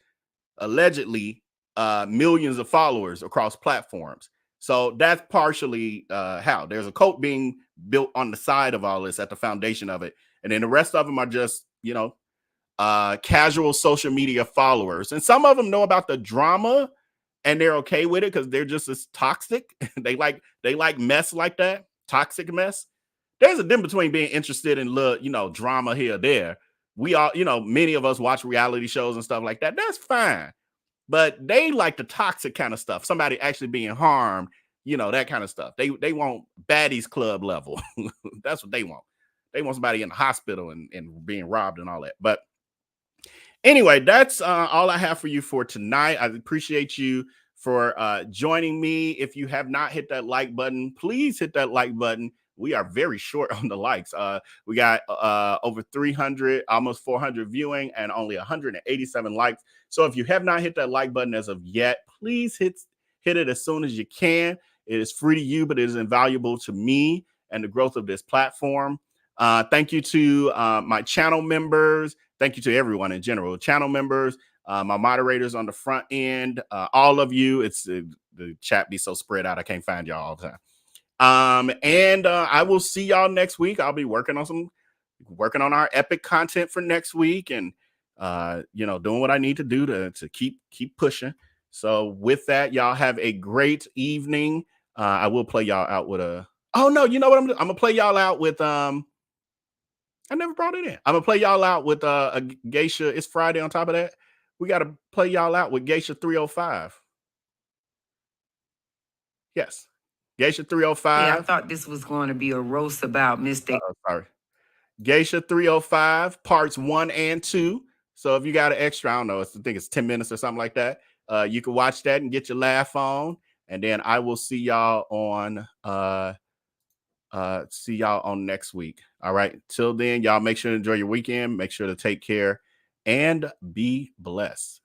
Speaker 8: allegedly millions of followers across platforms. So that's partially how there's a cult being built on the side of all this, at the foundation of it. And then the rest of them are just, casual social media followers. And some of them know about the drama and they're okay with it because they're just as toxic. they like mess like that, toxic mess. There's a difference between being interested in drama here or there. We all, many of us watch reality shows and stuff like that. That's fine. But they like the toxic kind of stuff. Somebody actually being harmed, that kind of stuff. They want baddies club level. That's what they want. They want somebody in the hospital and being robbed and all that. But anyway, that's all I have for you for tonight. I appreciate you for joining me. If you have not hit that like button, please hit that like button. We are very short on the likes. We got over 300, almost 400 viewing and only 187 likes. So if you have not hit that like button as of yet, please hit it as soon as you can. It is free to you, but it is invaluable to me and the growth of this platform. Thank you to my channel members. Thank you to everyone in general. Channel members, my moderators on the front end, all of you. It's the chat be so spread out, I can't find y'all all the time. And I will see y'all next week. I'll be working on our epic content for next week, and doing what I need to do to keep pushing. So with that, y'all have a great evening. I will play y'all out with a. Oh no, you know what I'm gonna play y'all out with. I never brought it in. I'm gonna play y'all out with a Geisha. It's Friday. On top of that, we got to play y'all out with Geisha 305. Yes, Geisha 305.
Speaker 13: Hey, I thought this was going to be a roast about Mr.
Speaker 8: Sorry. Geisha 305 parts 1 and 2. So if you got an extra, I don't know, I think it's 10 minutes or something like that. You can watch that and get your laugh on. And then I will see y'all on next week. All right. Till then, y'all make sure to enjoy your weekend. Make sure to take care and be blessed.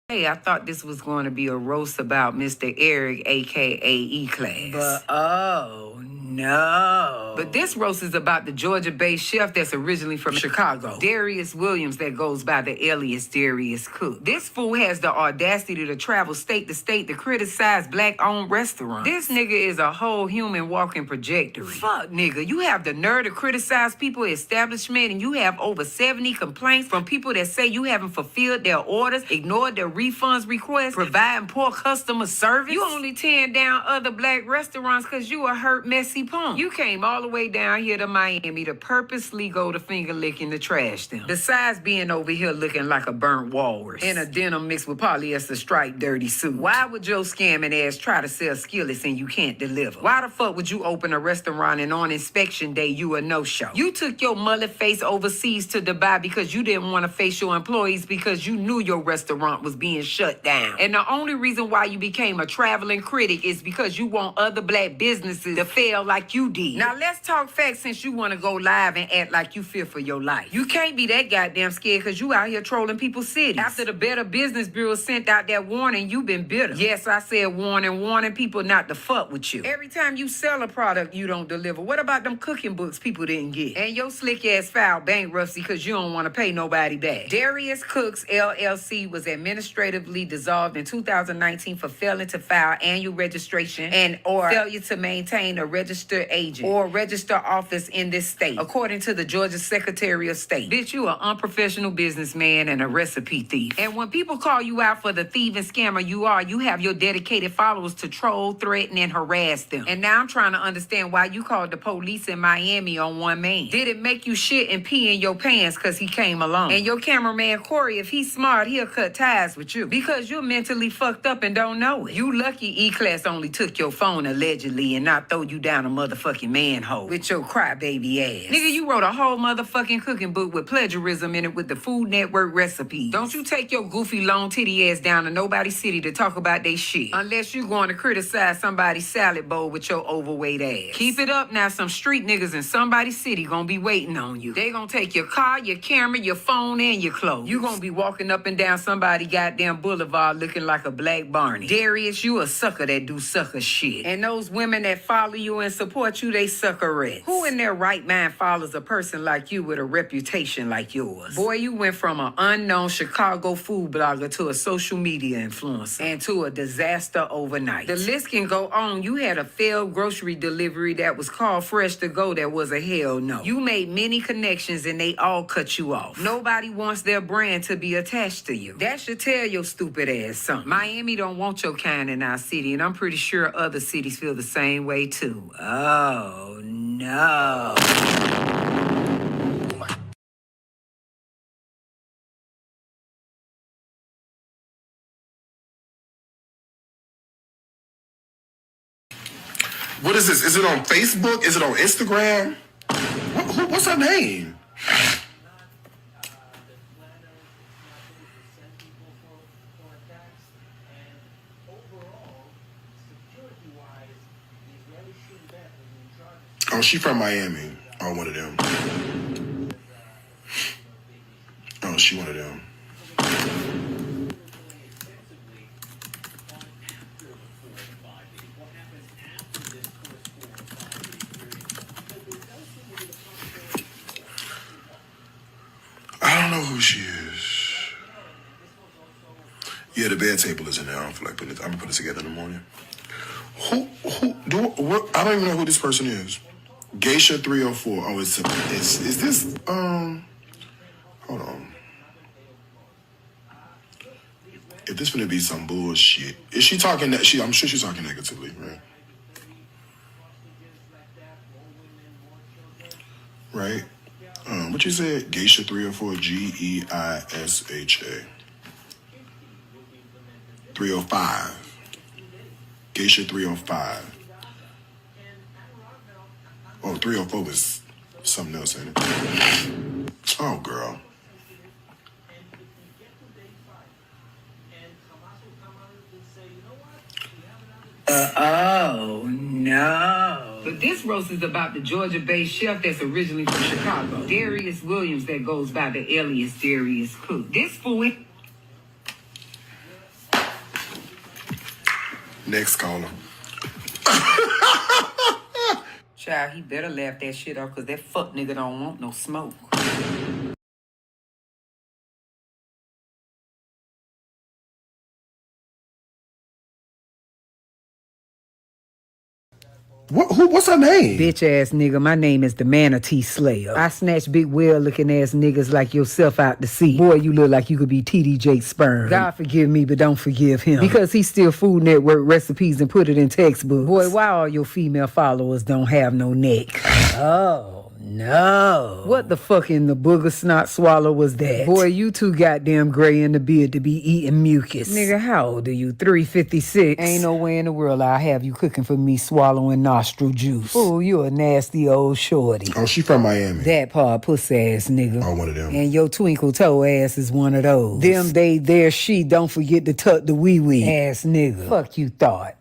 Speaker 13: Hey, I thought this was going to be a roast about Mr. Eric, a.k.a. E-Class. But, oh, no. But this roast is about the Georgia-based chef that's originally from Chicago, Darius Williams, that goes by the alias Darius Cook. This fool has the audacity to travel state to state to criticize black-owned restaurants. This nigga is a whole human walking trajectory. Fuck, nigga. You have the nerve to criticize people establishment, and you have over 70 complaints from people that say you haven't fulfilled their orders, ignored their refunds requests, providing poor customer service. You only tearing down other black restaurants because you a hurt, messy punk. You came all the way down here to Miami to purposely go to finger licking to trash them. Besides being over here looking like a burnt walrus in a denim mixed with polyester striped dirty suit. Why would your scamming ass try to sell skillets and you can't deliver? Why the fuck would you open a restaurant and on inspection day you a no-show? You took your mullet face overseas to Dubai because you didn't want to face your employees because you knew your restaurant was being shut down. And the only reason why you became a traveling critic is because you want other black businesses to fail like you did. Now let's talk facts since you want to go live and act like you fear for your life. You can't be that goddamn scared because you out here trolling people's cities. After the Better Business Bureau sent out that warning, you been bitter. Yes, I said warning people not to fuck with you. Every time you sell a product you don't deliver. What about them cooking books people didn't get? And your slick ass filed bankruptcy because you don't want to pay nobody back. Darius Cooks LLC was administratively dissolved in 2019 for failing to file annual registration and or failure to maintain a registered agent or register office in this state, according to the Georgia Secretary of State. Bitch, you an unprofessional businessman and a recipe thief. And when people call you out for the thief and scammer you have your dedicated followers to troll, threaten, and harass them. And now I'm trying to understand why you called the police in Miami on one man. Did it make you shit and pee in your pants because he came along? And your cameraman Corey, if he's smart, he'll cut ties with you because you're mentally fucked up and don't know it. You lucky E-Class only took your phone allegedly and not throw you down a motherfucking manhole with your crybaby ass. Nigga, you wrote a whole motherfucking cooking book with plagiarism in it with the Food Network recipes. Don't you take your goofy long titty ass down to nobody's city to talk about they shit unless you going to criticize somebody's salad bowl with your overweight ass. Keep it up now. Some street niggas in somebody's city gonna be waiting on you. They gonna take your car, your camera, your phone, and your clothes. You gonna be walking up and down somebody goddamn boulevard looking like a black Barney. Darius, you a sucker that do sucker shit. And those women that follow you and support you, they suckerettes. Who in their right mind follows a person like you with a reputation like yours? Boy, you went from an unknown Chicago food blogger to a social media influencer and to a disaster overnight. The list can go on. You had a failed grocery delivery that was called Fresh to Go that was a hell no. You made many connections and they all cut you off. Nobody wants their brand to be attached to you. That should tell your stupid ass something. Miami don't want your kind in our city, and I'm pretty sure other cities feel the same way too. Oh, no.
Speaker 3: What is this? Is it on Facebook? Is it on Instagram? What's her name? Oh, she from Miami. Oh, one of them. Oh, she one of them. I don't know who she is. Yeah, the bed table is in there. I don't feel like putting it. I'm gonna put it together in the morning. I don't even know who this person is. Geisha 304. Oh, is this hold on. If this gonna be some bullshit, is she talking that I'm sure she's talking negatively, right? Right? What you said? Geisha 304, Geisha 305. Geisha 305. Oh, 304 is something else, ain't it? Oh, girl.
Speaker 13: Oh, no. But this roast is about the Georgia-based chef that's originally from Chicago. Darius Williams that goes by the alias Darius Cook. This fool...
Speaker 3: Next caller.
Speaker 13: Child, he better laugh that shit off because that fuck nigga don't want no smoke.
Speaker 3: What's her name?
Speaker 13: Bitch ass nigga, my name is the Manatee Slayer. I snatch big whale looking ass niggas like yourself out the sea. Boy, you look like you could be TD Jake's sperm. God forgive me, but don't forgive him. Because he steal Food Network recipes and put it in textbooks. Boy, why all your female followers don't have no neck? Oh. No. What the fuck in the booger snot swallow was that? Boy, you too goddamn gray in the beard to be eating mucus. Nigga, how old are you? 356? Ain't no way in the world I'll have you cooking for me swallowing nostril juice. Oh, you a nasty old shorty.
Speaker 3: Oh, she from Miami.
Speaker 13: That part pussy ass nigga.
Speaker 3: Oh, one of them.
Speaker 13: And your twinkle toe ass is one of those. Them, they, their, she, don't forget to tuck the wee-wee. Ass nigga. Fuck you thought.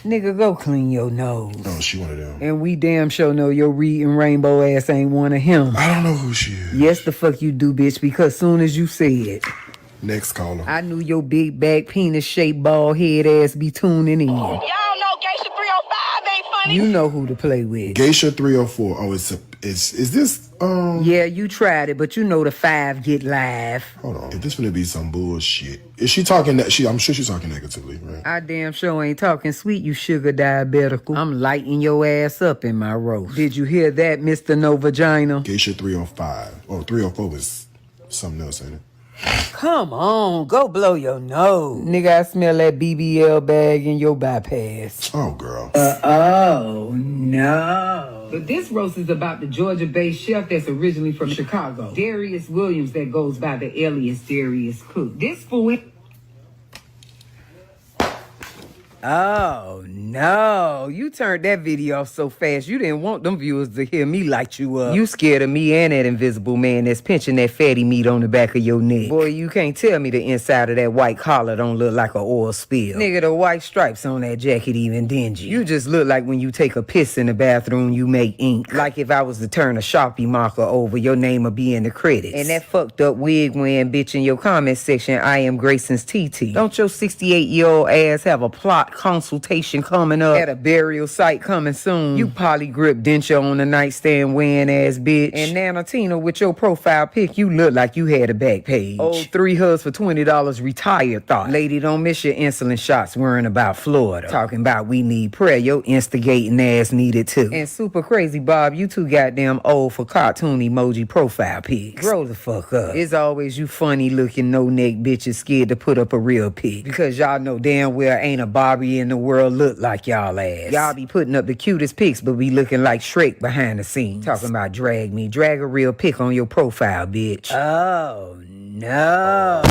Speaker 13: Nigga, go clean your nose.
Speaker 3: Oh, she one of them.
Speaker 13: And we damn sure know your reading rainbow ass ain't one of him.
Speaker 3: I don't know who she is.
Speaker 13: Yes, the fuck you do, bitch, because soon as you say it.
Speaker 3: Next caller.
Speaker 13: I knew your big back, penis-shaped, bald head ass be tuning in.
Speaker 10: Y'all know Geisha 305 ain't funny.
Speaker 13: You know who to play with.
Speaker 3: Geisha 304. Oh, is this
Speaker 13: Yeah, you tried it, but you know the 5 get live.
Speaker 3: Hold on. If this gonna be some bullshit. Is she talking that I'm sure she's talking negatively, right?
Speaker 13: I damn sure ain't talking sweet, you sugar diabetical. I'm lighting your ass up in my roast. Did you hear that, Mr. No Vagina?
Speaker 3: Geisha 305. Oh, 304 is something else, ain't it?
Speaker 13: Come on, go blow your nose. Nigga, I smell that BBL bag in your bypass.
Speaker 3: Oh, girl.
Speaker 13: Oh, no. But this roast is about the Georgia-based chef that's originally from Chicago. Darius Williams that goes by the alias Darius Cook. This fool... Oh, no. You turned that video off so fast, you didn't want them viewers to hear me light you up. You scared of me and that invisible man that's pinching that fatty meat on the back of your neck. Boy, you can't tell me the inside of that white collar don't look like an oil spill. Nigga, the white stripes on that jacket even dingy. You just look like when you take a piss in the bathroom, you make ink. Like if I was to turn a Sharpie marker over, your name would be in the credits. And that fucked up wig wearing bitch in your comment section, I am Grayson's TT. Don't your 68-year-old ass have a plot consultation coming up at a burial site coming soon? You polygrip denture on the nightstand wearing ass bitch. And Nana Tina, with your profile pic, you look like you had a back page. Old 3 hugs for $20 retired thought. Lady, don't miss your insulin shots worrying about Florida. Talking about we need prayer, your instigating ass needed too. And super crazy, Bob, you too goddamn old for cartoon emoji profile pics. Grow the fuck up. It's always you funny looking no neck bitches scared to put up a real pic. Because y'all know damn well ain't a Barbie in the world look like y'all ass. Y'all be putting up the cutest pics but be looking like Shrek behind the scenes. Talking about drag me. Drag a real pic on your profile, bitch. Oh, no.